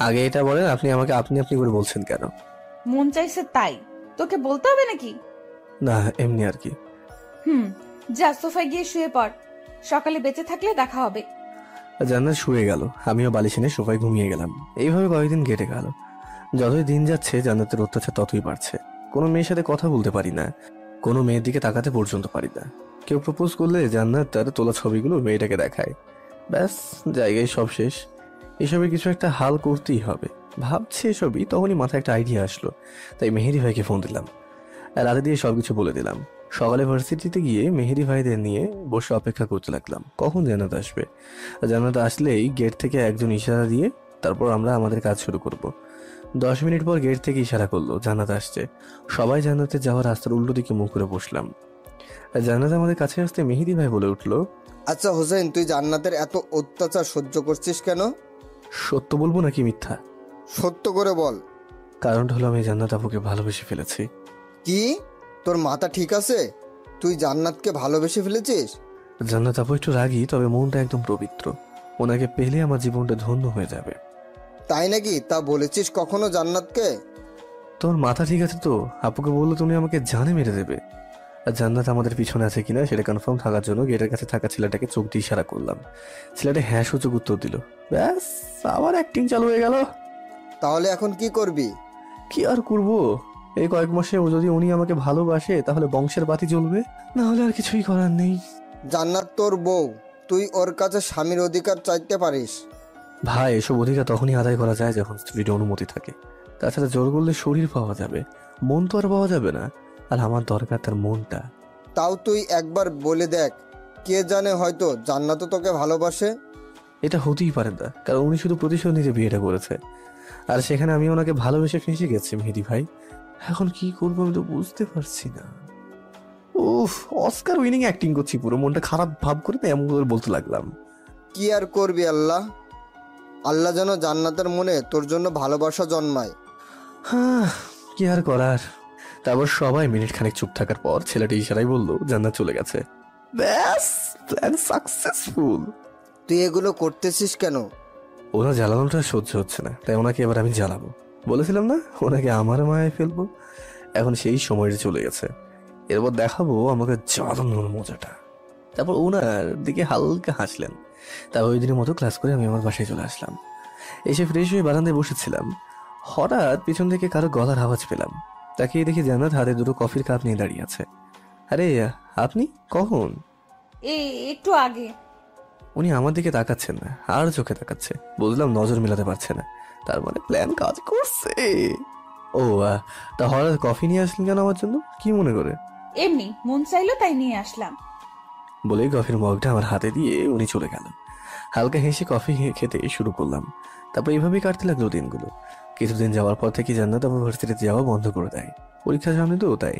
B: আগে এটা বলেন, আপনি আমাকে আপনি আপনি করে বলছেন কেন?
D: মন চাইছে তাই। তোকে বলতে হবে নাকি?
B: না, এমনি আর কি।
D: যা, সোফায় গিয়ে শুয়ে পড়, সকালে বেঁচে থাকলে দেখা হবে।
B: জান্নাত শুয়ে গেল, আমিও বালিশ এনে সোফায় ঘুমিয়ে গেলাম। এইভাবে কয়েকদিন কেটে গেল। যতই দিন যাচ্ছে জান্নাতের অত্যাচার ততই বাড়ছে। কোনো মেয়ের সাথে কথা বলতে পারি না, কোনো মেয়ের দিকে তাকাতে পর্যন্ত পারি না। কেউ প্রপোজ করলে জান্নাত তার তোলা ছবিগুলো মেয়েটাকে দেখায়। ব্যাস, জায়গায় সব শেষ। এসবের কিছু একটা হাল করতেই হবে ভাবছি এসবই। তখনই মাথায় একটা আইডিয়া আসলো, তাই মেহেদি ভাইকে ফোন দিলাম। রাতে দিয়ে সবকিছু বলে দিলাম। সকালে ভার্সিটিতে গিয়ে মেহেদি ভাইদের নিয়ে বসে অপেক্ষা করতে লাগলাম কখন জান্নাত আসবে। জান্নাত আসলেই গেট থেকে একজন ইশারা দিয়ে তারপর আমরা আমাদের কাজ শুরু করব। 10 মিনিট পর গেট থেকে ইশারা করলো জান্নাত আসছে। সবাই জান্নাতে যাওয়ার রাস্তার উল্টো দিকে মুখ করে বসলাম। জান্নাত আমাদের কাছে আসতে মেহেদি ভাই বলে উঠলো,
C: আচ্ছা হোসেন, তুই জান্নাতের এত অত্যাচার সহ্য করছিস কেন?
B: সত্য বলবো নাকি মিথ্যা?
C: সত্য করে বল।
B: কারণটা হলো আমি জান্নাত আপুকে ভালোবেসে ফেলেছি।
C: কি? তোর মাথা ঠিক আছে? তুই জান্নাতকে ভালোবেসে ফেলেছিস?
B: জান্নাত আপু একটু রাগী, তবে মনটা একদম পবিত্র। ওনাকে পেলে আমার জীবনটা ধন্য হয়ে যাবে।
C: তাই নাকি? তা বলেছিস কখনো জান্নাতকে?
B: তোর মাথা ঠিক আছে তো? আপুকে বললো তুমি আমাকে জানে মেরে দেবে। আর জান্নাত আমাদের পিছনে আছে কিনা সেটা কনফার্ম থাকার জন্য গেটের কাছে থাকা ছেলেটাকে চোখ দিয়ে ইশারা করলাম। ছেলেটা হ্যাঁ সূচক উত্তর দিল। ব্যাস, আবার অ্যাক্টিং চালু হয়ে গেল।
C: তাহলে এখন কি করবি?
B: কি আর করব, এই কয়েক মাসে যদি উনি আমাকে ভালোবাসে তাহলে বংশের বাতি জ্বলবে, না হলে আর কিছুই করার নেই।
C: জান্নাত তোর বউ, তুই ওর কাছে স্বামীর অধিকার চাইতে পারিস।
B: ভাই, এসব অধিকার তখনই আদায় করা যায় যখন স্ত্রীর অনুমতি থাকে। তাছাড়া জোর করলে শরীর পাওয়া যাবে, মন তো আর পাওয়া যাবে না। আর আমার দরকার তার মনটা।
C: তাও তুই একবার বলে দেখ, কে জানে হয়তো জান্নাতও তোকে ভালোবাসে।
B: এটা হতেই পারে না, কারণ উনি শুধু প্রতিশোধ নিতে বিয়েটা করেছে, আর সেখানে আমি ওনাকে ভালোবেসে ফেঁসে গেছি। মেহেদি ভাই, এখন কি করবো আমি তো বুঝতে পারছি না। উফ, অস্কার উইনিং অ্যাক্টিং করছি, পুরো মনটা খারাপ ভাব করে এমন করে বলতে লাগলাম।
C: কি আর করবি, আল্লাহ আল্লাহ যেন জান্নাতের মনে তোর জন্য ভালোবাসা জন্মায়।
B: হ্যাঁ, কি আর করার। তারপর সবাই মিনিট খানেক চুপ থাকার পর ছেলেটি ইশারায় বললো জান্নাত চলে গেছে। ব্যাস, প্ল্যান সাকসেসফুল।
C: তুই এগুলো করতেছিস কেন?
B: ওরা জ্বালানোটা সহ্য হচ্ছে না, তাই ওনাকে এবার আমি জ্বালাবো। বলেছিলাম না ওনাকে আমার মায়ায় ফেলবো। এখন সেই সময়টা চলে গেছে, এরপর দেখাবো আমাকে জ্বালানোর মজাটা। তারপর ওনার দিকে হালকা হাসলেন। তারপর ওই দিনের মতো ক্লাস করে আমি আমার বাসায় চলে আসলাম। এসে ফ্রেশ হয়ে বারান্দায় বসেছিলাম, হঠাৎ পিছন থেকে কারো গলার আওয়াজ পেলাম। তাকিয়ে দেখি জান্নাত হাতে দুটো কফির কাপ নিয়ে দাঁড়িয়ে আছে। আরে আপনি কখন?
D: একটু আগে।
B: উনি আমার দিকে তাকাচ্ছেন না, আর চোখে তাকাচ্ছে। বুঝলাম নজর মেলাতে পারছে না, তার মানে প্ল্যান কাজ করছে। ও তা হঠাৎ কফি নিয়ে আসলেন কেন আমার জন্য, কি মনে করে?
D: এমনি মন চাইলো তাই নিয়ে আসলাম।
B: বলেই কফির মগটা আমার হাতে দিয়ে উনি চলে গেল। হালকা হেসে কফি খেতে শুরু করলাম। তারপর এইভাবেই কাটতে লাগলো দিনগুলো। কিছুদিন যাওয়ার পর থেকে জান্নাত আমার ভার্সিটিতে যাওয়া বন্ধ করে দেয়। পরীক্ষার সামনে তো, তাই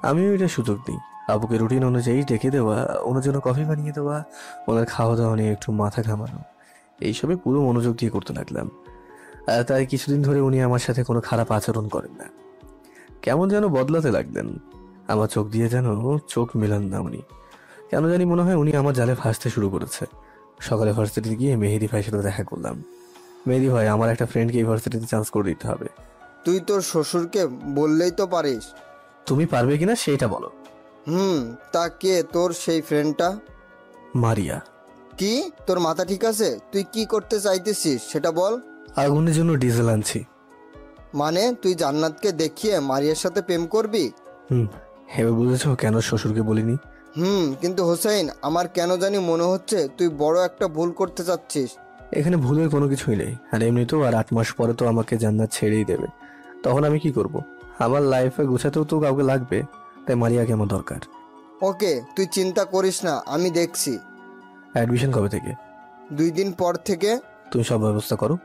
B: আমিও এটা সুযোগ দিই। আবুকে রুটিন অনুযায়ী ডেকে দেওয়া, ওনার জন্য কফি বানিয়ে দেওয়া, ওনার খাওয়া দাওয়া নিয়ে একটু মাথা ঘামানো, এইসবে পুরো মনোযোগ দিয়ে করতে লাগলাম। আর তাই কিছুদিন ধরে উনি আমার সাথে কোনো খারাপ আচরণ করেন না। কেমন যেন বদলাতে লাগলেন। আমার চোখ দিয়ে যেন চোখ মেলান না উনি। কেন জানি মনে হয় উনি আমার জালে ফাঁসতে শুরু করেছে। সকালে ভার্সিটিতে গিয়ে মেহেদি ভাইয়ের সাথে দেখা করলাম। মেহেদি ভাই, আমার একটা ফ্রেন্ডকে ইউনিভার্সিটিতে চান্স করে দিতে হবে।
C: তুই তোর শ্বশুরকে বললেই তো পারিস।
B: তুমি পারবে কিনা সেইটা বলো।
C: তা কে তোর সেই ফ্রেন্ডটা?
B: মারিয়া।
C: কি? তোর মাথা ঠিক আছে? তুই কি করতে চাইতেছিস সেটা বল।
B: আগুনের জন্য ডিজেল আনছি।
C: মানে তুই জান্নাতকে দেখিয়ে মারিয়ার সাথে প্রেম করবি?
B: এবার বুঝেছো কেন শ্বশুরকে বলিনি।
C: কিন্তু হোসেন, আমার কেন জানি মনে হচ্ছে তুই বড় একটা ভুল করতে চাচ্ছিস।
B: এখানে ভুলের কোনো কিছুই নেই। আর এমনিতেও আর 8 মাস পরে তো আমাকে জান্নাত ছেড়েই দেবে। তখন আমি কি করব? আমার লাইফে গুছাতেও তো কাউকে লাগবে, তাই মারিয়াকে আমার দরকার।
C: ওকে, তুই চিন্তা করিস না, আমি দেখছি।
B: অ্যাডমিশন কবে থেকে?
C: 2 দিন পর থেকে।
B: তুমি সব ব্যবস্থা করো।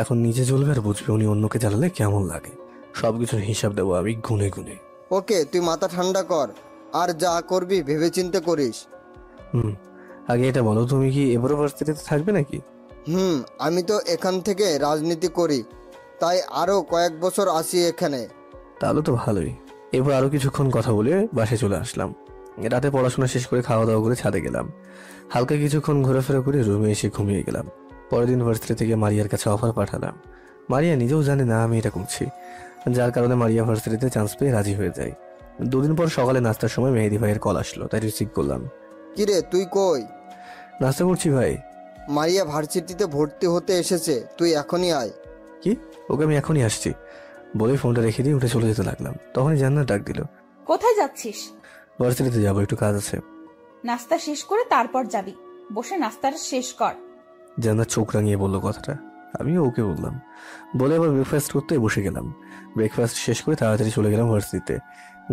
B: এখন নিজে চলবে আর বুঝবে উনি অন্যকে জ্বালালে কেমন লাগে। সবকিছুর হিসাব দেবো আমি গুনে গুনে।
C: ওকে, তুই মাথা ঠান্ডা কর, আর যা করবি ভেবেচিন্তে করিস।
B: আগে এটা বলো, তুমি কি এবারও ভার্সিটিতে থাকবে নাকি?
C: আমি তো এখান থেকে রাজনীতি করি, তাই আরো কয়েক বছর আসি এখানে।
B: তাহলে তো ভালোই। এবার আরো কিছুক্ষণ কথা বলে বাসায় চলে আসলাম। রাতে পড়াশোনা শেষ করে খাওয়া দাওয়া করে ছাদে গেলাম। হালকা কিছুক্ষণ ঘোরাফেরা করে রুমে এসে ঘুমিয়ে গেলাম। পরের দিন ভার্সিটি থেকে মারিয়ার কাছে অফার পাঠালাম। মারিয়া নিজেও জানে না আমি এটা করছি, যার কারণে মারিয়া ভার্সিটিতে চান্স পেয়ে রাজি হয়ে যায়। 2 দিন পর সকালে নাস্তার সময় মেহেদি ভাইয়ের কল আসলো, তাই রিসিভ করলাম।
C: কিরে, তুই কই?
B: নাস্তা করছি ভাই।
C: মারিয়া ভার্সিটিতে ভর্তি হতে এসেছে, তুই এখনই আয়।
B: কি? ওকে আমি এখনই আসছি বলে ফোনটা রেখে দিয়ে উঠে চলে যেতে লাগলাম। তখনই জান্নাত ডাক দিল।
D: কোথায় যাচ্ছিস?
B: ভার্সিটিতে যাবো, একটু কাজ আছে।
D: নাস্তা শেষ করে তারপর যাবি, বসে নাস্তাটা শেষ কর।
B: জান্নাত চোখ রাঙিয়ে বললো কথাটা। আমিও ওকে বললাম। বলে আবার ব্রেকফাস্ট করতে বসে গেলাম। ব্রেকফাস্ট শেষ করে তাড়াতাড়ি চলে গেলাম ভার্সিটিতে।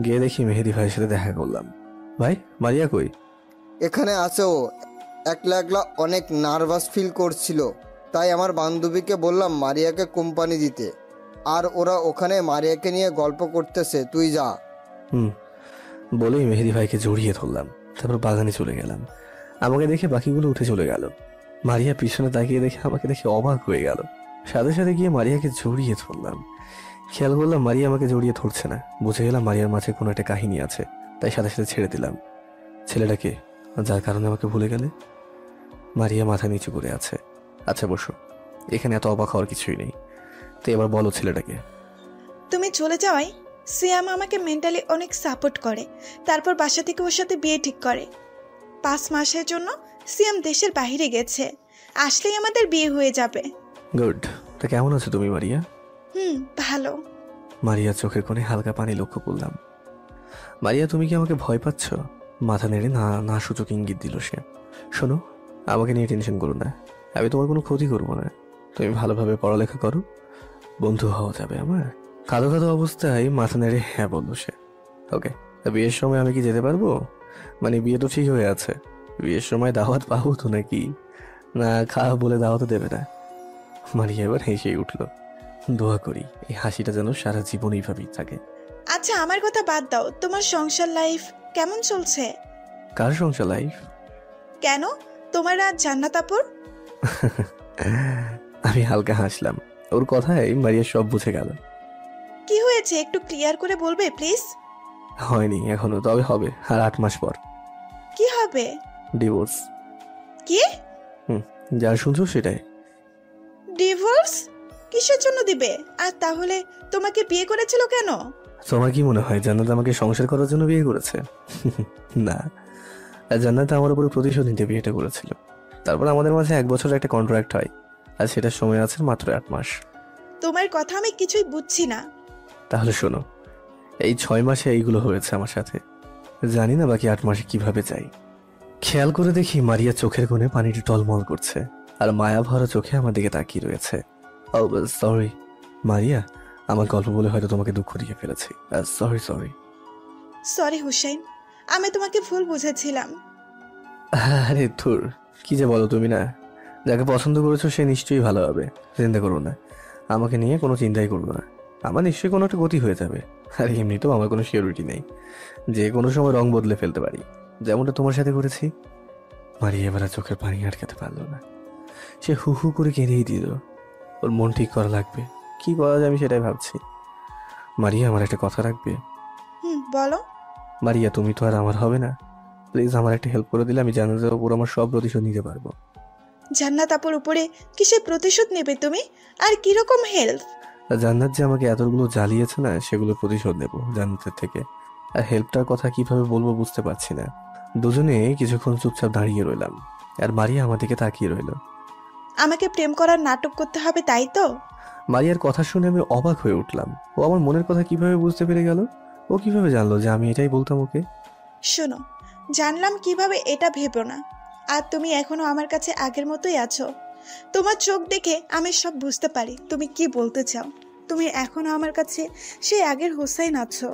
B: গিয়ে দেখি মেহেদি ভাইয়ের সাথে দেখা করলাম। ভাই, মারিয়া কই?
C: এখানে আছে ও। একলা একলা অনেক নার্ভাস ফিল করছিল, তাই আমার বান্ধবীকে বললাম মারিয়াকে কোম্পানি দিতে। আর ওরা ওখানে মারিয়াকে নিয়ে গল্প করতেছে, তুই যা।
B: বলেই মেহেদি ভাইকে জড়িয়ে ধরলাম। তারপর বাগানে চলে গেলাম। আমাকে দেখে বাকিগুলো উঠে চলে গেল। মারিয়া পিছনে তাকিয়ে দেখে আমাকে দেখে অবাক হয়ে গেল। সাথে সাথে গিয়ে মারিয়াকে জড়িয়ে ধরলাম। খেয়াল করলাম মারিয়া আমাকে জড়িয়ে ধরছে না। বুঝে গেলাম মারিয়ার মাঝে কোনো একটা কাহিনী আছে, তাই সাথে সাথে ছেড়ে দিলাম। ছেলেটাকে যার কারণে আমাকে ভুলে গেলে? মারিয়া মাথা নিচু করে আছে। আচ্ছা বসো, এখানে এত অবাক হওয়ার কিছুই নেই। তো এবার বলো ছেলেটাকে।
G: তুমি চলে যাওয়ায় সিয়াম আমাকে মেন্টালি অনেক সাপোর্ট করে। তারপর বাসা থেকে ওর সাথে বিয়ে ঠিক করে। 5 মাসের জন্য সিয়াম দেশের বাইরে গেছে, আসলেই আমাদের বিয়ে হয়ে যাবে।
B: গুড। তা কেমন আছো তুমি মারিয়া?
G: ভালো।
B: মারিয়ার চোখের কোণে হালকা পানি লক্ষ্য করলাম। মারিয়া, তুমি কি আমাকে ভয় পাচ্ছ? মাথা নেড়ে না না সূচক ইঙ্গিত দিল সে। শোনো, আমাকে নিয়ে টেনশন করো না, আমি তোমার কোনো ক্ষতি করবো না। তুমি ভালোভাবে পড়ালেখা করো, বন্ধু হওয়া যাবে আমার। কাঁদো কাঁদো অবস্থায় মাথা নেড়ে হ্যাঁ বললো সে। ওকে, বিয়ের সময় আমি কি যেতে পারবো? মানে বিয়ে তো ঠিক হয়ে আছে, বিয়ের সময় দাওয়াত পাবো তো নাকি? না খাওয়া বলে দাওয়াত দেবে না? মারিয়া এবার হেসেই উঠলো। দোয়া করি এই হাসিটা যেন সারা জীবন এইভাবেই থাকে।
G: আচ্ছা, আমার কথা বাদ দাও, তোমার সংসার লাইফ কেমন চলছে?
B: কার সংসার লাইফ?
G: কেন, তোমার আর জান্নাত আপুর?
B: আমি হালকা হাসলাম। ওর কথায় মারিয়া সব বুঝে গেল।
G: কি হয়েছে একটু ক্লিয়ার করে বলবে প্লিজ?
B: হয়নি এখনো, তবে হবে আর 8 মাস পর।
G: কি হবে?
B: ডিভোর্স।
G: কি?
B: যা শুনছো সেটাই।
G: ডিভোর্স? কিসের জন্য দিবে? আর তাহলে তোমাকে বিয়ে করেছিল কেন?
B: তোমার কি মনে হয় জান্নাত আমাকে সংসার করার জন্য বিয়ে করেছে? না, জান্নাত আমার উপরে প্রতিশোধ নিতে বিয়েটা করেছিল। তারপর আমাদের মাঝে 1 বছরের একটা কন্ট্রাক্ট হয়, আর সেটার সময় আছে মাত্র 8 মাস।
G: তোমার কথা আমি কিছুই বুঝছি না।
B: তাহলে শোনো, এই 6 মাসে এইগুলো হয়েছে আমার সাথে। জানি না বাকি 8 মাসে কিভাবে যাই। খেয়াল করে দেখি মারিয়া চোখের কোণে পানিটি টলমল করছে, আর মায়া ভরা চোখে আমার দিকে তাকিয়ে রয়েছে। সরি মারিয়া, আমার গল্প বলে হয়তো তোমাকে দুঃখ দিয়ে ফেলেছি। Sorry sorry.
G: সরি হুসাইন, আমি তোমাকে ভুল বুঝেছিলাম।
B: আরে ধুর, কি যে বলো তুমি না। যাকে পছন্দ করেছো সে নিশ্চয়ই ভালো হবে, চিন্তা করো না। আমাকে নিয়ে কোনো চিন্তাই করবো না, আমার নিশ্চয়ই কোনো একটা গতি হয়ে যাবে। আর এমনিতেও আমার কোনো সিওরিটি নেই, যে কোনো সময় রং বদলে ফেলতে পারি, যেমনটা তোমার সাথে করেছি। মারিয়া এবার আর চোখের পানি আটকাতে পারলো না, সে হু হু করে কেঁদেই দিল। ওর মন ঠিক করা লাগবে, কি করা যায় আমি সেটাই ভাবছি। মারিয়া, আমার একটা কথা রাখবে?
G: বলো।
B: মারিয়া, তুমি তো আর আমার হবে না, প্লিজ আমার একটা হেল্প করে দিলে আমি জান্নাতের উপর আমার সব প্রতিশোধ নিতে পারবো।
G: জান্নাত আপুর উপরে কিসের প্রতিশোধ নেবে তুমি? আর কিরকম হেল্প?
B: জান্নাত যে আমাকে এতগুলো জ্বালিয়েছে না, সেগুলো প্রতিশোধ নেব জান্নাতের থেকে। আর হেল্পটার কথা কিভাবে বলবো বুঝতে পারছি না। দুজনে কিছুক্ষণ চুপচাপ দাঁড়িয়ে রইলাম, আর মারিয়া আমার দিকে তাকিয়ে রইল।
G: আমাকে প্রেম করার নাটক করতে হবে, তাই তো?
B: মারিয়ার কথা শুনে আমি অবাক হয়ে উঠলাম। ও আমার মনের কথা কিভাবে বুঝতে পেরে গেল? ও কিভাবে জানলো যে আমি এটাই বলতাম ওকে?
G: শোনো, জানলাম কিভাবে এটা ভেবো না। আর তুমি এখনো আমার কাছে আগের মতোই আছো। তোমার চোখ দেখে আমি সব বুঝতে পারি তুমি কি বলতে চাও। তুমি এখনো আমার কাছে সেই আগের হোসাইন আছো।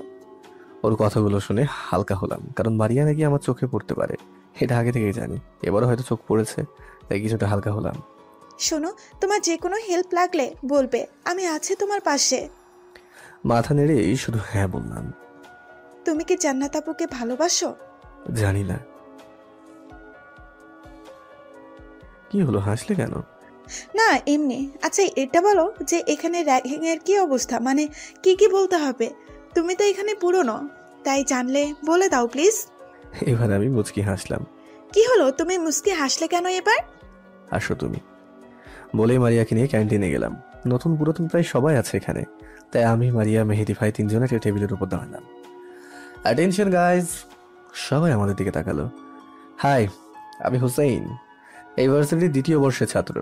B: ওর কথাগুলো শুনে হালকা হলাম, কারণ মারিয়া নাকি আমার চোখে পড়তে পারে, এটা আগে থেকেই জানি। এবারও হয়তো চোখ পড়েছে, তাই কিছুটা হালকা হলাম।
G: শোনো, তোমার যে কোনো হেল্প লাগলে বলবে, আমি আছি তোমার পাশে।
B: মাথা নেড়েই শুধু হ্যাঁ বললাম।
G: তুমি কি জান্নাত আপুকে ভালোবাসো?
B: জানি না। কি হলো, হাসলে কেন?
G: না এমনি। আচ্ছা এটা বলো যে এখানে র্যাগিং এর কি অবস্থা, মানে কি কি বলতে হবে? তুমি তো এখানে পুরনো, তাই জানলে বলে দাও প্লিজ।
B: এবার আমি মুচকি হাসলাম।
G: কি হলো, তুমি মুচকি হাসলে কেন এবার?
B: আসো তুমি, বলেই মারিয়াকে নিয়ে ক্যান্টিনে গেলাম। নতুন পুরাতন প্রায় সবাই আছে এখানে, তাই আমি, মারিয়া, মেহেদি ভাই 3 জনে একটা টেবিলের উপর দাঁড়ালাম। অ্যাটেনশন গাইজ, সবাই আমাদের দিকে তাকালো। হাই, আমি হুসাইন, এই ভার্সিটির 2য় বর্ষের ছাত্র।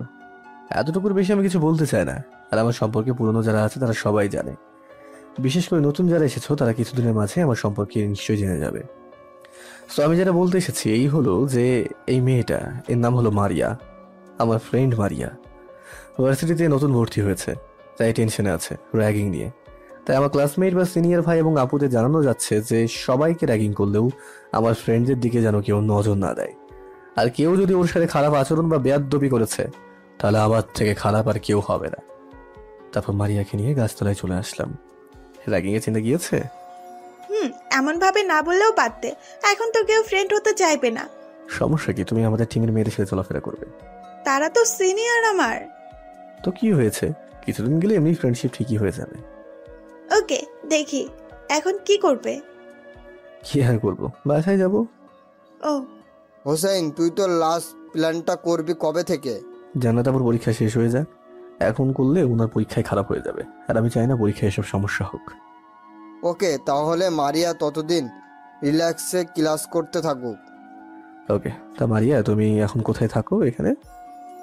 B: এতটুকুর বেশি আমি কিছু বলতে চাই না, আর আমার সম্পর্কে পুরনো যারা আছে তারা সবাই জানে। বিশেষ করে নতুন যারা এসেছো তারা কিছুদিনের মাঝে আমার সম্পর্কে নিশ্চয়ই জেনে যাবে। সো আমি যেটা বলতে এসেছি এই হলো যে এই মেয়েটা, এর নাম হলো মারিয়া, আমার ফ্রেন্ড মারিয়া। ভার্সিটিতে নতুন ভর্তি হয়েছে, তাই টেনশনে আছে র্যাগিং নিয়ে। তাই আমার ক্লাসমেট বা সিনিয়র ভাই এবং আপুদের জানানো যাচ্ছে যে সবাইকে র্যাগিং করলেও আমার ফ্রেন্ডদের দিকে যেন কেউ নজর না দেয়। আর কেউ যদি ওর সাথে খারাপ আচরণ বা বেয়াদবি করেছে, তাহলে আমার থেকে খারাপ আর কেউ হবে না। তারপর মারিয়াকে নিয়ে গাছতলায় চলে আসলাম। র্যাগিং এর চিন্তা গিয়েছে?
G: এমন ভাবে না বললেও পারতে। এখন তো কেউ ফ্রেন্ড হতে চাইবে না।
B: সমস্যা কি? তুমি আমাদের টিমের মেয়েদের সাথে চলাফেরা করবে।
G: তারা তো সিনিয়র আমার।
B: তো কি হয়েছে, কিছুদিন গেলে এমনি ফ্রেন্ডশিপ ঠিকই হয়ে যাবে।
G: ওকে, দেখি এখন কি করবে।
B: কি আর করবো, বাসায় যাব।
G: ও
C: হোসেন, তুই তো লাস্ট প্ল্যানটা করবি কবে থেকে?
B: জান্নাত আবার পরীক্ষা শেষ হয়ে যায়, এখন করলে ওনার পরীক্ষায় খারাপ হয়ে যাবে, আর আমি চাই না পরীক্ষায় এসব সমস্যা হোক।
C: ওকে, তাহলে মারিয়া ততদিন রিল্যাক্সে ক্লাস করতে থাকুক।
B: ওকে, তা মারিয়া তুমি এখন কোথায় থাকো? এখানে?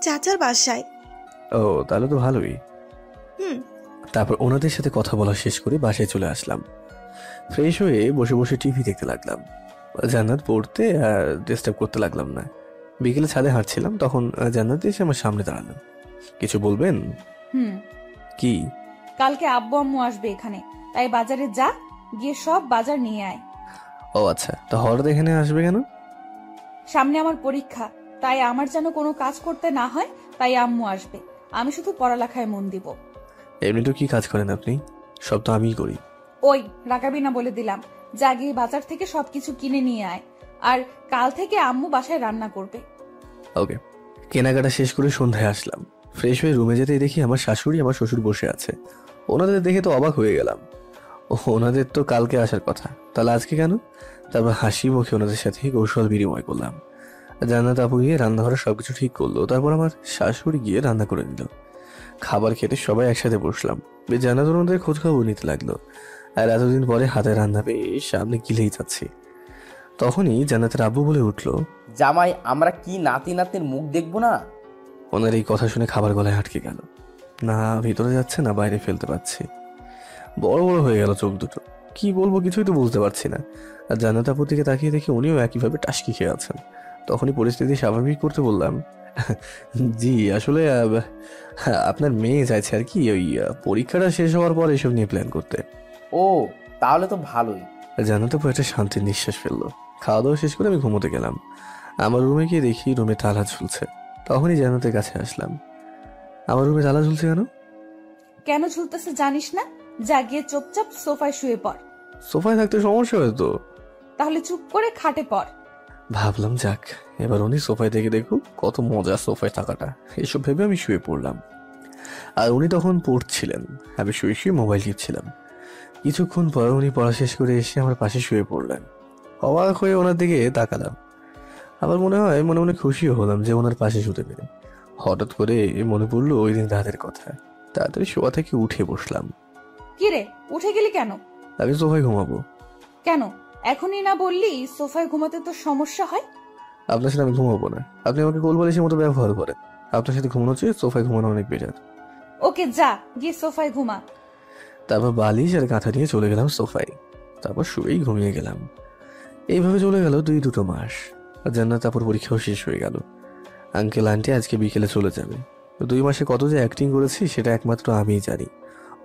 G: চাচার বাসায়।
B: ও, তাহলে তো ভালোই।
G: হুম
B: তারপর ওনাদের সাথে কথা বলা শেষ করে বাসায় চলে আসলাম। ফ্রেশ হয়ে বসে বসে টিভি দেখতে লাগলাম। জান্নাত পড়তে আর ডিস্টার্ব করতে লাগলাম না। বিকেলে ছাদে হাঁটছিলাম, তখন জান্নাত এসে আমার সামনে দাঁড়ালো। কিছু বলবেন? কি?
D: কালকে আব্বু আম্মু আসবে এখানে, তাই বাজারে যা, গিয়ে সব বাজার নিয়ে আয়।
B: ও আচ্ছা, তা হঠাৎ এখানে আসবে কেন?
D: সামনে আমার পরীক্ষা, তাই আমার যেন কোনো কাজ করতে না হয়, তাই আম্মু আসবে। আমি শুধু পড়ালেখায় মন দিব।
B: এমনি তো কি কাজ করেন আপনি? সব তো আমিই করি।
D: ওই রাগাবি না বলে দিলাম। যা গিয়ে বাজার থেকে সবকিছু কিনে নিয়ে আয়, আর কাল থেকে আম্মু বাসায় রান্না করবে।
B: ওকে। কেনাকাটা শেষ করে সন্ধ্যায় আসলাম। ফ্রেশ হয়ে রুমে যেতেই দেখি আমার শাশুড়ি আমার শ্বশুর বসে আছে। ওনাদের দেখে তো অবাক হয়ে গেলাম। ওনাদের তো কালকে আসার কথা, তাহলে আজকে কেন? তারপর হাসি মুখে ওনাদের সাথে কৌশল বিনিময় করলাম। জান্নাত আপু গিয়ে রান্নাঘরে সবকিছু ঠিক করলো, তারপর আমার শাশুড়ি গিয়ে রান্না করে নিল। খাবার খেতে সবাই একসাথে বসলাম। জান্নাত ওনাদের খোঁজ খবর নিতে লাগলো, আর এতদিন পরে হাতে রান্না পেয়ে সামনে গিলেই যাচ্ছি। তখনই জান্নাতের আব্বু বলে উঠলো,
E: জামাই, আমরা কি নাতি নাতনির মুখ দেখবো না?
B: ওনার এই কথা শুনে খাবার গলায় আটকে গেল। না ভিতরে যাচ্ছে না বাইরে ফেলতে পারছি। বড় বড় হয়ে গেল চোখ দুটো। কি বলবো কিছুই তো বুঝতে পারছি না। আর জান্নাত আপুর দিকে তাকিয়ে দেখি উনিও একইভাবে টাসকি খেয়ে আছেন। তখনই পরিস্থিতি স্বাভাবিক করতে বললাম, জি আসলে আপনার মেয়ে চাইছে আর কি ওই পরীক্ষাটা শেষ হওয়ার পর এসব নিয়ে প্ল্যান করতে।
E: ও, তাহলে তো ভালোই।
B: জান্নাত আপু একটা শান্তির নিঃশ্বাস ফেললো। খাওয়া দাওয়া শেষ করে আমি ঘুমোতে গেলাম। আমার রুমে গিয়ে দেখি রুমে তালা ঝুলছে। তখনই জান্নাতের কাছে আসলাম। আমার রুমে তালা ঝুলছে কেন?
D: কেন ঝুলতেছে জানিস না? যা গিয়ে চুপচাপ সোফায় শুয়ে পড়।
B: সোফায় থাকতে সমস্যা হয়তো।
D: তাহলে চুপ করে খাটে পড়।
B: ভাবলাম যাক, এবার উনি সোফায় থেকে দেখুক কত মজা সোফায় থাকাটা। এসব ভেবে আমি শুয়ে পড়লাম। আর উনি তখন পড়ছিলেন, আমি শুয়ে শুয়ে মোবাইল টিপছিলাম। কিছুক্ষণ পর উনি পড়া শেষ করে এসে আমার পাশে শুয়ে পড়লেন। অবাক হয়ে ওনার দিকে তাকালাম। আবার মনে হয় মনে মনে খুশিও হলাম যে ওনার পাশে শুতে পেরে। হঠাৎ করে মনে পড়লো ওই দিন রাতের কথা। তাড়াতাড়ি শোয়া থেকে উঠে বসলাম।
D: কিরে, উঠে গেলি কেন?
B: আমি সোফায় ঘুমাবো।
D: কেন এখনই না বললি সোফায় ঘুমাতে তো সমস্যা হয়?
B: আপনার সাথে আমি ঘুমাবো না। আপনি আমাকে কোল বালিশের মতো ব্যবহার করেন। আপনার সাথে ঘুমানো চেয়ে সোফায় ঘুমানো অনেক বেটার।
D: ওকে, যা গিয়ে সোফায় ঘুমা।
B: তারপর বালিশ আর কাঁথা নিয়ে চলে গেলাম সোফায়। তারপর শুয়েই ঘুমিয়ে গেলাম। এইভাবে চলে গেল 2 মাস। জান্নাত আপুর পরীক্ষাও শেষ হয়ে গেল। আঙ্কেল আন্টি আজকে বিকেলে চলে যাবে। 2 মাসে কত যে অ্যাক্টিং করেছি সেটা একমাত্র আমিই জানি।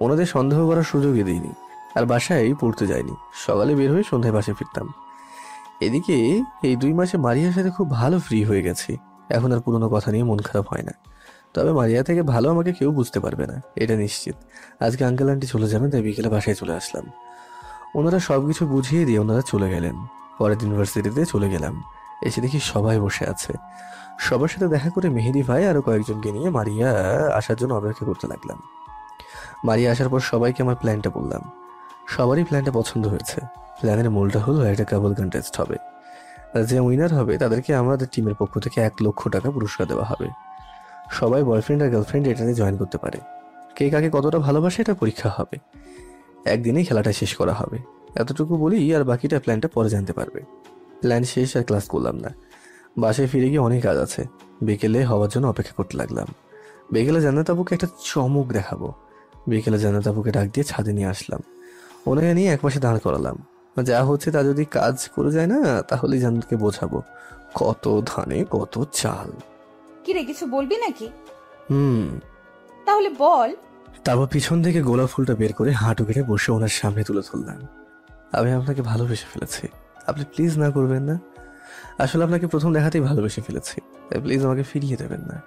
B: ওনাদের সন্দেহ করার সুযোগই দিইনি। আর বাসায় পড়তে যাইনি। সকালে বের হয়ে সন্ধ্যায় বাসায় ফিরতাম। এদিকে এই 2 মাসে মারিয়ার সাথে খুব ভালো ফ্রি হয়ে গেছি। এখন আর পুরোনো কথা নিয়ে মন খারাপ হয় না। তবে মারিয়া থেকে ভালো আমাকে কেউ বুঝতে পারবে না, এটা নিশ্চিত। আজকে আঙ্কেল আন্টি চলে যাবেন, তাই বিকেলে বাসায় চলে আসলাম। ওনারা সবকিছু বুঝিয়ে দিয়ে ওনারা চলে গেলেন। পরের দিন ইউনিভার্সিটিতে চলে গেলাম। এসে দেখি সবাই বসে আছে। সবার সাথে দেখা করে মেহেদি ভাই আরো কয়েকজনকে নিয়ে মারিয়া আসার জন্য অপেক্ষা করতে লাগলাম। মারিয়া আসার পর সবাইকে আমার প্ল্যানটা বললাম। সবারই প্ল্যানটা পছন্দ হয়েছে। প্ল্যানের মূলটা হলো একটা কাপল কন্টেস্ট হবে। যে উইনার হবে তাদেরকে আমাদের টিমের পক্ষ থেকে 1 লক্ষ টাকা পুরস্কার দেওয়া হবে। সবাই বয়ফ্রেন্ড আর গার্লফ্রেন্ড এটাতে জয়েন করতে পারে। কে কাকে কতটা ভালোবাসে এটা পরীক্ষা হবে। একদিনেই খেলাটা শেষ করা হবে। এতটুকু বলি, আর বাকিটা প্ল্যানটা পরে জানতে পারবে। প্ল্যান শেষ, আর ক্লাস করলাম না। বাসায় ফিরে গিয়ে অনেক কাজ আছে। বিকেলে হওয়ার জন্য অপেক্ষা করতে লাগলাম। বিকেলে জান্নাত আপুকে একটা চমক দেখাবো। বিকেলে জান্নাত আপুকে ডাক দিয়ে ছাদে নিয়ে আসলাম। ওনাকে নিয়ে একপাশে দাঁড় করালাম। যা হচ্ছে তা যদি কাজ করে যায় না, তাহলে জান্নাতকে বোঝাবো কত ধানে কত চাল।
D: কিরে, কিছু বলবি নাকি? তাহলে বল।
B: তারপর পিছন থেকে গোলাপ ফুলটা বের করে হাঁটু কেটে বসে ওনার সামনে তুলে ধরলাম। আমি আপনাকে ভালোবেসে ফেলেছি, আপনি প্লিজ না করবেন না। আসলে আপনাকে প্রথম দেখাতেই ভালোবেসে ফেলেছি, তাই প্লিজ আমাকে ফিরিয়ে দেবেন না।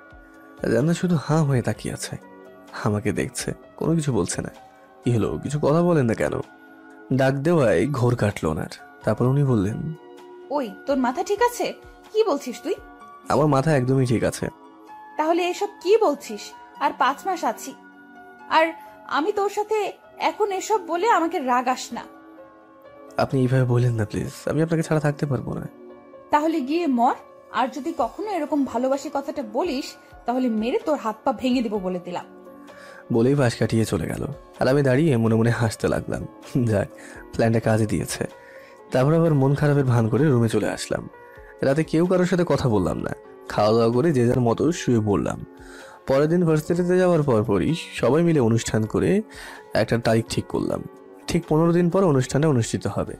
B: জান্নাত শুধু হাঁ হয়ে তাকিয়ে আছে, আমাকে দেখছে, কোনো কিছু বলছে না। কি হলো, কিছু কথা বলেন না কেন? ডাক দেওয়ায় ঘোর কাটলো ওনার। তারপর উনি বললেন,
D: ওই তোর মাথা ঠিক আছে? কি বলছিস তুই?
B: আমার মাথা একদমই ঠিক আছে।
D: তাহলে এসব কি বলছিস? আর 5 মাস আছি, আর আমি তোর সাথে এখন এসব বলে আমাকে রাগাস না।
B: আপনি এইভাবে বললেন না প্লিজ, আমি আপনাকে ছাড়া থাকতে পারবো না।
D: তাহলে গিয়ে মর, আর যদি কখনো এরকম ভালোবাসি কথাটা বলিস তাহলে মেরে তোর হাত পা ভেঙে দিব বলে দিলাম।
B: বলেই পাশ কাটিয়ে চলে গেল, আর আমি দাঁড়িয়ে মনে মনে হাসতে লাগলাম। যাক, প্ল্যানটা কাজে দিয়েছে। তারপর আবার মন খারাপের ভান করে রুমে চলে আসলাম। রাতে কেউ কারোর সাথে কথা বললাম না, খাওয়া দাওয়া করে যে যার মতো শুয়ে পড়লাম। পরের দিন ভার্সিটিতে যাওয়ার পরপরই সবাই মিলে অনুষ্ঠান করে একটা তারিখ ঠিক করলাম। ঠিক 15 দিন পর অনুষ্ঠানটা অনুষ্ঠিত হবে।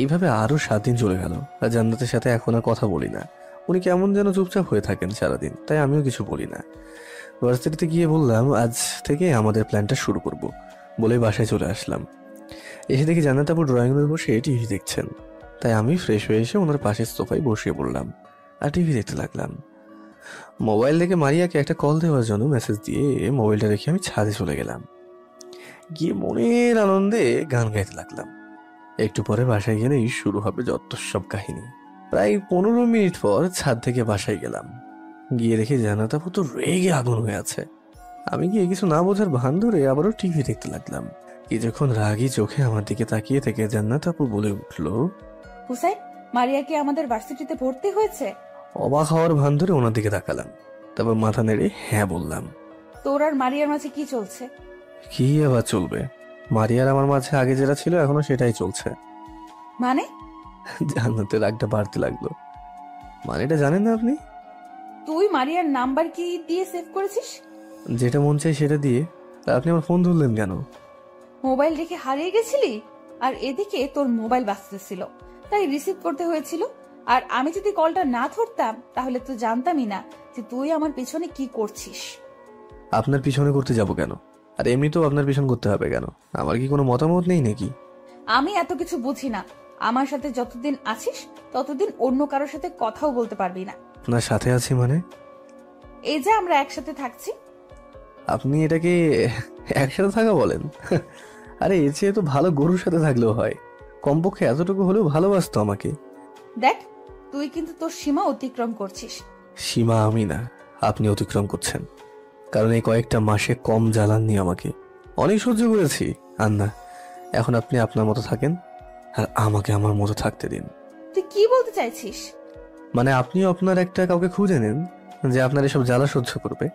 B: এইভাবে আরও 7 দিন চলে গেল, আর জান্নাতের সাথে এখন আর কথা বলি না। উনি কেমন যেন চুপচাপ হয়ে থাকেন সারাদিন, তাই আমিও কিছু বলি না। ভার্সিটিতে গিয়ে বললাম আজ থেকে আমাদের প্ল্যানটা শুরু করব, বলে বাসায় চলে আসলাম। এসে দেখি জান্নাত আপু ড্রয়িং রুমে বসে টিভি দেখছেন, তাই আমি ফ্রেশ হয়ে এসে ওনার পাশের সোফায় বসিয়ে পড়লাম আর টিভি দেখতে লাগলাম। মোবাইল থেকে মারিয়াকে একটা কল দেওয়ার জন্য মেসেজ দিয়ে মোবাইলটা রেখে আমি ছাদে চলে গেলাম। গিয়ে মনের আনন্দে গান গাইতে লাগলাম। একটু পরে বাসায় গেলেই শুরু হবে যত সব কাহিনী। প্রায় 15 মিনিট পর ছাদ থেকে বাসায় গেলাম। গিয়ে দেখি জান্নাত আপু তো রেগে আগুন হয়ে আছে। আমি গিয়ে কিছু না বোঝার ভান ধরে আবারও টিভি দেখতে লাগলাম। কিছুক্ষণ রাগী চোখে আমার দিকে তাকিয়ে থেকে জান্নাত আপু বলে উঠলো,
D: হুসাইন, মারিয়া কি আমাদের ভার্সিটিতে ভর্তি হয়েছে?
B: অবাক হওয়ার ভান ধরে ওনার দিকে তাকালাম, তারপর মাথা নেড়ে হ্যাঁ বললাম।
D: তোর আর মারিয়ার মাঝে কি চলছে?
B: কি আবার চলবে, মারিয়ার আমার মাঝে আগে যেটা ছিল এখনো সেটাই চলছে।
D: মানে?
B: জান্নাতের রাগটা বাড়তে লাগলো। মানেটা জানেন না আপনি?
D: তুই মারিয়ার নাম্বার কি দিয়ে সেভ করেছিস?
B: যেটা মন চাই সেটা দিয়ে। তা আপনি আমার ফোন ধরলেন কেন?
D: মোবাইল রেখে হারিয়ে গেছিলি, আর এদিকে তোর মোবাইল বাজতেছিল, তাই রিসিভ করতে হয়েছিল। আর আমি যদি কলটা না ধরতাম তাহলে তো জানতামই না যে তুই আমার পিছনে কি করছিস।
B: আপনার পিছনে করতে যাব কেন? আর এমনিতেও আপনার পিছন করতে হবে কেন? আমার কি কোনো মতামত নেই নাকি?
D: আমি এত কিছু বুঝি না। আমার সাথে যতদিন আছিস ততদিন অন্য কারোর সাথে কথাও বলতে পারবি না।
B: আপনার সাথে আছি মানে?
D: এই যে আমরা একসাথে থাকছি।
B: আপনি এটাকে একসাথে থাকা বলেন? আরে এর চেয়ে তো ভালো গরুর সাথে থাকলেও হয়। কমপক্ষে এতটুকু হলেও ভালোবাসতো আমাকে।
D: দেখ, তুই কিন্তু তোর সীমা অতিক্রম করছিস।
B: সীমা আমি না, আপনি অতিক্রম করছেন। কারণ এই কয়েকটা মাসে কম জ্বালাননি আমাকে, অনেক সহ্য করেছি। আর না, এখন আপনি আপনার মতো থাকেন আর আমাকে আমার মতো থাকতে দিন।
D: তুই কি বলতে চাইছিস?
B: মানে আপনিও আপনার একটা কাউকে খুঁজে নেন যে আপনার এসব জ্বালা সহ্য করবে।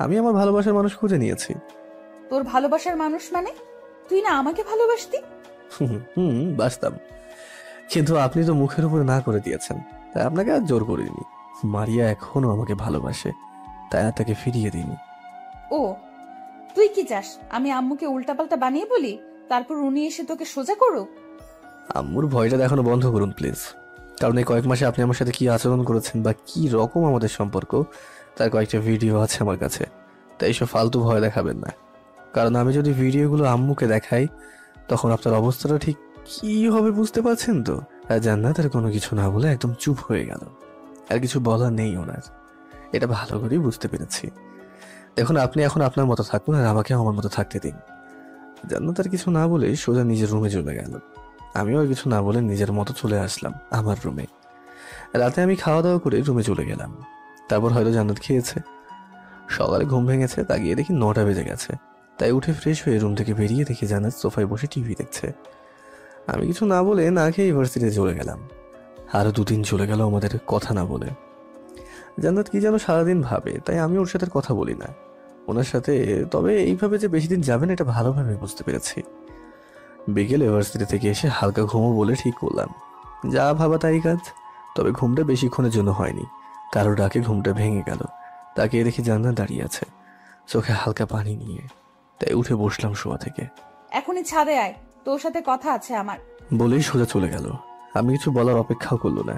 B: আমি আমার ভালোবাসার মানুষ খুঁজে নিয়েছি।
D: তোর ভালোবাসার মানুষ মানে? তুই না আমাকে ভালোবাসতি?
B: বাসতাম, কিন্তু আপনি তো মুখের উপর না করে দিয়েছেন, তাই আপনাকে আর জোর করিনি। মারিয়া এখনো আমাকে ভালোবাসে, তাই আর তাকে ফিরিয়ে দিইনি।
D: ও, তুই কি চাস আমি আম্মুকে উল্টাপাল্টা বানিয়ে বলি, তারপর উনি এসে তোকে সোজা করুক?
B: আম্মুর ভয়টা দেখানো বন্ধ করুন প্লিজ। কারণ এই কয়েক মাসে আপনি আমার সাথে কি আচরণ করেছেন বা কি রকম আমাদের সম্পর্ক, তার কয়েকটা ভিডিও আছে আমার কাছে। তাই এসব ফালতু ভয় দেখাবেন না। কারণ আমি যদি ভিডিওগুলো আম্মুকে দেখাই তখন আপনার অবস্থাটা ঠিক কি হবে বুঝতে পারছেন তো। আর জান্নাত আর কোনো কিছু না বলে একদম চুপ হয়ে গেল। আর কিছু বলার নেই ওনার, এটা ভালো করেই বুঝতে পেরেছি। দেখুন, আপনি এখন আপনার মতো থাকুন আর আমাকে আমার মতো থাকতে দিন। জান্নাত আর কিছু না বলে সোজা নিজের রুমে চলে গেল। আমিও আর কিছু না বলে নিজের মতো চলে আসলাম আমার রুমে। রাতে আমি খাওয়া দাওয়া করে রুমে চলে গেলাম। তারপর হয়তো জান্নাত খেয়েছে। সকালে ঘুম ভেঙেছে, তাকিয়ে দেখি 9টা বেজে গেছে। তাই উঠে ফ্রেশ হয়ে রুম থেকে বেরিয়ে দেখি জান্নাত সোফায় বসে টিভি দেখছে। আমি কিছু না বলে না খেয়ে ইউনিভার্সিটিতে চলে গেলাম। আরো 2 দিন চলে গেল আমাদের কথা না বলে। জান্নাত কি যেন সারাদিন ভাবে, তাই আমি ওর সাথে কথা বলি না ওনার সাথে। তবে এইভাবে যে বেশি দিন যাবেন এটা ভালোভাবে বুঝতে পেরেছি। বিকেল ইউনিভার্সিটি থেকে এসে হালকা ঘুমো বলে ঠিক করলাম। যা ভাবা তাই কাজ। তবে ঘুমটা বেশিক্ষণের জন্য হয়নি, কারো ডাকে ঘুমটা ভেঙে গেল। তাকে দেখি জান্নাত দাঁড়িয়ে আছে চোখে হালকা পানি নিয়ে। তাই উঠে বসলাম শোয়া থেকে।
D: এখনই ছাদে আয়, তোর সাথে কথা আছে আমার।
B: বলেই সোজা চলে গেল। আমি কিছু বলার অপেক্ষাও করলো না,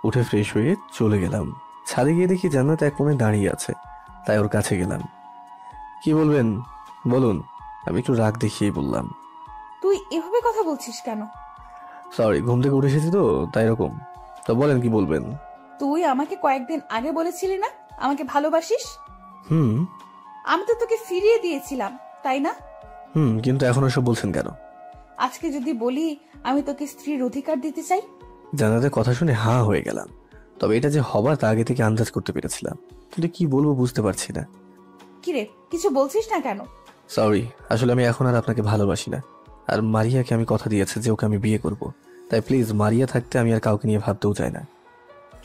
B: উঠে ফ্রেশ হয়ে চলে গেলাম। ছাদে গিয়ে দেখি জান্নাত এক কোণে দাঁড়িয়ে আছে, তাই ওর কাছে গেলাম। কি বলবেন বলুন। আমি একটু রাগ দেখিয়েই বললাম।
D: তুই এভাবে কথা বলছিস কেন?
B: সরি, ঘুম থেকে উঠে এসেছি তো তাই এরকম। তো বলেন কি বলবেন।
D: তুই আমাকে কয়েকদিন আগে বলেছিলি না আমাকে ভালোবাসিস?
B: হুম
D: আমি তো তোকে ফিরিয়ে দিয়েছিলাম, তাই না?
B: কিন্তু এখন ওসব বলছেন কেন?
D: আজকে যদি বলি আমি তোকে স্ত্রীর অধিকার দিতে চাই?
B: জানাতে কথা শুনে হাঁ হয়ে গেলাম। তবে এটা যে হবার তা আগে থেকে আন্দাজ করতে পেরেছিলাম, কিন্তু কি বলবো বুঝতে পারছি না।
D: কিরে, কিছু বলছিস না কেন?
B: সরি, আসলে আমি এখন আর আপনাকে ভালোবাসি না। আর মারিয়াকে আমি কথা দিয়েছি যে ওকে আমি বিয়ে করব। তাই প্লিজ, মারিয়া থাকতে আমি আর কাউকে নিয়ে ভাবতেও চাই না।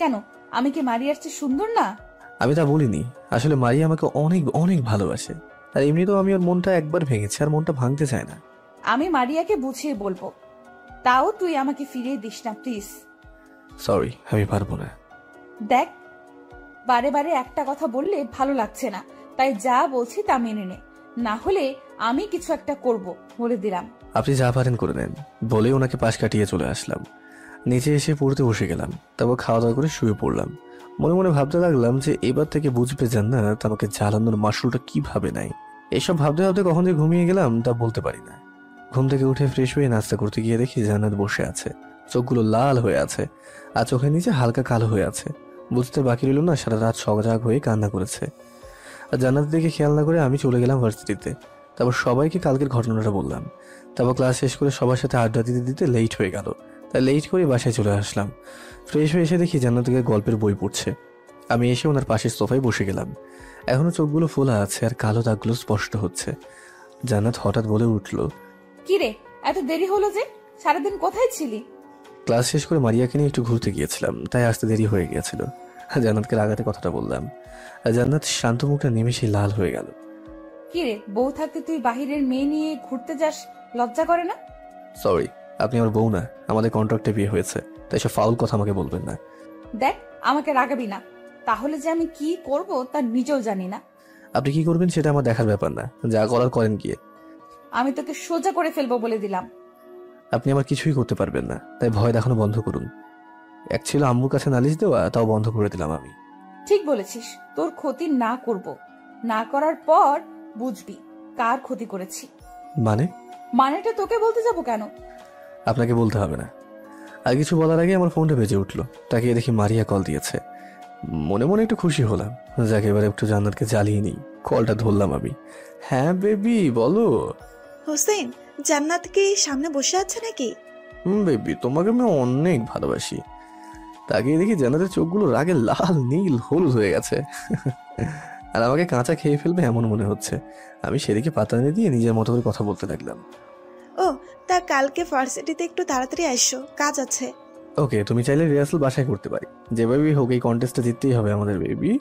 D: কেন, আমি কি মারিয়ার চেয়ে সুন্দর না?
B: আমি তা বলিনি। আসলে মারিয়া আমাকে অনেক অনেক ভালোবাসে। আর এমনিতেও আমি ওর মনটা একবার ভেঙেছি, আর মনটা ভাঙতে চায় না।
D: আমি মারিয়াকে বুঝিয়ে বলবো, তাও তুই আমাকে ফিরিয়ে দিস না প্লিজ।
B: সরি, আমি পারবো না।
D: দেখ, বারে বারে একটা কথা বললে ভালো লাগছে না, তাই যা বলছি তা মেনে নে, না হলে আমি কিছু একটা করব বলে দিলাম।
B: আপনি যা পারেন করে নেন বলেই ওনাকে পাশ কাটিয়ে চলে আসলাম। নিচে এসে পড়তে বসে গেলাম। তারপর খাওয়া দাওয়া করে শুয়ে পড়লাম। মনে মনে ভাবতে লাগলাম যে এবার থেকে বুঝবে জান্নাত আমাকে জ্বালানোর মাসুলটা কিভাবে নাই। এসব ভাবতে ভাবতে কখন যে ঘুমিয়ে গেলাম তা বলতে পারি না। ঘুম থেকে উঠে ফ্রেশ হয়ে নাস্তা করতে গিয়ে দেখি জান্নাত বসে আছে। চোখগুলো লাল হয়ে আছে আর চোখের নিচে হালকা কালো হয়ে আছে। বুঝতে বাকি রইল না সারা রাত সজাগ হয়ে কান্না করেছে। আর জান্নাত দেখে খেয়াল না করে আমি চলে গেলাম ভার্সিটিতে। তারপর সবাইকে কালকের ঘটনাটা বললাম। তারপর ক্লাস শেষ করে সবার সাথে আড্ডা দিতে দিতে লেট হয়ে গেল। তাই লেট করে বাসায় চলে আসলাম। ফ্রেশ হয়ে এসে দেখি জান্নাতকে গল্পের বই পড়ছে। আমি এসে ওনার পাশের সোফায় বসে গেলাম। এখনো চোখগুলো ফোলা আছে আর কালো দাগগুলো স্পষ্ট হচ্ছে। জান্নাত হঠাৎ বলে উঠল,
D: কিরে, এত দেরি হলো যে? সারাদিন কোথায় ছিলি?
B: ক্লাস শেষ করে মারিয়াকে নিয়ে একটু ঘুরতে গিয়েছিলাম, তাই আসতে দেরি হয়ে গিয়েছিল। জান্নাতকে রাগাতে কথাটা বললাম। জান্নাত শান্ত মুখটা নিমেষেই লাল হয়ে গেল।
D: কিরে, বউ থাকতে তুই বাহিরের মেয়ে নিয়ে ঘুরতে যাস, লজ্জা করে না?
B: সরি, আপনি আমার বউ না, আমাদের কন্ট্রাক্টে বিয়ে হয়েছে, তাই সব ফাউল কথা আমাকে বলবেন না।
D: দেখ, আমাকে রাগাবি না, তাহলে যে আমি কি করব তা নিজেও জানি না।
B: আপনি কি করবেন সেটা আমার দেখার ব্যাপার না, যা করার করেন গিয়ে।
D: আমি তোকে সোজা করে ফেলবো বলে দিলাম।
B: আপনি আমার কিছুই করতে পারবেন না, তাই ভয় দেখানো বন্ধ করুন। এক ছিল আম্মুর কাছে নালিশ দেওয়া, তাও বন্ধ করে দিলাম আমি।
D: ঠিক বলেছিস, তোর ক্ষতি না করব, না করার পর বুঝবি কার ক্ষতি করেছি।
B: মানেটা
D: তোকে বলতে যাব কেন?
B: আপনাকে বলতে হবে না। আর কিছু বলার আগে আমার ফোনটা বেজে উঠলো। তাকে দেখি মারিয়া কল দিয়েছে। মনে মনে একটু খুশি হলাম, যাকে এবার একটু জান্নাতকে জ্বালিয়ে নিই। কলটা ধরলাম আমি। হ্যাঁ বেবি, বলো।
G: হোসেন, জান্নাত কি সামনে বসে আছে নাকি?
B: বেবি, তোমাকে আমি অনেক ভালোবাসি। তাকে দেখি জান্নাতের চোখগুলো রাগে লাল নীল হলুদ হয়ে গেছে। আর আমাকে কাঁচা খেয়ে ফেলবে এমন মনে হচ্ছে। আমি সেদিকে পাতা এনে দিয়ে নিজের মতো করে কথা বলতে লাগলাম।
G: ও, তা কালকে ভার্সিটিতে একটু তাড়াতাড়ি আসো, কাজ আছে।
B: ওকে, তুমি চাইলে রিহার্সাল বাসায় করতে পারি। যেভাবেই হোক এই কন্টেস্টটা জিততেই হবে আমাদের বেবি।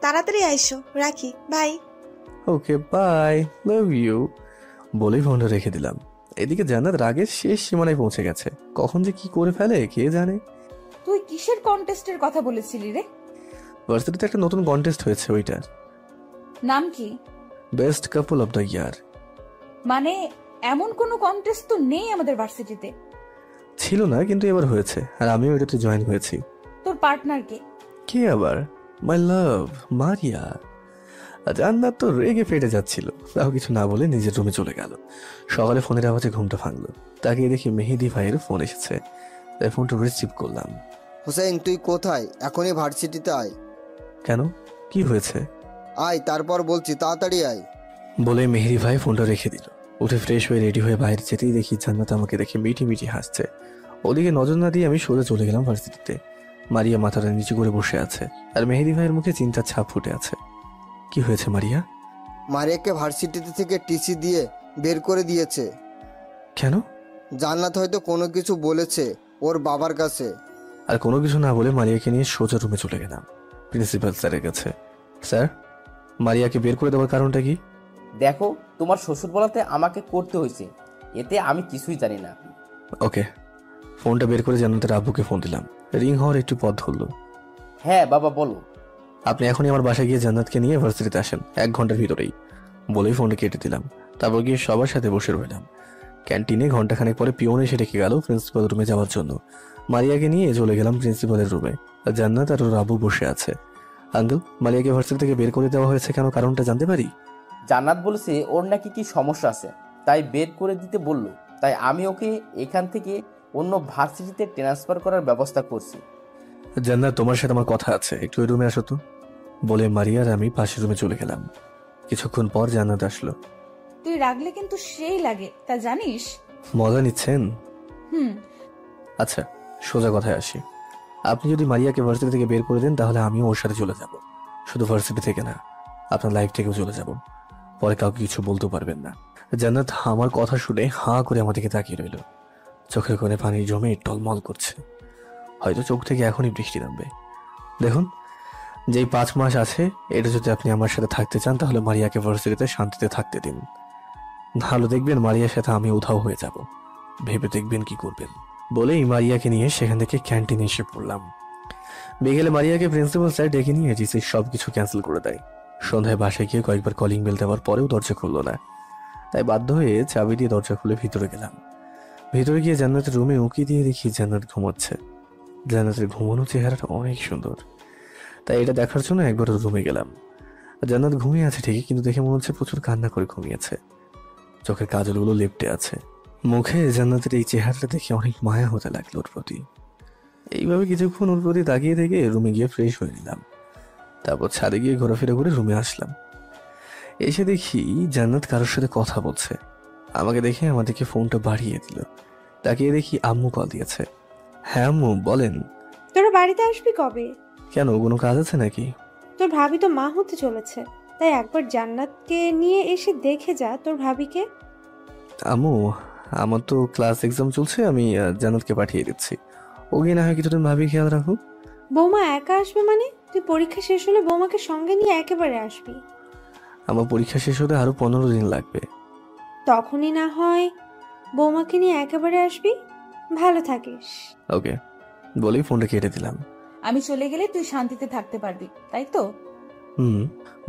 G: তাড়াতাড়ি আসো, রাখি, bye.
B: Okay bye, love you বলেই ফোনটা রেখে দিলাম। এদিকে জান্নাত রাগের শেষ সীমানায় পৌঁছে গেছে। কখন যে কি করে ফেলে কে জানে।
D: তুই কিসের কন্টেস্টের কথা বলেছিলি রে?
B: ভার্সিটিতে একটা নতুন কন্টেস্ট হয়েছে, ওইটার
D: নাম কি?
B: Best couple of the year.
D: মানে এমন কোনো কন্টেস্ট তো নেই আমাদের ভার্সিটিতে।
B: ছিল না, কিন্তু এবার হয়েছে, আর আমিও এটাতে জয়েন হয়েছি।
D: তোর পার্টনার কে?
B: কে আবার? মাই লাভ, মারিয়া। জান্নাত তো রেগে ফেটে যাচ্ছিল, তাও কিছু না বলে নিজের রুমে চলে গেল। সকালে ফোনের আওয়াজে ঘুমটা ভাঙলো। তাকে দেখি মেহেদি ভাইয়ের ফোন এসেছে, তাই ফোনটা রিসিভ করলাম।
C: হোসেন, তুই কোথায়? এখনই ভার্সিটিতে আয়।
B: কেন, কি হয়েছে?
C: আয়, তারপর বলছি, তাড়াতাড়ি আয়।
B: বলে মেহেদি ভাই ফোনটা রেখে দিল। উঠে ফ্রেশ হয়ে রেডি হয়ে বাইরে যেতেই দেখি জান্নাত আমাকে দেখে মিটি মিটি হাসছে। ওদিকে নজর না দিয়ে আমি সোজা চলে গেলাম ভার্সিটিতে। মারিয়া মাথাটা নিচু করে বসে আছে, আর মেহেদি ভাইয়ের মুখে চিন্তার ছাপ ফুটে আছে। কি হয়েছে মারিয়া?
C: মারিয়াকে ভার্সিটিতে থেকে টিসি দিয়ে বের করে দিয়েছে।
B: কেন?
C: জান্নাত হয়তো কোনো কিছু বলেছে ওর বাবার কাছে।
B: আর কোনো কিছু না বলে মারিয়াকে নিয়ে সোজা রুমে চলে গেলাম প্রিন্সিপাল স্যারের কাছে। স্যার, মারিয়াকে বের করে দেওয়ার কারণটা কি?
E: দেখো, তোমার শ্বশুর বলাতে আমাকে করতে হয়েছে, এতে আমি কিছুই জানি না।
B: ওকে। ফোনটা বের করে জান্নাতের আব্বুকে ফোন দিলাম। রিং হওয়ার একটু পথ ধরলো।
E: হ্যাঁ বাবা, বলো।
B: আপনি এখনই আমার বাসায় গিয়ে জান্নাতকে নিয়ে ভার্সিটিতে আসেন, 1 ঘন্টার ভিতরেই বলেই ফোনটা কেটে দিলাম। তারপর গিয়ে সবার সাথে বসে রইলাম। ক্যান্টিনে ঘন্টাখানেক পরে পিওন এসে রেখে গেল প্রিন্সিপাল রুমে যাওয়ার জন্য। মারিয়াকে নিয়ে চলে গেলাম প্রিন্সিপালের রুমে। আর জান্নাত আর ওর আব্বু বসে আছে। আঙ্কেল, মারিয়াকে ভার্সিটি থেকে বের করে দেওয়া হয়েছে কেন, কারণটা জানতে পারি?
E: জান্নাত বলেছে ওর নাকি কি সমস্যা আছে, তাই বের করে দিতে বলল। তাই আমি ওকে এখান থেকে অন্য ভার্সিটিতে ট্রান্সফার করার ব্যবস্থা করছি।
B: জান্নাত, তোমার সাথে আমার কথা আছে, একটু ওই রুমে আসো তো, বলে মারিয়া আর আমি পাশের রুমে চলে গেলাম। কিছুক্ষণ পর জান্নাত আসলো।
D: তুই রাগলে কিন্তু সেই লাগে, তা জানিস?
B: মজা নিচ্ছেন?
D: হুম।
B: আচ্ছা, সোজা কথায় আসি। আপনি যদি মারিয়াকে ভার্সিটি থেকে বের করে দেন তাহলে আমিও ওর সাথে চলে যাব। শুধু ভার্সিটি থেকে না, আপনার লাইফ থেকেও চলে যাব। পরে কাউকে কিছু বলতে পারবেন না। জান্নাত আমার কথা শুনে হাঁ করে আমার দিকে তাকিয়ে রইল। চোখের কোণে পানি জমে টলমল করছে। হয়তো চোখ থেকে এখনই বৃষ্টি নামবে। দেখুন, যেই 5 মাস আছে এটা যদি আপনি আমার সাথে থাকতে চান তাহলে মারিয়াকে ভার্সিটিতে শান্তিতে থাকতে দিন। নাহলে দেখবেন মারিয়ার সাথে আমি উধাও হয়ে যাব। ভেবে দেখবেন কি করবেন। বলেই মারিয়াকে নিয়ে সেখান থেকে ক্যান্টিনে এসে পড়লাম। বিকেলে মারিয়াকে প্রিন্সিপাল স্যার ডেকে নিয়ে জিসি সবকিছু ক্যান্সেল করে দেয়। সন্ধ্যায় বাসায় গিয়ে কয়েকবার কলিং বেল দেওয়ার পরেও দরজা খুললো না। তাই বাধ্য হয়ে চাবি দিয়ে দরজা খুলে ভিতরে গেলাম। ভিতরে গিয়ে জান্নাতের রুমে উঁকি দিয়ে দেখি জান্নাত ঘুমোচ্ছে। জান্নাতের ঘুমানো চেহারাটা অনেক সুন্দর, তাই এটা দেখার জন্য একবার রুমে গেলাম। জান্নাত ঘুমিয়ে আছে ঠিকই, কিন্তু দেখে মনে হচ্ছে প্রচুর কান্না করে ঘুমিয়েছে। চোখের কাজলগুলো লেপটে আছে। মুখে জান্নাতের এই চেহারাটা দেখে অনেক মায়া হতে লাগলো ওর প্রতি। এইভাবে কিছুক্ষণ ওর প্রতি তাকিয়ে থেকে রুমে গিয়ে ফ্রেশ হয়ে নিলাম। তারপর ছাদে গিয়ে ঘোরাফেরা করে রুমে আসলাম। এসে দেখি জান্নাত কারোর সাথে কথা বলছে। আমাকে দেখে আমাদেরকে ফোনটা বাড়িয়ে দিল। তাকিয়ে দেখি আম্মু কল দিয়েছে। হ্যাঁ আম্মু, বলেন।
F: তোরা বাড়িতে আসবি কবে?
B: কেন, কোনো কাজ আছে নাকি?
F: তোর ভাবি তো মা হতে চলেছে, তাই একবার জান্নাতকে নিয়ে এসে দেখে যা তোর ভাবিকে।
B: আম্মু, আমার তো ক্লাস এক্সাম চলছে, আমি জান্নাতকে পাঠিয়ে দিচ্ছি। ওকে না হয় কিছুদিন ভাবি খেয়াল রাখুক।
F: বৌমা একা আসবে মানে? তুই পরীক্ষা শেষ হলে বৌমাকে সঙ্গে নিয়ে একেবারে আসবি।
B: আমার পরীক্ষা শেষ হতে আরো 15 দিন লাগবে।
F: তখনই না হয় বৌমাকে নিয়ে একেবারে আসবি। ভালো থাকিস।
B: ওকে, বলেই ফোনটা কেটে দিলাম।
D: আমি চলে গেলে তুই শান্তিতে থাকতে পারবি, তাই তো?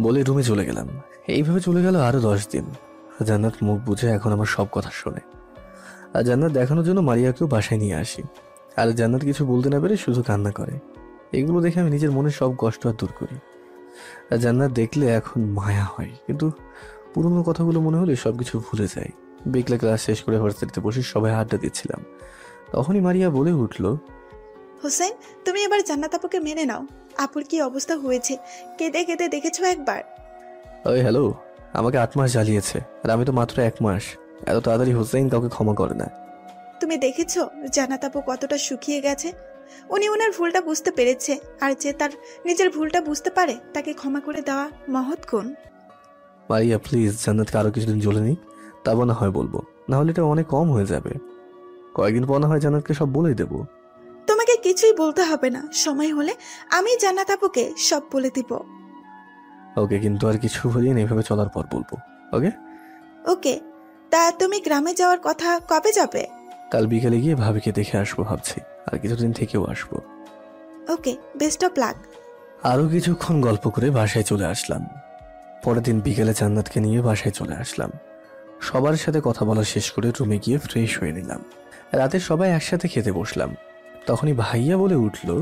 B: বলে রুমে চলে গেলাম। এইভাবে চলে গেল আরো 10 দিন। জান্নাত মুখ বুঝে এখন আমার সব কথা শোনে। আর জান্নাত দেখানোর জন্য মারিয়াকেও বাসায় নিয়ে আসি। আর জান্নাত কিছু বলতে না পেরে শুধু কান্না করে। এগুলো দেখে আমি নিজের মনের সব কষ্ট আর দূর করি। আর জান্নাত দেখলে এখন মায়া হয়, কিন্তু পুরোনো কথাগুলো মনে হলে সবকিছু ভুলে যায়। বিকেলে ক্লাস শেষ করে ভার্সিটিতে বসে সবাই আড্ডা দিচ্ছিলাম। তখনই মারিয়া বলে উঠলো,
G: হোসেন, তুমি এবার জান্নাত আপুকে মেনে নাও। আপুর কি অবস্থা হয়েছে, কেঁদে কেঁদে দেখেছো একবার?
B: ওই হ্যালো, আমাকে 8 মাস জ্বালিয়েছে, আর আমি তো মাত্র 1 মাস। এত তাড়াতাড়ি হোসেন কাউকে ক্ষমা করে না।
G: তুমি দেখেছো জান্নাত আপু কতটা শুকিয়ে গেছে? উনি ওনার ভুলটা বুঝতে পেরেছে, আর যে তার নিজের ভুলটা বুঝতে পারে তাকে ক্ষমা করে দেওয়া মহৎ গুণ।
B: মারিয়া প্লিজ, জান্নাতকে আরো কিছুদিন জ্বলে নিক, তারপর না হয় বলবো। না হলে এটা অনেক কম হয়ে যাবে। কয়েকদিন পর না হয় জান্নাতকে সব বলেই দেবো।
G: তোমাকে কিছুই বলতে হবে না, সময় হলে আমি জান্নাত আপুকে সব বলে দিব।
B: ওকে, কিন্তু আর কিছু দিন এইভাবে চলার পর বলবো। ওকে
G: ওকে। তা তুমি গ্রামে যাওয়ার কথা কবে যাবে?
B: কাল বিকেলে গিয়ে ভাবিকে দেখে আসবো ভাবছি, আর কিছুদিন থেকেও আসবো।
G: ওকে, বেস্ট অফ লাক।
B: আরো কিছুক্ষণ গল্প করে বাসায় চলে আসলাম। পরের দিন বিকেলে জান্নাতকে নিয়ে বাসায় চলে আসলাম। সবার সাথে কথা বলা শেষ করে রুমে গিয়ে ফ্রেশ হয়ে নিলাম। রাতে সবাই একসাথে খেতে বসলাম। তখনই ভাইয়া বলে উঠলো,